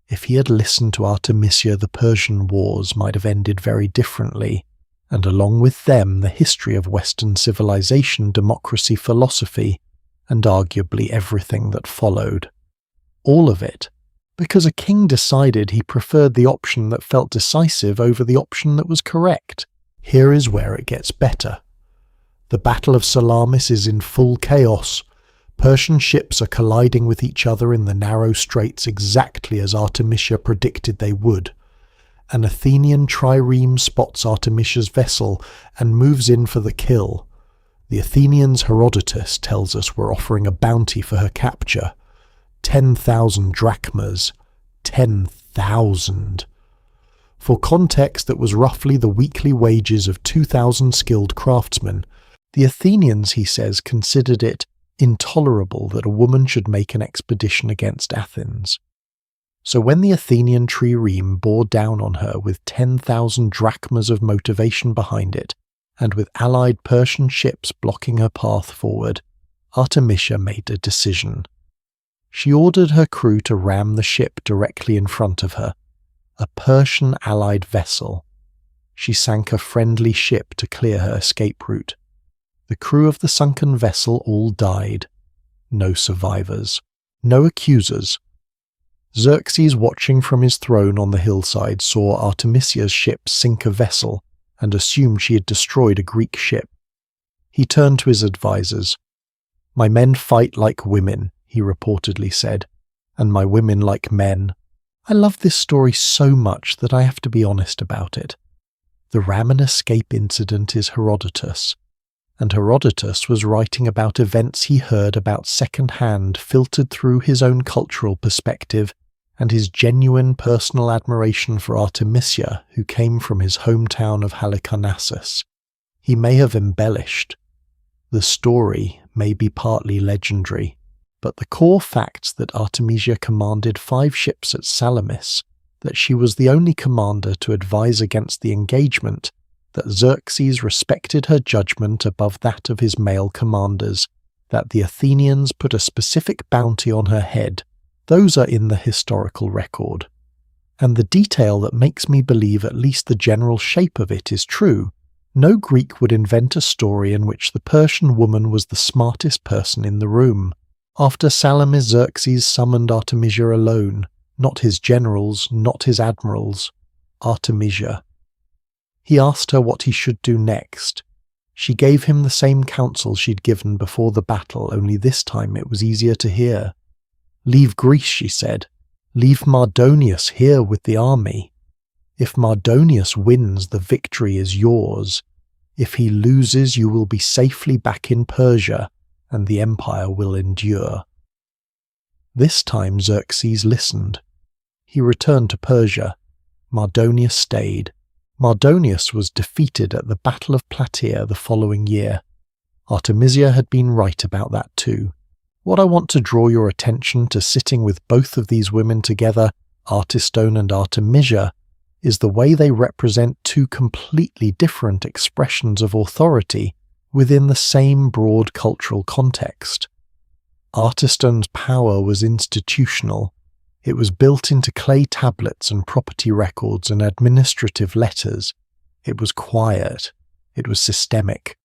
If he had listened to Artemisia, the Persian wars might have ended very differently, and along with them the history of Western civilization, democracy, philosophy, and arguably everything that followed. All of it, because a king decided he preferred the option that felt decisive over the option that was correct. Here is where it gets better. The Battle of Salamis is in full chaos. Persian ships are colliding with each other in the narrow straits exactly as Artemisia predicted they would. An Athenian trireme spots Artemisia's vessel and moves in for the kill. The Athenians, Herodotus tells us, were offering a bounty for her capture. 10,000 drachmas. 10,000. For context, that was roughly the weekly wages of 2,000 skilled craftsmen. The Athenians, he says, considered it intolerable that a woman should make an expedition against Athens. So when the Athenian trireme bore down on her with 10,000 drachmas of motivation behind it, and with allied Persian ships blocking her path forward, Artemisia made a decision. She ordered her crew to ram the ship directly in front of her, a Persian allied vessel. She sank a friendly ship to clear her escape route. The crew of the sunken vessel all died. No survivors. No accusers. Xerxes, watching from his throne on the hillside, saw Artemisia's ship sink a vessel and assumed she had destroyed a Greek ship. He turned to his advisors. "My men fight like women," he reportedly said, "and my women like men. I love this story so much that I have to be honest about it. The ram and escape incident is Herodotus, and Herodotus was writing about events he heard about second-hand, filtered through his own cultural perspective and his genuine personal admiration for Artemisia, who came from his hometown of Halicarnassus. He may have embellished. The story may be partly legendary, but the core facts that Artemisia commanded 5 ships at Salamis, that she was the only commander to advise against the engagement, that Xerxes respected her judgment above that of his male commanders, that the Athenians put a specific bounty on her head, those are in the historical record. And the detail that makes me believe at least the general shape of it is true. No Greek would invent a story in which the Persian woman was the smartest person in the room. After Salamis, Xerxes summoned Artemisia alone, not his generals, not his admirals, Artemisia. He asked her what he should do next. She gave him the same counsel she'd given before the battle, only this time it was easier to hear. "Leave Greece," she said. "Leave Mardonius here with the army. If Mardonius wins, the victory is yours. If he loses, you will be safely back in Persia, and the empire will endure." This time Xerxes listened. He returned to Persia. Mardonius stayed. Mardonius was defeated at the Battle of Plataea the following year. Artemisia had been right about that too. What I want to draw your attention to sitting with both of these women together, Artystone and Artamisia, is the way they represent two completely different expressions of authority within the same broad cultural context. Artystone's power was institutional. It was built into clay tablets and property records and administrative letters. It was quiet. It was systemic.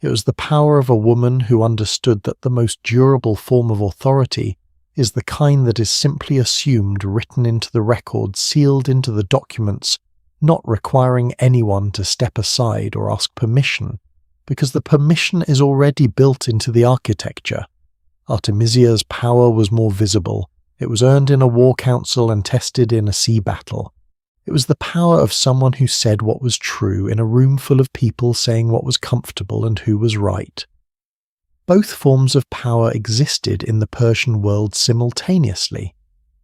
It was the power of a woman who understood that the most durable form of authority is the kind that is simply assumed, written into the record, sealed into the documents, not requiring anyone to step aside or ask permission, because the permission is already built into the architecture. Artemisia's power was more visible. It was earned in a war council and tested in a sea battle. It was the power of someone who said what was true in a room full of people saying what was comfortable and who was right. Both forms of power existed in the Persian world simultaneously.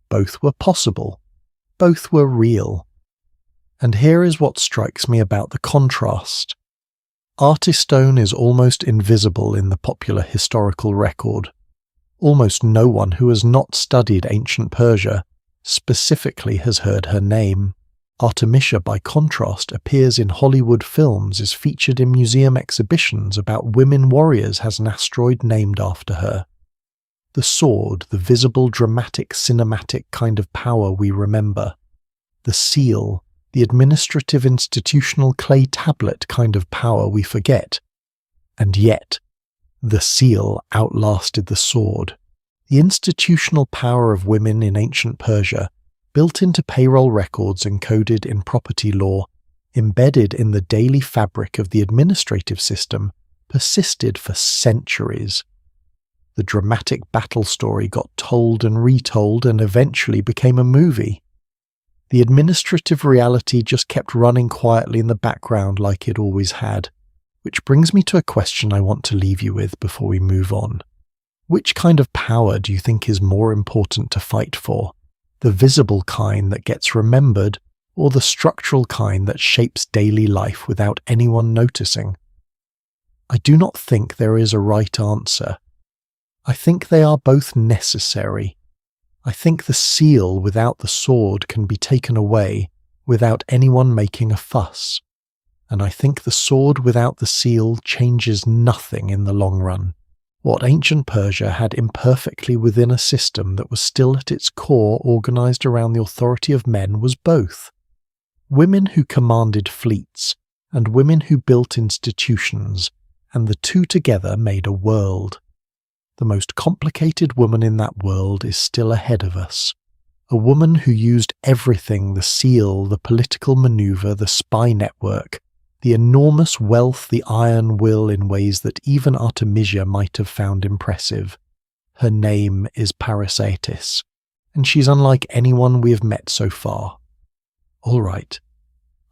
Both were possible. Both were real. And here is what strikes me about the contrast. Artystone is almost invisible in the popular historical record. Almost no one who has not studied ancient Persia specifically has heard her name. Artemisia, by contrast, appears in Hollywood films, is featured in museum exhibitions about women warriors, has an asteroid named after her. The sword, the visible, dramatic, cinematic kind of power we remember. The seal, the administrative, institutional clay tablet kind of power we forget. And yet, the seal outlasted the sword. The institutional power of women in ancient Persia, built into payroll records encoded in property law, embedded in the daily fabric of the administrative system, persisted for centuries. The dramatic battle story got told and retold and eventually became a movie. The administrative reality just kept running quietly in the background like it always had, which brings me to a question I want to leave you with before we move on. Which kind of power do you think is more important to fight for? The visible kind that gets remembered, or the structural kind that shapes daily life without anyone noticing? I do not think there is a right answer. I think they are both necessary. I think the seal without the sword can be taken away without anyone making a fuss. And I think the sword without the seal changes nothing in the long run. What ancient Persia had imperfectly within a system that was still at its core organized around the authority of men was both. Women who commanded fleets, and women who built institutions, and the two together made a world. The most complicated woman in that world is still ahead of us. A woman who used everything, the seal, the political maneuver, the spy network, the enormous wealth, the iron will, in ways that even Artemisia might have found impressive. Her name is Parisatis, and she's unlike anyone we have met so far. All right,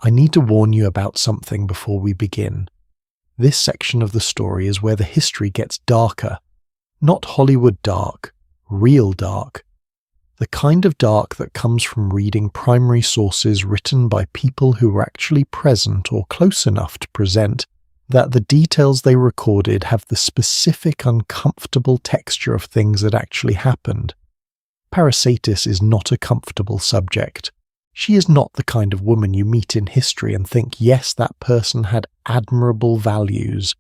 I need to warn you about something before we begin. This section of the story is where the history gets darker. Not Hollywood dark, real dark. The kind of dark that comes from reading primary sources written by people who were actually present or close enough to present that the details they recorded have the specific uncomfortable texture of things that actually happened. Parisatis is not a comfortable subject. She is not the kind of woman you meet in history and think, yes, that person had admirable values.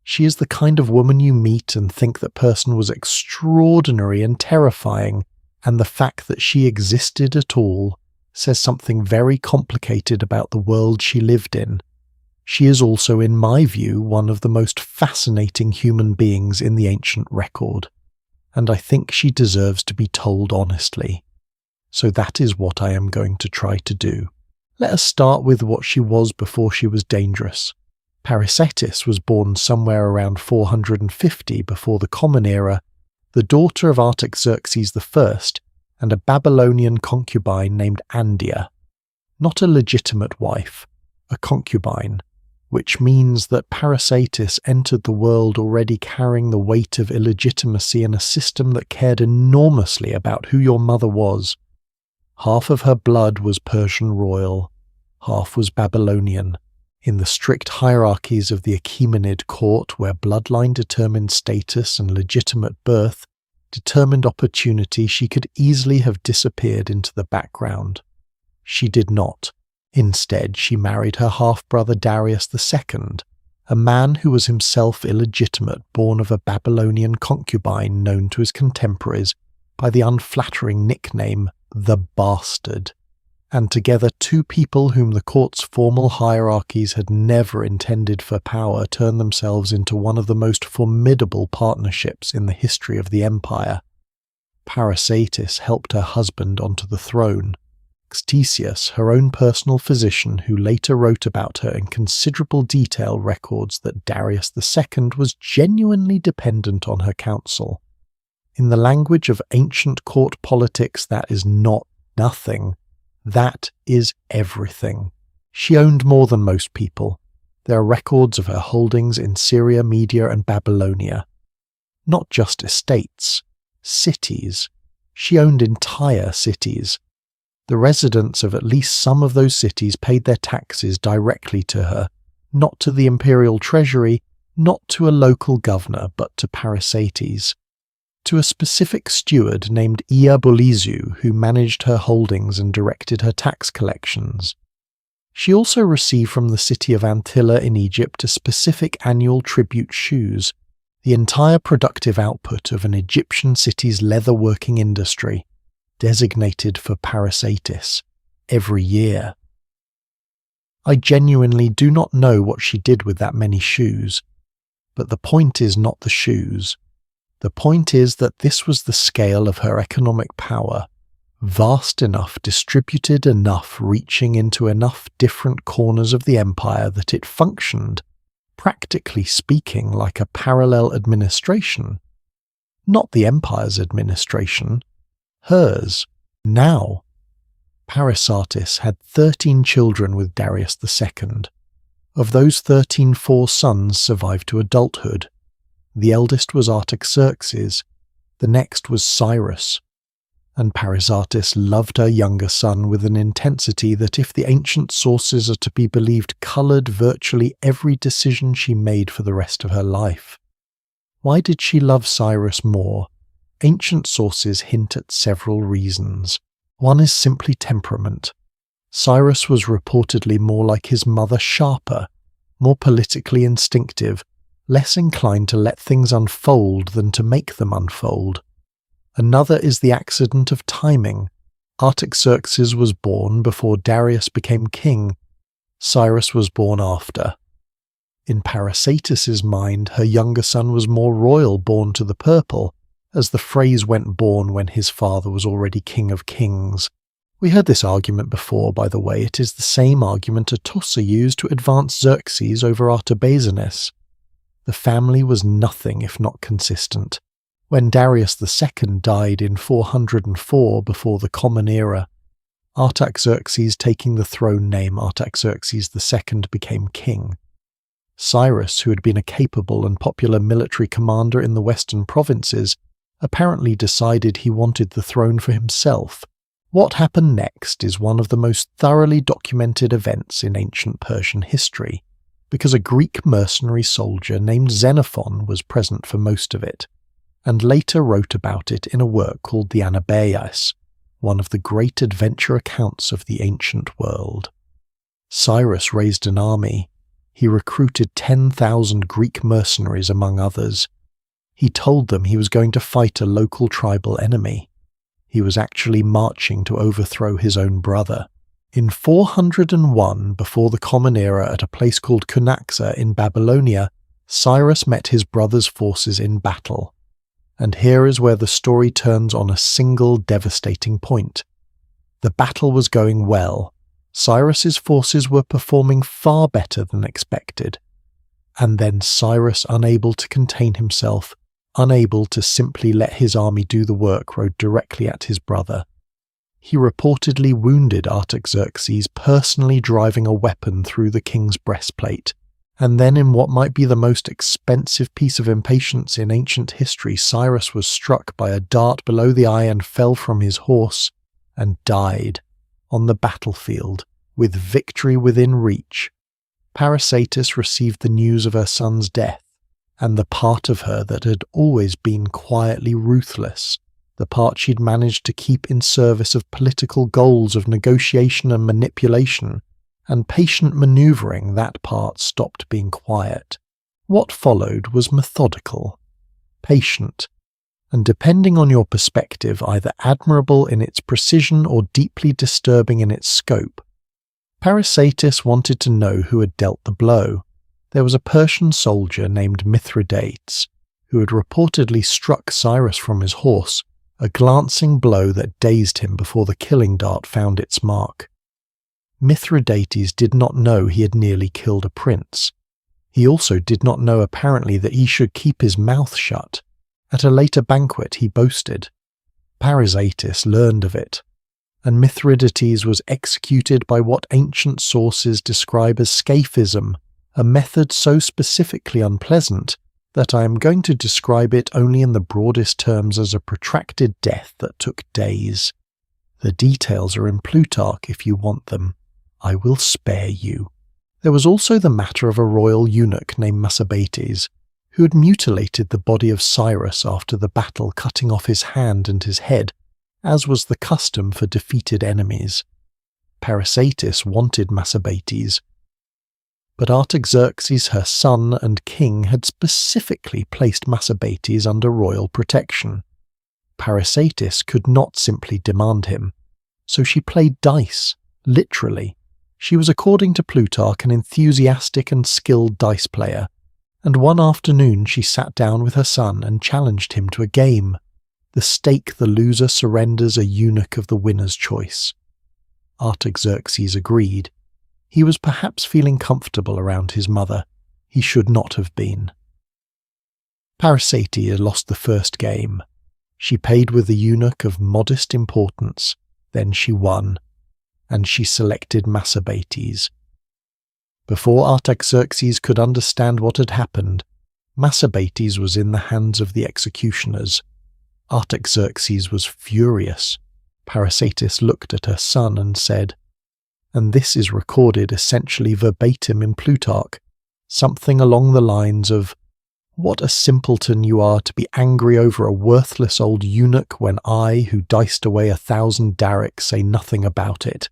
She is the kind of woman you meet and think that person was extraordinary and terrifying, and the fact that she existed at all says something very complicated about the world she lived in. She is also, in my view, one of the most fascinating human beings in the ancient record, and I think she deserves to be told honestly. So that is what I am going to try to do. Let us start with what she was before she was dangerous. Parisatis was born somewhere around 450 before the Common Era, the daughter of Artaxerxes I and a Babylonian concubine named Andia. Not a legitimate wife, a concubine, which means that Parisatis entered the world already carrying the weight of illegitimacy in a system that cared enormously about who your mother was. Half of her blood was Persian royal, half was Babylonian. In the strict hierarchies of the Achaemenid court, where bloodline determined status and legitimate birth, determined opportunity, she could easily have disappeared into the background. She did not. Instead, she married her half-brother Darius II, a man who was himself illegitimate, born of a Babylonian concubine known to his contemporaries by the unflattering nickname the Bastard, and together two people whom the court's formal hierarchies had never intended for power turned themselves into one of the most formidable partnerships in the history of the empire. Parisatis helped her husband onto the throne. Ctesias, her own personal physician who later wrote about her in considerable detail, records that Darius II was genuinely dependent on her counsel. In the language of ancient court politics, that is not nothing. That is everything. She owned more than most people. There are records of her holdings in Syria, Media, and Babylonia. Not just estates, cities. She owned entire cities. The residents of at least some of those cities paid their taxes directly to her, not to the imperial treasury, not to a local governor, but to Parisatis, to a specific steward named Ea Bolizu, who managed her holdings and directed her tax collections. She also received from the city of Antilla in Egypt a specific annual tribute shoes, the entire productive output of an Egyptian city's leather-working industry, designated for Parisatis, every year. I genuinely do not know what she did with that many shoes, but the point is not the shoes. The point is that this was the scale of her economic power, vast enough, distributed enough, reaching into enough different corners of the empire that it functioned, practically speaking, like a parallel administration. Not the empire's administration, hers, now. Parisatis had 13 children with Darius II. Of those 13, 4 sons survived to adulthood. The eldest was Artaxerxes, the next was Cyrus, and Parisatis loved her younger son with an intensity that, if the ancient sources are to be believed, coloured virtually every decision she made for the rest of her life. Why did she love Cyrus more? Ancient sources hint at several reasons. One is simply temperament. Cyrus was reportedly more like his mother, sharper, more politically instinctive, less inclined to let things unfold than to make them unfold. Another is the accident of timing. Artaxerxes was born before Darius became king. Cyrus was born after. In Parisatis's mind, her younger son was more royal, born to the purple, as the phrase went born when his father was already king of kings. We heard this argument before, by the way. It is the same argument Atossa used to advance Xerxes over Artabazanes. The family was nothing if not consistent. When Darius II died in 404 before the Common Era, Artaxerxes, taking the throne name Artaxerxes II, became king. Cyrus, who had been a capable and popular military commander in the western provinces, apparently decided he wanted the throne for himself. What happened next is one of the most thoroughly documented events in ancient Persian history, because a Greek mercenary soldier named Xenophon was present for most of it, and later wrote about it in a work called the Anabaeis, one of the great adventure accounts of the ancient world. Cyrus raised an army. He recruited 10,000 Greek mercenaries, among others. He told them he was going to fight a local tribal enemy. He was actually marching to overthrow his own brother. In 401 before the Common Era, at a place called Cunaxa in Babylonia, Cyrus met his brother's forces in battle. And here is where the story turns on a single devastating point. The battle was going well. Cyrus's forces were performing far better than expected. And then Cyrus, unable to contain himself, unable to simply let his army do the work, rode directly at his brother. He reportedly wounded Artaxerxes, personally driving a weapon through the king's breastplate. And then, in what might be the most expensive piece of impatience in ancient history, Cyrus was struck by a dart below the eye and fell from his horse and died on the battlefield, with victory within reach. Parisatis received the news of her son's death, and the part of her that had always been quietly ruthless, the part she'd managed to keep in service of political goals of negotiation and manipulation, and patient manoeuvring, that part stopped being quiet. What followed was methodical, patient, and depending on your perspective, either admirable in its precision or deeply disturbing in its scope. Parisatis wanted to know who had dealt the blow. There was a Persian soldier named Mithridates, who had reportedly struck Cyrus from his horse, a glancing blow that dazed him before the killing dart found its mark. Mithridates did not know he had nearly killed a prince. He also did not know apparently that he should keep his mouth shut. At a later banquet he boasted. Parisatis learned of it, and Mithridates was executed by what ancient sources describe as scaphism, a method so specifically unpleasant that I am going to describe it only in the broadest terms as a protracted death that took days. The details are in Plutarch if you want them. I will spare you. There was also the matter of a royal eunuch named Mathradates, who had mutilated the body of Cyrus after the battle, cutting off his hand and his head, as was the custom for defeated enemies. Parisatis wanted Mathradates, but Artaxerxes, her son and king, had specifically placed Mathradates under royal protection. Parisatis could not simply demand him, so she played dice, literally. She was, according to Plutarch, an enthusiastic and skilled dice player, and one afternoon she sat down with her son and challenged him to a game. The stake the loser surrenders, a eunuch of the winner's choice. Artaxerxes agreed. He was perhaps feeling comfortable around his mother. He should not have been. Parisatis had lost the first game. She paid with a eunuch of modest importance. Then she won, and she selected Mathradates. Before Artaxerxes could understand what had happened, Mathradates was in the hands of the executioners. Artaxerxes was furious. Parisatis looked at her son and said, and this is recorded essentially verbatim in Plutarch, something along the lines of, "What a simpleton you are to be angry over a worthless old eunuch when I, who diced away 1,000 darics, say nothing about it."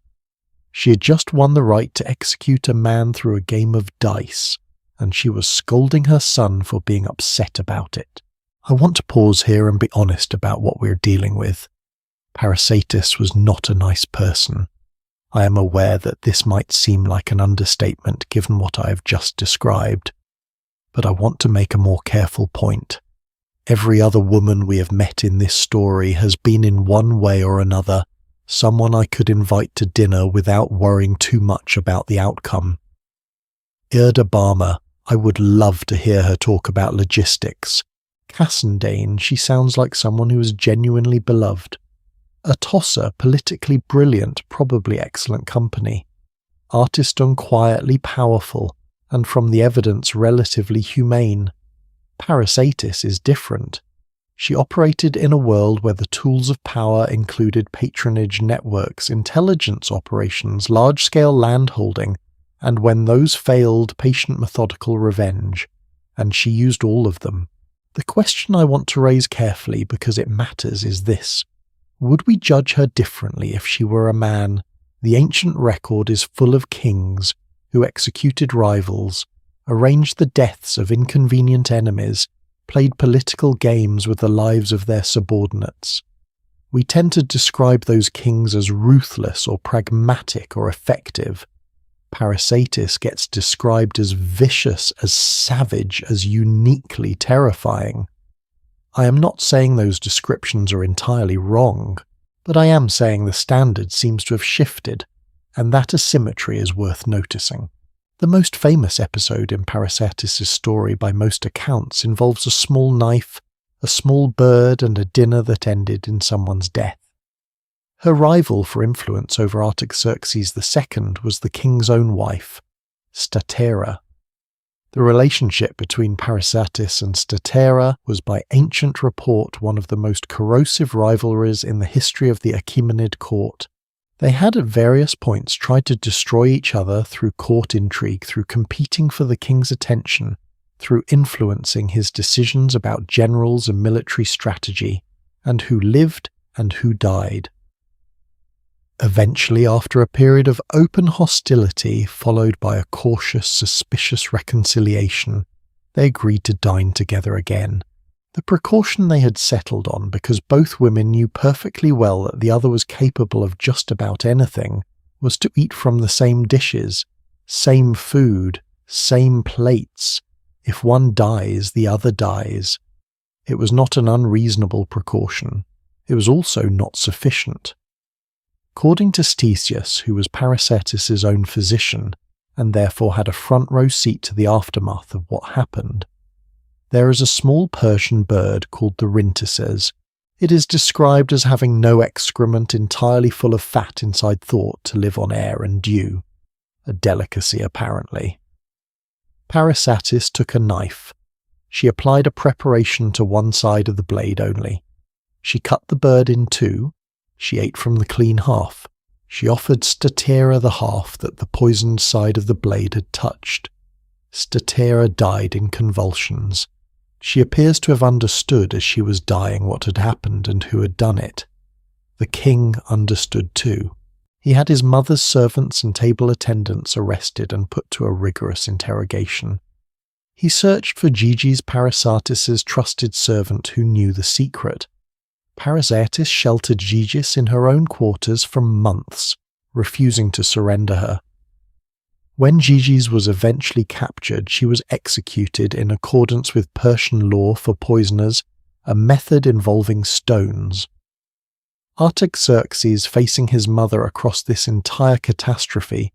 She had just won the right to execute a man through a game of dice, and she was scolding her son for being upset about it. I want to pause here and be honest about what we're dealing with. Parisatis was not a nice person. I am aware that this might seem like an understatement given what I have just described, but I want to make a more careful point. Every other woman we have met in this story has been in one way or another someone I could invite to dinner without worrying too much about the outcome. Erdabama, I would love to hear her talk about logistics. Cassandane, she sounds like someone who is genuinely beloved. Atossa, politically brilliant, probably excellent company. Artystone, quietly powerful, and from the evidence relatively humane. Parisatis is different. She operated in a world where the tools of power included patronage networks, intelligence operations, large-scale landholding, and when those failed, patient methodical revenge, and she used all of them. The question I want to raise carefully because it matters is this. Would we judge her differently if she were a man? The ancient record is full of kings who executed rivals, arranged the deaths of inconvenient enemies, played political games with the lives of their subordinates. We tend to describe those kings as ruthless or pragmatic or effective. Parisatis gets described as vicious, as savage, as uniquely terrifying. I am not saying those descriptions are entirely wrong, but I am saying the standard seems to have shifted, and that asymmetry is worth noticing. The most famous episode in Parisatis' story by most accounts involves a small knife, a small bird, and a dinner that ended in someone's death. Her rival for influence over Artaxerxes II was the king's own wife, Statera. The relationship between Parisatis and Statera was by ancient report one of the most corrosive rivalries in the history of the Achaemenid court. They had at various points tried to destroy each other through court intrigue, through competing for the king's attention, through influencing his decisions about generals and military strategy, and who lived and who died. Eventually, after a period of open hostility followed by a cautious, suspicious reconciliation, they agreed to dine together again. The precaution they had settled on, because both women knew perfectly well that the other was capable of just about anything, was to eat from the same dishes, same food, same plates. If one dies, the other dies. It was not an unreasonable precaution. It was also not sufficient. According to Ctesias, who was Parisatis' own physician, and therefore had a front-row seat to the aftermath of what happened, there is a small Persian bird called the rhintices. It is described as having no excrement, entirely full of fat inside thought, to live on air and dew. A delicacy, apparently. Parisatis took a knife. She applied a preparation to one side of the blade only. She cut the bird in two. She ate from the clean half. She offered Statera the half that the poisoned side of the blade had touched. Statera died in convulsions. She appears to have understood as she was dying what had happened and who had done it. The king understood too. He had his mother's servants and table attendants arrested and put to a rigorous interrogation. He searched for Gigi's Parisatis' trusted servant who knew the secret. Parisatis sheltered Gigis in her own quarters for months, refusing to surrender her. When Gigi's was eventually captured, she was executed in accordance with Persian law for poisoners, a method involving stones. Artaxerxes, facing his mother across this entire catastrophe,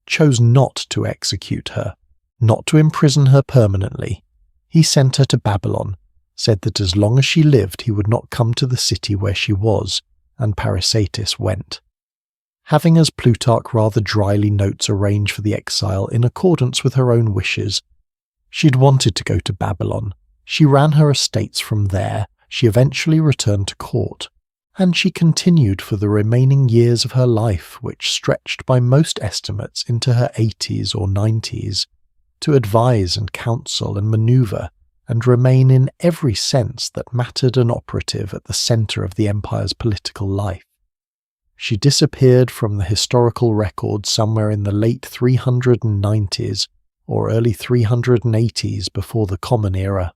chose not to execute her, not to imprison her permanently. He sent her to Babylon, said that as long as she lived he would not come to the city where she was, and Parisatis went. Having, as Plutarch rather dryly notes, arranged for the exile in accordance with her own wishes. She'd wanted to go to Babylon. She ran her estates from there. She eventually returned to court. And she continued for the remaining years of her life, which stretched by most estimates into her 80s or 90s, to advise and counsel and maneuver, and remain in every sense that mattered and operative at the centre of the empire's political life. She disappeared from the historical record somewhere in the late 390s or early 380s before the Common Era.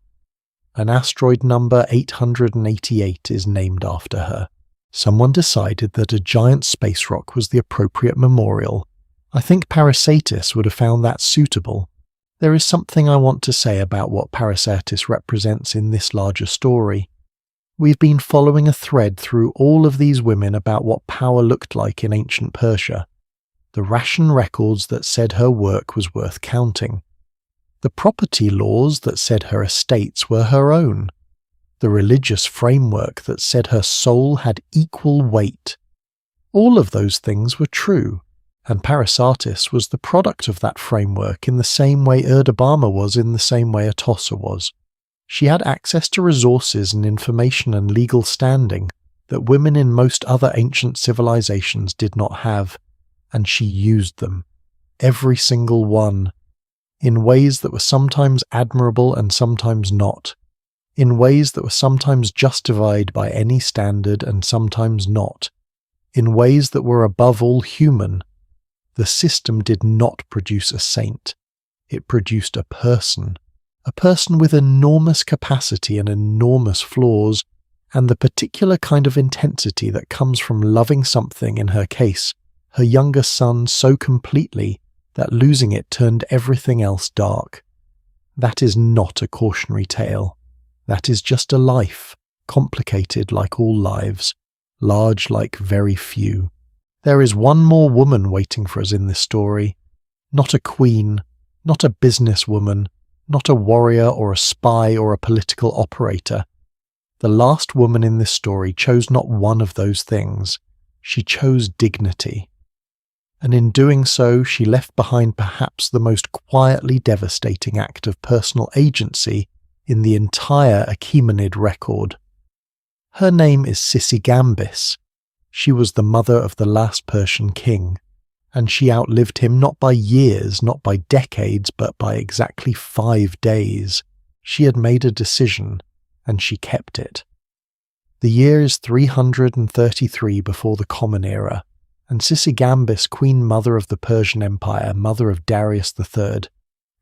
An asteroid number 888 is named after her. Someone decided that a giant space rock was the appropriate memorial. I think Parisatis would have found that suitable. There is something I want to say about what Parisatis represents in this larger story. We've been following a thread through all of these women about what power looked like in ancient Persia. The ration records that said her work was worth counting. The property laws that said her estates were her own. The religious framework that said her soul had equal weight. All of those things were true, and Parisatis was the product of that framework in the same way Erdabama was, in the same way Atossa was. She had access to resources and information and legal standing that women in most other ancient civilizations did not have, and she used them, every single one, in ways that were sometimes admirable and sometimes not, in ways that were sometimes justified by any standard and sometimes not, in ways that were above all human. The system did not produce a saint. It produced a person with enormous capacity and enormous flaws, and the particular kind of intensity that comes from loving something, in her case, her younger son, so completely that losing it turned everything else dark. That is not a cautionary tale. That is just a life, complicated like all lives, large like very few. There is one more woman waiting for us in this story. Not a queen, not a businesswoman, not a warrior or a spy or a political operator. The last woman in this story chose not one of those things. She chose dignity. And in doing so, she left behind perhaps the most quietly devastating act of personal agency in the entire Achaemenid record. Her name is Sisigambis. She was the mother of the last Persian king, and she outlived him not by years, not by decades, but by exactly 5 days. She had made a decision, and she kept it. The year is 333 before the Common Era, and Sisigambis, Queen Mother of the Persian Empire, mother of Darius III,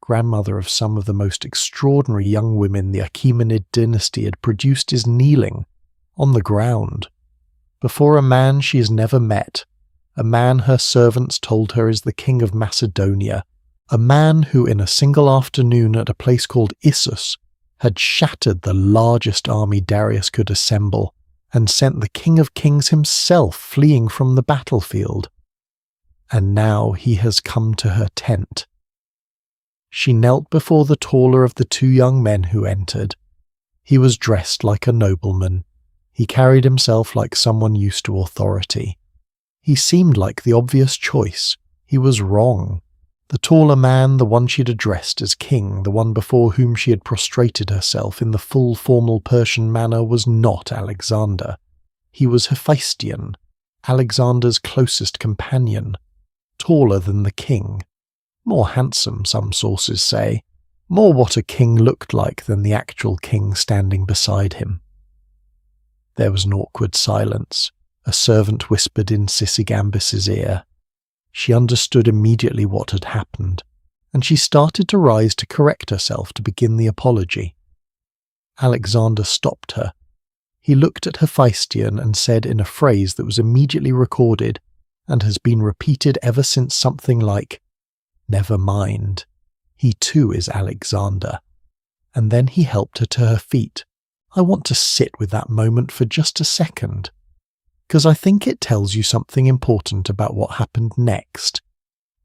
grandmother of some of the most extraordinary young women the Achaemenid dynasty had produced, is kneeling, on the ground, before a man she has never met, a man her servants told her is the king of Macedonia, a man who in a single afternoon at a place called Issus had shattered the largest army Darius could assemble and sent the King of Kings himself fleeing from the battlefield. And now he has come to her tent. She knelt before the taller of the 2 young men who entered. He was dressed like a nobleman. He carried himself like someone used to authority. He seemed like the obvious choice. He was wrong. The taller man, the one she'd addressed as king, the one before whom she had prostrated herself in the full formal Persian manner, was not Alexander. He was Hephaestion, Alexander's closest companion, taller than the king, more handsome, some sources say, more what a king looked like than the actual king standing beside him. There was an awkward silence. A servant whispered in Sisigambis's ear. She understood immediately what had happened, and she started to rise to correct herself to begin the apology. Alexander stopped her. He looked at Hephaestion and said in a phrase that was immediately recorded and has been repeated ever since something like, "Never mind. He too is Alexander." And then he helped her to her feet. I want to sit with that moment for just a second, because I think it tells you something important about what happened next.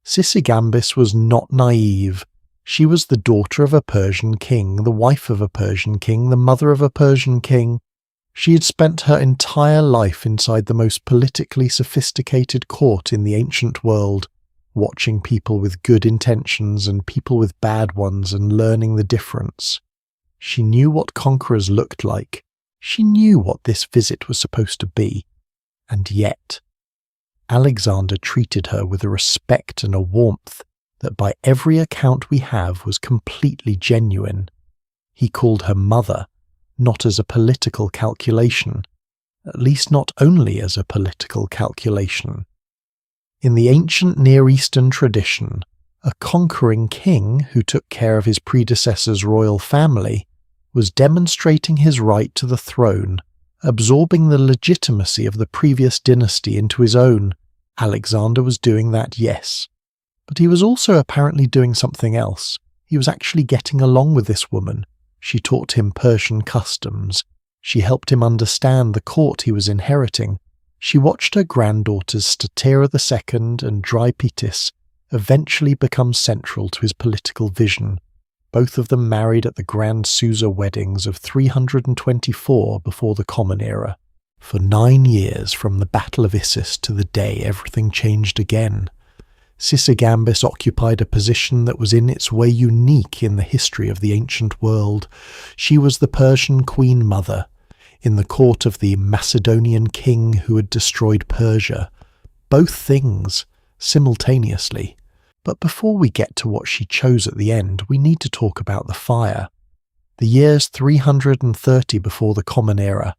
Sisigambis was not naive. She was the daughter of a Persian king, the wife of a Persian king, the mother of a Persian king. She had spent her entire life inside the most politically sophisticated court in the ancient world, watching people with good intentions and people with bad ones and learning the difference. She knew what conquerors looked like. She knew what this visit was supposed to be. And yet, Alexander treated her with a respect and a warmth that by every account we have was completely genuine. He called her mother, not as a political calculation, at least not only as a political calculation. In the ancient Near Eastern tradition, a conquering king who took care of his predecessor's royal family was demonstrating his right to the throne, absorbing the legitimacy of the previous dynasty into his own. Alexander was doing that, yes. But he was also apparently doing something else. He was actually getting along with this woman. She taught him Persian customs. She helped him understand the court he was inheriting. She watched her granddaughters Statira II and Drypetis eventually become central to his political vision. Both of them married at the grand Susa weddings of 324 before the Common Era. For 9 years, from the Battle of Issus to the day everything changed again, Sisigambis occupied a position that was in its way unique in the history of the ancient world. She was the Persian Queen Mother, in the court of the Macedonian king who had destroyed Persia. Both things, simultaneously. But before we get to what she chose at the end, we need to talk about the fire. The year's 330 before the Common Era.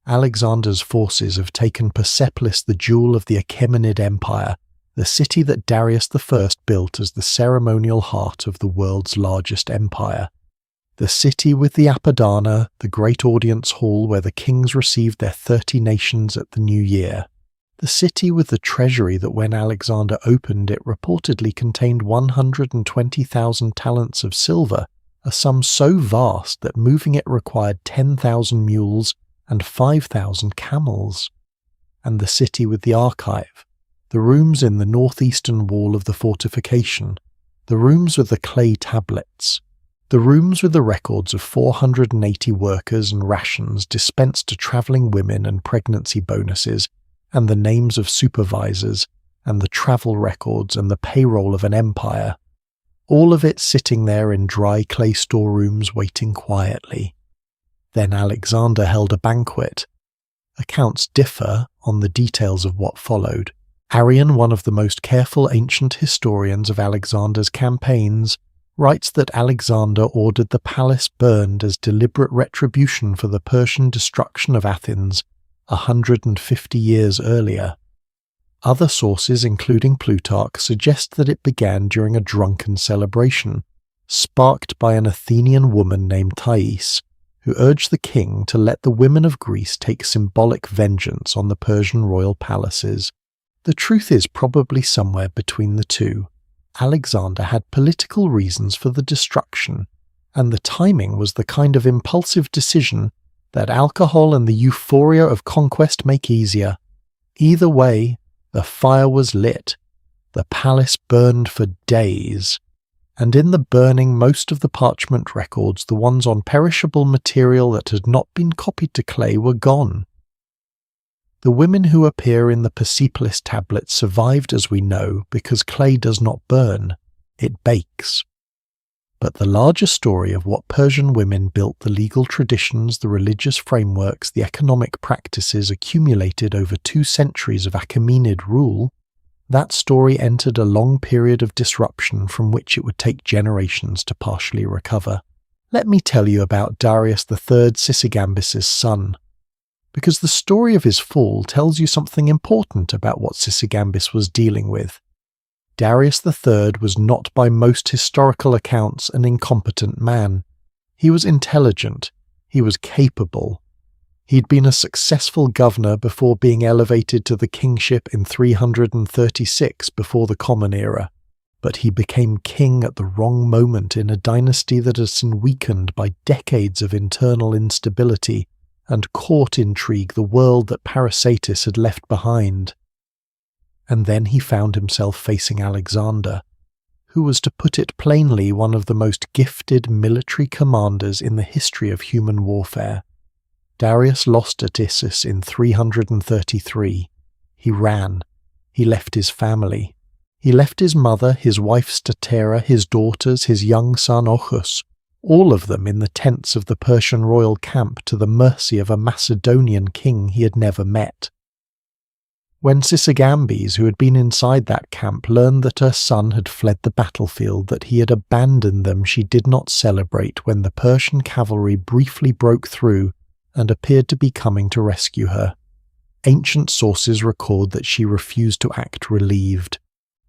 Alexander's forces have taken Persepolis, the jewel of the Achaemenid Empire, the city that Darius I built as the ceremonial heart of the world's largest empire. The city with the Apadana, the great audience hall where the kings received their 30 nations at the new year. The city with the treasury that when Alexander opened it reportedly contained 120,000 talents of silver, a sum so vast that moving it required 10,000 mules and 5,000 camels. And the city with the archive, the rooms in the northeastern wall of the fortification, the rooms with the clay tablets, the rooms with the records of 480 workers and rations dispensed to travelling women and pregnancy bonuses, and the names of supervisors, and the travel records and the payroll of an empire, all of it sitting there in dry clay storerooms waiting quietly. Then Alexander held a banquet. Accounts differ on the details of what followed. Arrian, one of the most careful ancient historians of Alexander's campaigns, writes that Alexander ordered the palace burned as deliberate retribution for the Persian destruction of Athens 150 years earlier. Other sources, including Plutarch, suggest that it began during a drunken celebration, sparked by an Athenian woman named Thais, who urged the king to let the women of Greece take symbolic vengeance on the Persian royal palaces. The truth is probably somewhere between the two. Alexander had political reasons for the destruction, and the timing was the kind of impulsive decision that alcohol and the euphoria of conquest make easier. Either way, the fire was lit. The palace burned for days, and in the burning most of the parchment records, the ones on perishable material that had not been copied to clay, were gone. The women who appear in the Persepolis tablets survived, as we know, because clay does not burn, it bakes. But the larger story of what Persian women built, the legal traditions, the religious frameworks, the economic practices accumulated over 2 centuries of Achaemenid rule, that story entered a long period of disruption from which it would take generations to partially recover. Let me tell you about Darius III, Sisigambis' son, because the story of his fall tells you something important about what Sisigambis was dealing with. Darius III was not by most historical accounts an incompetent man. He was intelligent, he was capable. He'd been a successful governor before being elevated to the kingship in 336 before the Common Era, but he became king at the wrong moment in a dynasty that had been weakened by decades of internal instability and court intrigue, the world that Parisatis had left behind. And then he found himself facing Alexander, who was, to put it plainly, one of the most gifted military commanders in the history of human warfare. Darius lost at Issus in 333. He ran. He left his family. He left his mother, his wife Statera, his daughters, his young son Ochus, all of them in the tents of the Persian royal camp, to the mercy of a Macedonian king he had never met. When Sisigambis, who had been inside that camp, learned that her son had fled the battlefield, that he had abandoned them, she did not celebrate when the Persian cavalry briefly broke through and appeared to be coming to rescue her. Ancient sources record that she refused to act relieved.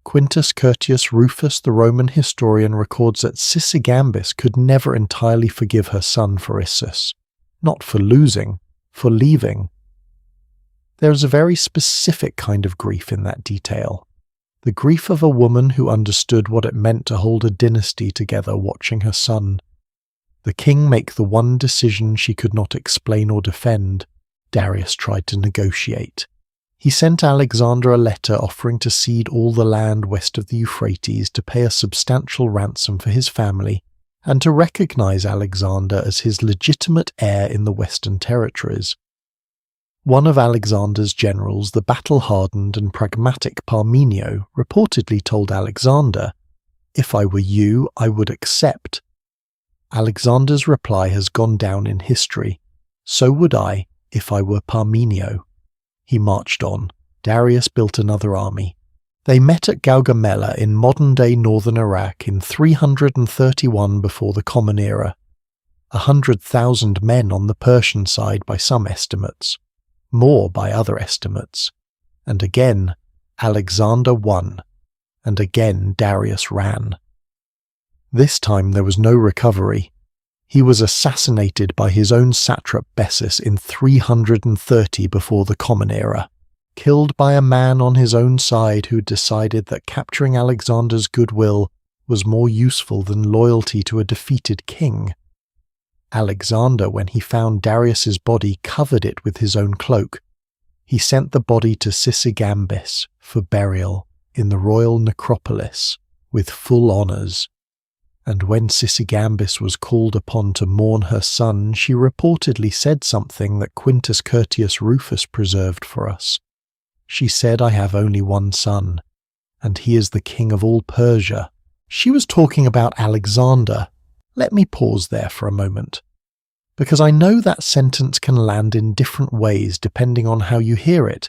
Quintus Curtius Rufus, the Roman historian, records that Sisigambis could never entirely forgive her son for Issus, not for losing, for leaving. There is a very specific kind of grief in that detail, the grief of a woman who understood what it meant to hold a dynasty together watching her son. The king make the one decision she could not explain or defend. Darius tried to negotiate. He sent Alexander a letter offering to cede all the land west of the Euphrates, to pay a substantial ransom for his family, and to recognize Alexander as his legitimate heir in the Western territories. One of Alexander's generals, the battle-hardened and pragmatic Parmenio, reportedly told Alexander, "If I were you, I would accept." Alexander's reply has gone down in history. "So would I, if I were Parmenio." He marched on. Darius built another army. They met at Gaugamela in modern-day northern Iraq in 331 before the Common Era. 100,000 men on the Persian side by some estimates, more by other estimates. And again, Alexander won, and again Darius ran. This time there was no recovery. He was assassinated by his own satrap Bessus in 330 before the Common Era, killed by a man on his own side who decided that capturing Alexander's goodwill was more useful than loyalty to a defeated king. Alexander, when he found Darius's body, covered it with his own cloak. He sent the body to Sisigambis for burial in the royal necropolis with full honours. And when Sisigambis was called upon to mourn her son, she reportedly said something that Quintus Curtius Rufus preserved for us. She said, "I have only one son, and he is the king of all Persia." She was talking about Alexander. Let me pause there for a moment, because I know that sentence can land in different ways depending on how you hear it.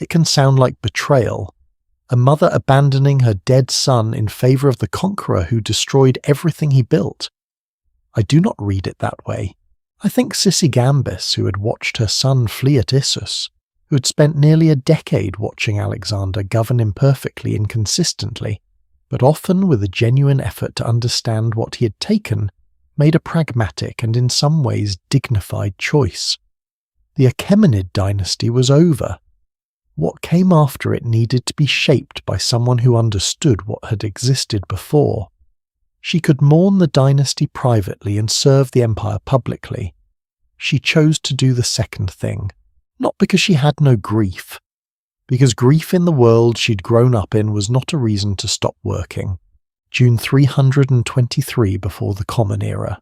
It can sound like betrayal, a mother abandoning her dead son in favour of the conqueror who destroyed everything he built. I do not read it that way. I think Sisigambis, who had watched her son flee at Issus, who had spent nearly a decade watching Alexander govern imperfectly, inconsistently, but often with a genuine effort to understand what he had taken, made a pragmatic and in some ways dignified choice. The Achaemenid dynasty was over. What came after it needed to be shaped by someone who understood what had existed before. She could mourn the dynasty privately and serve the empire publicly. She chose to do the second thing, not because she had no grief, because grief in the world she'd grown up in was not a reason to stop working. June 323 before the Common Era.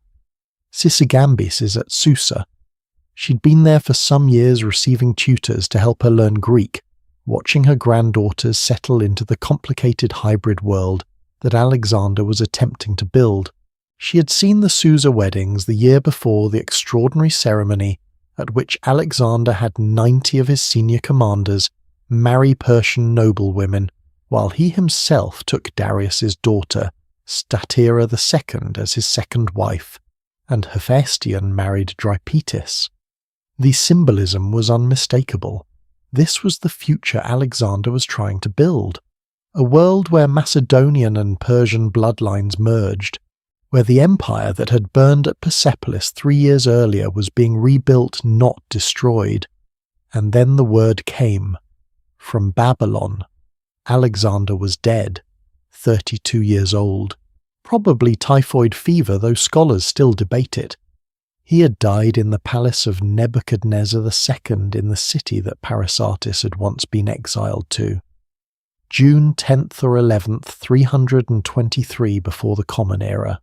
Sisigambis is at Susa. She'd been there for some years receiving tutors to help her learn Greek, watching her granddaughters settle into the complicated hybrid world that Alexander was attempting to build. She had seen the Susa weddings the year before the extraordinary ceremony at which Alexander had 90 of his senior commanders marry Persian noblewomen, while he himself took Darius's daughter, Statira II, as his second wife, and Hephaestion married Drypetis. The symbolism was unmistakable. This was the future Alexander was trying to build. A world where Macedonian and Persian bloodlines merged, where the empire that had burned at Persepolis 3 years earlier was being rebuilt, not destroyed. And then the word came. From Babylon. Alexander was dead, 32 years old. Probably typhoid fever, though scholars still debate it. He had died in the palace of Nebuchadnezzar II in the city that Parisatis had once been exiled to. June 10th or 11th, 323 before the Common Era.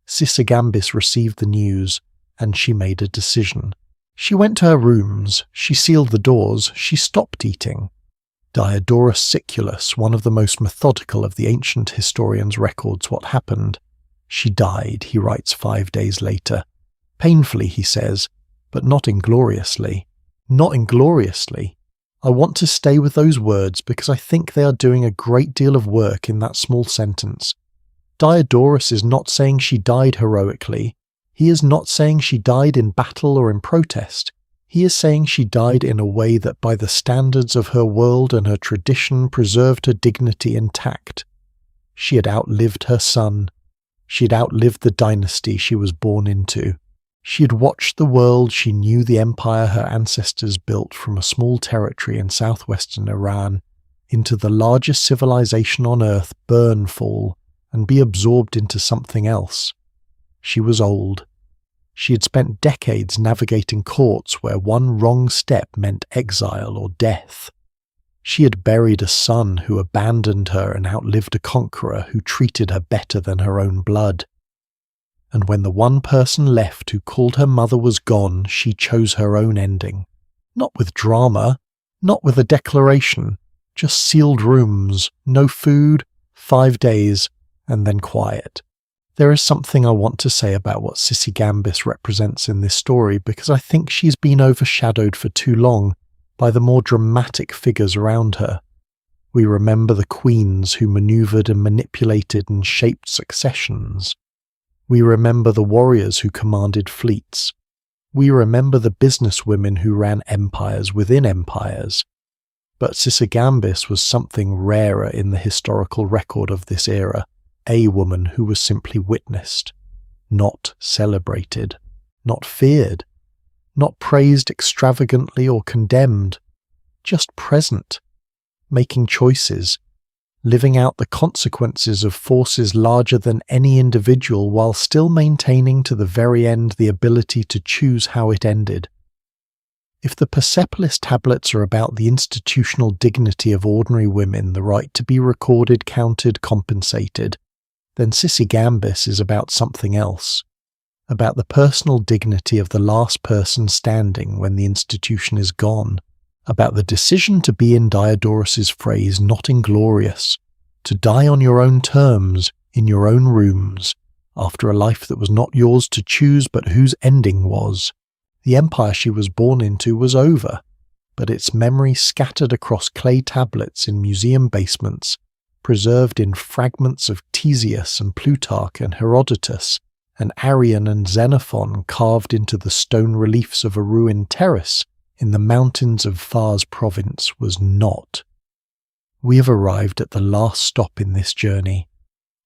Sisigambis received the news, and she made a decision. She went to her rooms, she sealed the doors, she stopped eating. Diodorus Siculus, one of the most methodical of the ancient historians, records what happened. She died, he writes 5 days later. Painfully, he says, but not ingloriously. Not ingloriously. I want to stay with those words because I think they are doing a great deal of work in that small sentence. Diodorus is not saying she died heroically. He is not saying she died in battle or in protest. He is saying she died in a way that by the standards of her world and her tradition preserved her dignity intact. She had outlived her son. She had outlived the dynasty she was born into. She had watched the world she knew the empire her ancestors built from a small territory in southwestern Iran into the largest civilization on earth burn, fall, and be absorbed into something else. She was old. She had spent decades navigating courts where one wrong step meant exile or death. She had buried a son who abandoned her and outlived a conqueror who treated her better than her own blood. And when the one person left who called her mother was gone, she chose her own ending. Not with drama, not with a declaration, just sealed rooms, no food, 5 days, and then quiet. There is something I want to say about what Sisigambis represents in this story because I think she's been overshadowed for too long by the more dramatic figures around her. We remember the queens who manoeuvred and manipulated and shaped successions. We remember the warriors who commanded fleets. We remember the businesswomen who ran empires within empires. But Sisigambis was something rarer in the historical record of this era, a woman who was simply witnessed, not celebrated, not feared, not praised extravagantly or condemned, just present, making choices, living out the consequences of forces larger than any individual while still maintaining to the very end the ability to choose how it ended. If the Persepolis tablets are about the institutional dignity of ordinary women, the right to be recorded, counted, compensated, then Sisigambis is about something else, about the personal dignity of the last person standing when the institution is gone, about the decision to be, in Diodorus's phrase, not inglorious, to die on your own terms, in your own rooms, after a life that was not yours to choose but whose ending was. The empire she was born into was over. but its memory scattered across clay tablets in museum basements, preserved in fragments of Ctesias and Plutarch and Herodotus, and Arrian and Xenophon carved into the stone reliefs of a ruined terrace in the mountains of Fars province was not. We have arrived at the last stop in this journey,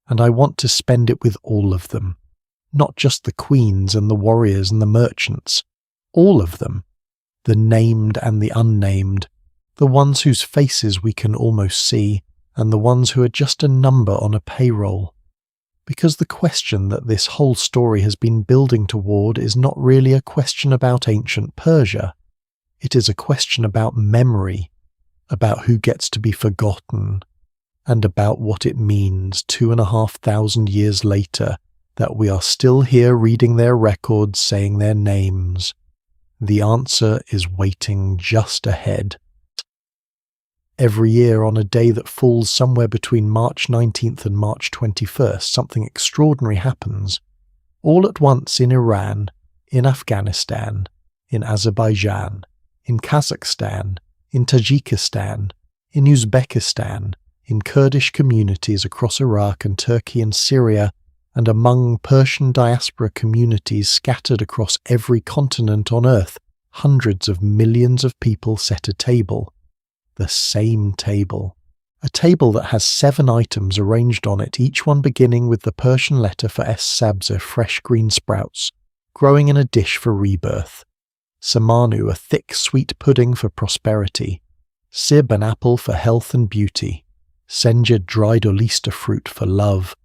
and I want to spend it with all of them, not just the queens and the warriors and the merchants, all of them, the named and the unnamed, the ones whose faces we can almost see, and the ones who are just a number on a payroll. Because the question that this whole story has been building toward is not really a question about ancient Persia. It is a question about memory, about who gets to be forgotten, and about what it means 2,500 years later that we are still here reading their records, saying their names. The answer is waiting just ahead. Every year on a day that falls somewhere between March 19th and March 21st, something extraordinary happens. All at once in Iran, in Afghanistan, in Azerbaijan, in Kazakhstan, in Tajikistan, in Uzbekistan, in Kurdish communities across Iraq and Turkey and Syria, and among Persian diaspora communities scattered across every continent on earth, hundreds of millions of people set a table. The same table. A table that has 7 items arranged on it, each one beginning with the Persian letter for sabza, fresh green sprouts, growing in a dish for rebirth. Samanu, a thick sweet pudding for prosperity. Sib, an apple for health and beauty. Senja, dried olista fruit for love.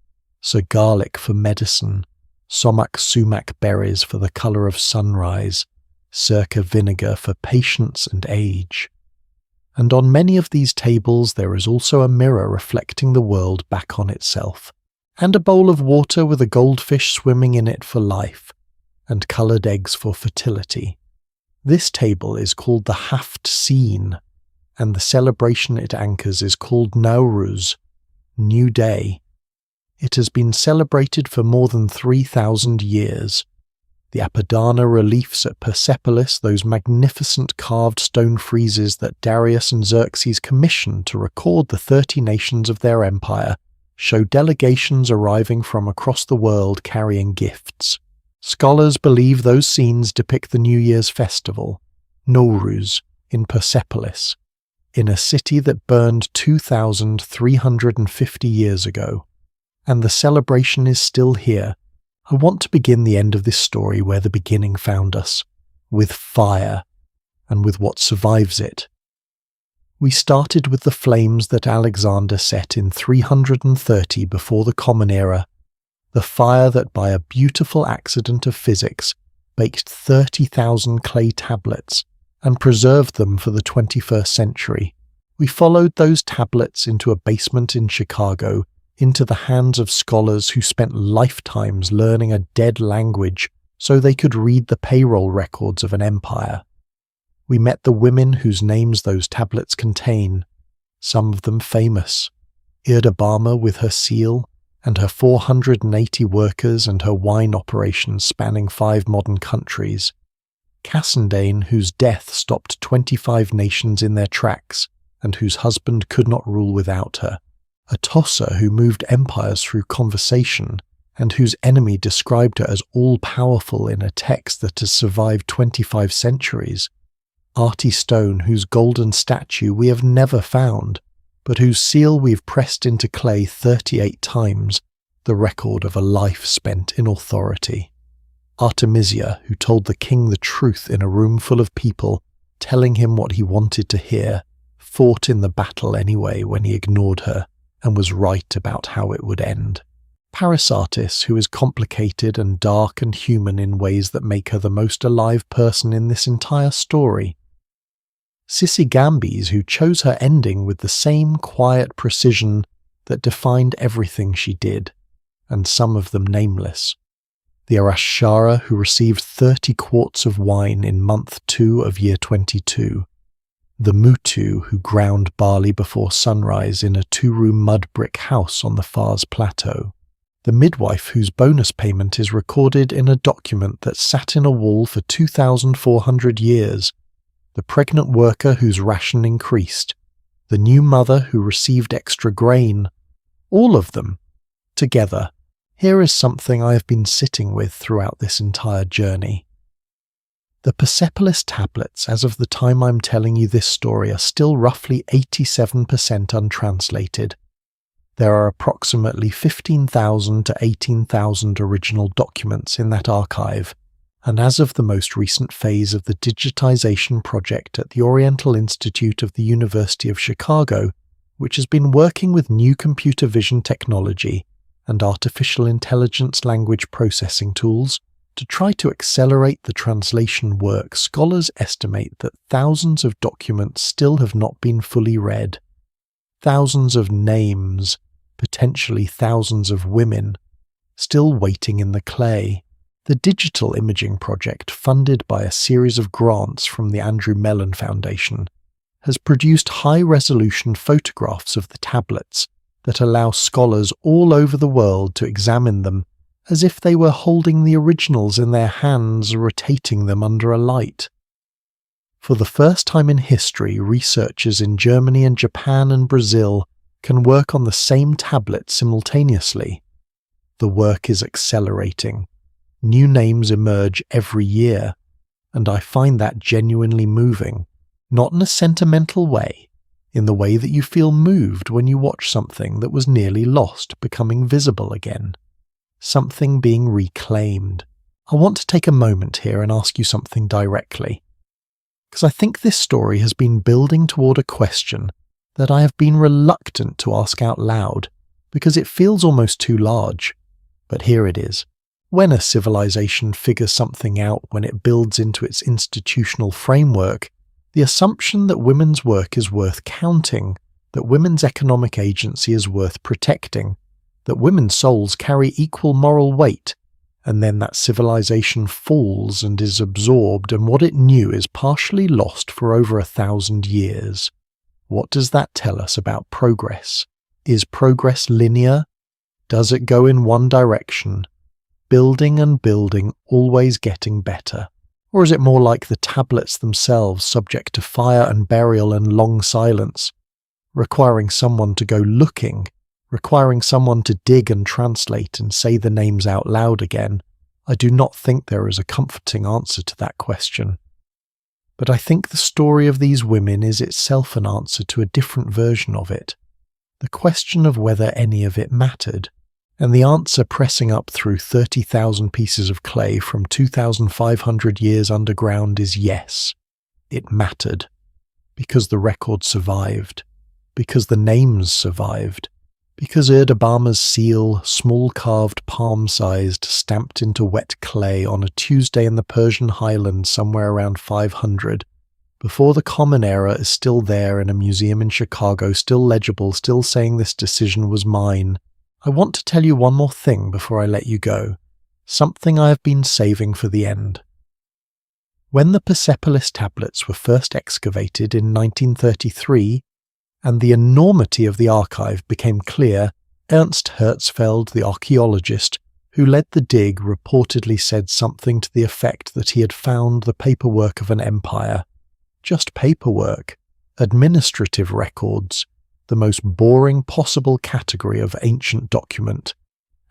So garlic for medicine. Somak sumac berries for the colour of sunrise. Sirka vinegar for patience and age. And on many of these tables there is also a mirror reflecting the world back on itself, and a bowl of water with a goldfish swimming in it for life, and coloured eggs for fertility. This table is called the Haft Scene, and the celebration it anchors is called Noruz, New Day. It has been celebrated for more than 3,000 years. The Apadana reliefs at Persepolis, those magnificent carved stone friezes that Darius and Xerxes commissioned to record the 30 nations of their empire, show delegations arriving from across the world carrying gifts. Scholars believe those scenes depict the New Year's festival, Noruz, in Persepolis, in a city that burned 2,350 years ago. And the celebration is still here. I want to begin the end of this story where the beginning found us, with fire, and with what survives it. We started with the flames that Alexander set in 330 before the Common Era, the fire that by a beautiful accident of physics baked 30,000 clay tablets and preserved them for the 21st century. We followed those tablets into a basement in Chicago, into the hands of scholars who spent lifetimes learning a dead language so they could read the payroll records of an empire. We met the women whose names those tablets contain, some of them famous. Erdabama with her seal, and her 480 workers and her wine operations spanning 5 modern countries. Cassandane, whose death stopped 25 nations in their tracks, and whose husband could not rule without her. Atossa, who moved empires through conversation, and whose enemy described her as all-powerful in a text that has survived 25 centuries. Artystone, whose golden statue we have never found, but whose seal we've pressed into clay 38 times, the record of a life spent in authority. Artemisia, who told the king the truth in a room full of people, telling him what he wanted to hear, fought in the battle anyway when he ignored her, and was right about how it would end. Parisatis, who is complicated and dark and human in ways that make her the most alive person in this entire story. Sisigambis, who chose her ending with the same quiet precision that defined everything she did, and some of them nameless. The Arashara, who received 30 quarts of wine in month 2 of year 22. The Mutu, who ground barley before sunrise in a 2-room mud brick house on the Fars Plateau. The midwife whose bonus payment is recorded in a document that sat in a wall for 2,400 years, the pregnant worker whose ration increased, the new mother who received extra grain, all of them, together. Here is something I have been sitting with throughout this entire journey. The Persepolis tablets, as of the time I'm telling you this story, are still roughly 87% untranslated. There are approximately 15,000 to 18,000 original documents in that archive, and as of the most recent phase of the digitization project at the Oriental Institute of the University of Chicago, which has been working with new computer vision technology and artificial intelligence language processing tools to try to accelerate the translation work, scholars estimate that thousands of documents still have not been fully read. Thousands of names, potentially thousands of women, still waiting in the clay. The digital imaging project, funded by a series of grants from the Andrew Mellon Foundation, has produced high-resolution photographs of the tablets that allow scholars all over the world to examine them as if they were holding the originals in their hands, rotating them under a light. For the first time in history, researchers in Germany and Japan and Brazil can work on the same tablet simultaneously. The work is accelerating. New names emerge every year, and I find that genuinely moving, not in a sentimental way, in the way that you feel moved when you watch something that was nearly lost becoming visible again. Something being reclaimed. I want to take a moment here and ask you something directly, because I think this story has been building toward a question that I have been reluctant to ask out loud, because it feels almost too large. But here it is. When a civilization figures something out, when it builds into its institutional framework, the assumption that women's work is worth counting, that women's economic agency is worth protecting, that women's souls carry equal moral weight, and then that civilization falls and is absorbed, and what it knew is partially lost for over 1,000 years. What does that tell us about progress? Is progress linear? Does it go in one direction, building and building, always getting better? Or is it more like the tablets themselves, subject to fire and burial and long silence, requiring someone to go looking, requiring someone to dig and translate and say the names out loud again? I do not think there is a comforting answer to that question. But I think the story of these women is itself an answer to a different version of it, the question of whether any of it mattered. And the answer, pressing up through 30,000 pieces of clay from 2,500 years underground, is yes, it mattered. Because the record survived. Because the names survived. Because Erdabama's seal, small carved palm-sized, stamped into wet clay on a Tuesday in the Persian highlands somewhere around 500, before the Common Era, is still there in a museum in Chicago, still legible, still saying this decision was mine. I want to tell you one more thing before I let you go, something I have been saving for the end. When the Persepolis tablets were first excavated in 1933, and the enormity of the archive became clear, Ernst Herzfeld, the archaeologist who led the dig, reportedly said something to the effect that he had found the paperwork of an empire. Just paperwork, administrative records, the most boring possible category of ancient document.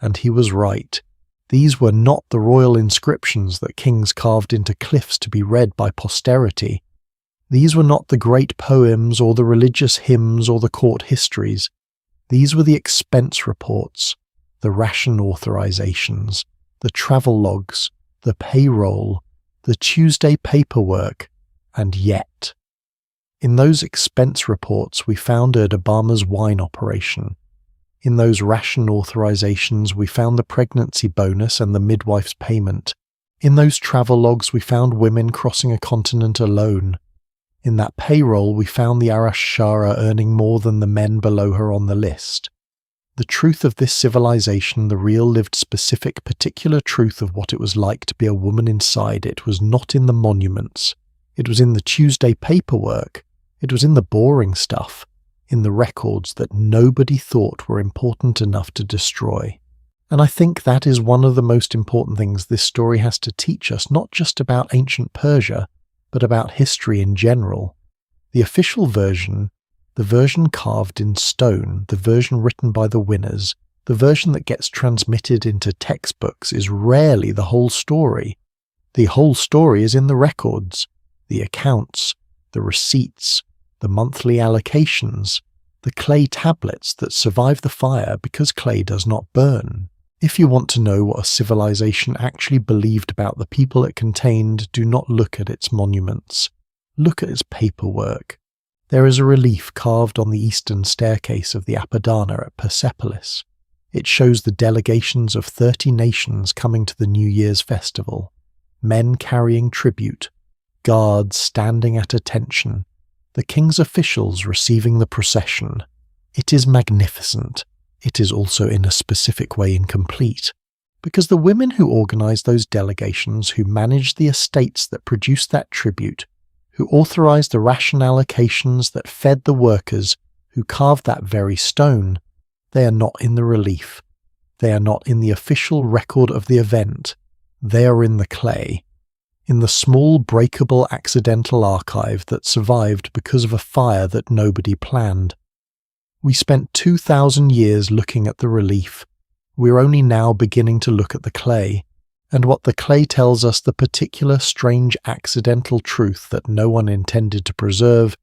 And he was right. These were not the royal inscriptions that kings carved into cliffs to be read by posterity. These were not the great poems or the religious hymns or the court histories. These were the expense reports, the ration authorizations, the travel logs, the payroll, the Tuesday paperwork, and yet. In those expense reports we found Erdabama's wine operation. In those ration authorizations we found the pregnancy bonus and the midwife's payment. In those travel logs we found women crossing a continent alone. In that payroll we found the Arashara earning more than the men below her on the list. The truth of this civilization, the real lived specific particular truth of what it was like to be a woman inside it, was not in the monuments. It was in the Tuesday paperwork. It was in the boring stuff, in the records that nobody thought were important enough to destroy. And I think that is one of the most important things this story has to teach us, not just about ancient Persia, but about history in general. The official version, the version carved in stone, the version written by the winners, the version that gets transmitted into textbooks, is rarely the whole story. The whole story is in the records, the accounts, the receipts, the monthly allocations, the clay tablets that survive the fire because clay does not burn. If you want to know what a civilization actually believed about the people it contained, do not look at its monuments. Look at its paperwork. There is a relief carved on the eastern staircase of the Apadana at Persepolis. It shows the delegations of 30 nations coming to the New Year's festival. Men carrying tribute, guards standing at attention, the king's officials receiving the procession. It is magnificent. It is also in a specific way incomplete, because the women who organised those delegations, who managed the estates that produced that tribute, who authorised the ration allocations that fed the workers, who carved that very stone, they are not in the relief. They are not in the official record of the event. They are in the clay, in the small breakable accidental archive that survived because of a fire that nobody planned. We spent 2,000 years looking at the relief. We're only now beginning to look at the clay, and what the clay tells us, the particular strange accidental truth that no one intended to preserve,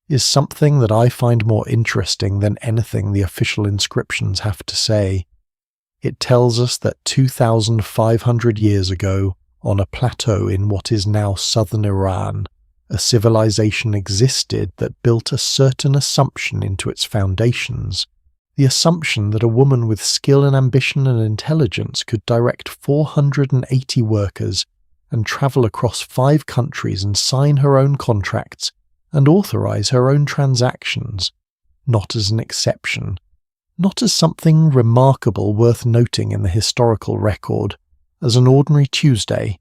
is something that I find more interesting than anything the official inscriptions have to say. It tells us that 2,500 years ago, on a plateau in what is now southern Iran, a civilization existed that built a certain assumption into its foundations, the assumption that a woman with skill and ambition and intelligence could direct 480 workers and travel across 5 countries and sign her own contracts and authorize her own transactions, not as an exception, not as something remarkable worth noting in the historical record, as an ordinary Tuesday.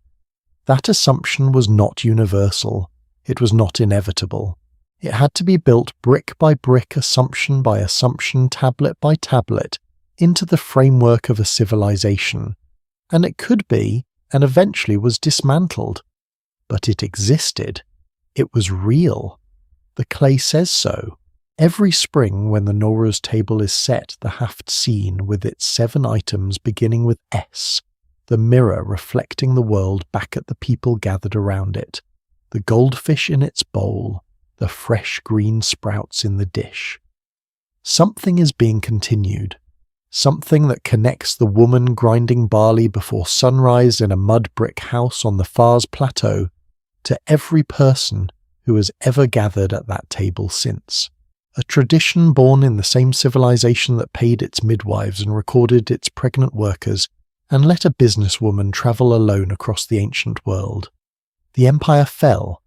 That assumption was not universal. It was not inevitable. It had to be built brick by brick, assumption by assumption, tablet by tablet, into the framework of a civilization. And it could be, and eventually was dismantled. But it existed. It was real. The clay says so. Every spring when the Noruz table is set, the haft scene with its 7 items beginning with S, the mirror reflecting the world back at the people gathered around it, the goldfish in its bowl, the fresh green sprouts in the dish. Something is being continued, something that connects the woman grinding barley before sunrise in a mud brick house on the Fars Plateau to every person who has ever gathered at that table since. A tradition born in the same civilization that paid its midwives and recorded its pregnant workers and let a businesswoman travel alone across the ancient world. The empire fell,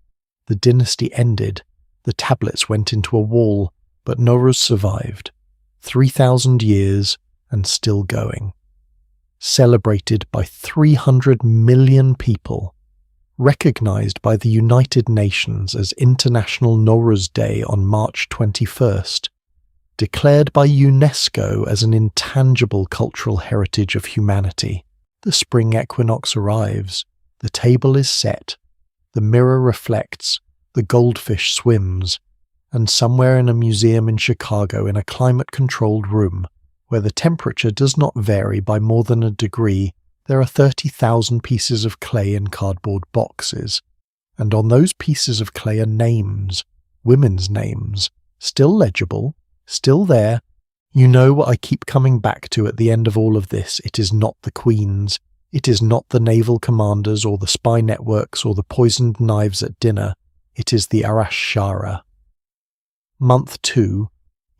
the dynasty ended, the tablets went into a wall, but Noruz survived. 3,000 years and still going. Celebrated by 300 million people. Recognized by the United Nations as International Noruz Day on March 21st. Declared by UNESCO as an intangible cultural heritage of humanity. The spring equinox arrives. The table is set. The mirror reflects. The goldfish swims. And somewhere in a museum in Chicago, in a climate-controlled room, where the temperature does not vary by more than a degree, there are 30,000 pieces of clay in cardboard boxes. And on those pieces of clay are names, women's names, still legible, still there. You know what I keep coming back to at the end of all of this. It is not the queens. It is not the naval commanders or the spy networks or the poisoned knives at dinner. It is the Arashara. Month 2,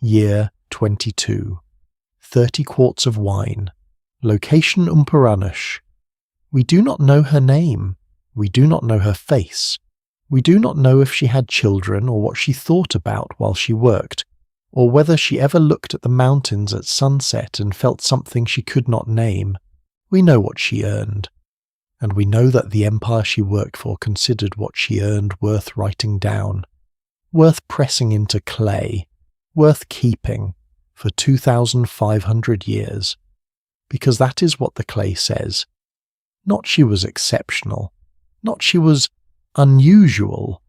year 22. 30 quarts of wine. Location Umparanush. We do not know her name. We do not know her face. We do not know if she had children or what she thought about while she worked, or whether she ever looked at the mountains at sunset and felt something she could not name. We know what she earned. And we know that the empire she worked for considered what she earned worth writing down, worth pressing into clay, worth keeping for 2,500 years. Because that is what the clay says. Not she was exceptional, not she was unusual.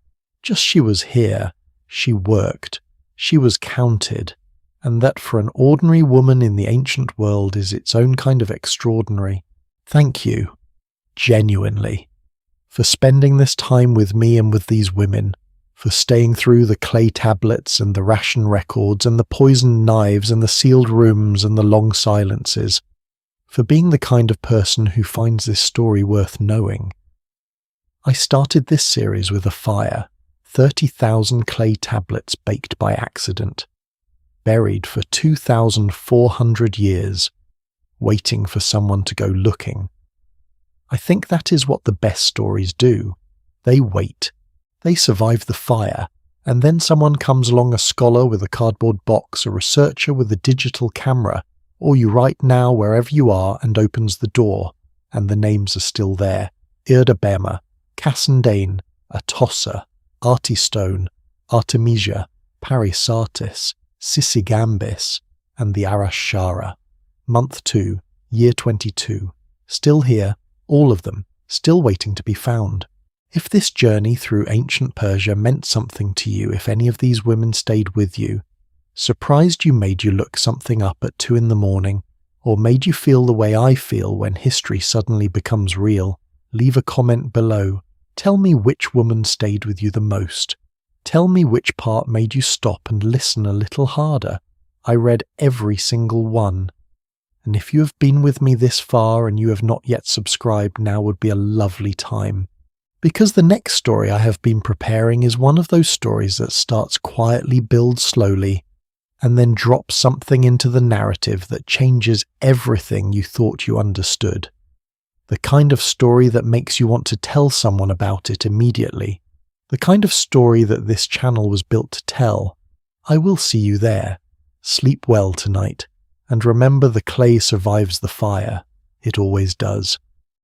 Just she was here, she worked, she was counted, and that for an ordinary woman in the ancient world is its own kind of extraordinary. Thank you, genuinely, for spending this time with me and with these women, for staying through the clay tablets and the ration records and the poisoned knives and the sealed rooms and the long silences, for being the kind of person who finds this story worth knowing. I started this series with a fire, 30,000 clay tablets baked by accident, buried for 2,400 years, waiting for someone to go looking. I think that is what the best stories do. They wait. They survive the fire, and then someone comes along, a scholar with a cardboard box, a researcher with a digital camera, or you right now wherever you are, and opens the door, and the names are still there. Erdabama, Cassandane, Atossa, Artystone, Artamisia, Parisatis, Sisigambis, and the Arashara. Month 2, year 22. Still here, all of them, still waiting to be found. If this journey through ancient Persia meant something to you, if any of these women stayed with you, surprised you made you look something up at 2 a.m, or made you feel the way I feel when history suddenly becomes real, leave a comment below. Tell me which woman stayed with you the most. Tell me which part made you stop and listen a little harder. I read every single one. And if you have been with me this far and you have not yet subscribed, now would be a lovely time. Because the next story I have been preparing is one of those stories that starts quietly, builds slowly, and then drops something into the narrative that changes everything you thought you understood. The kind of story that makes you want to tell someone about it immediately. The kind of story that this channel was built to tell. I will see you there. Sleep well tonight, and remember the clay survives the fire. It always does.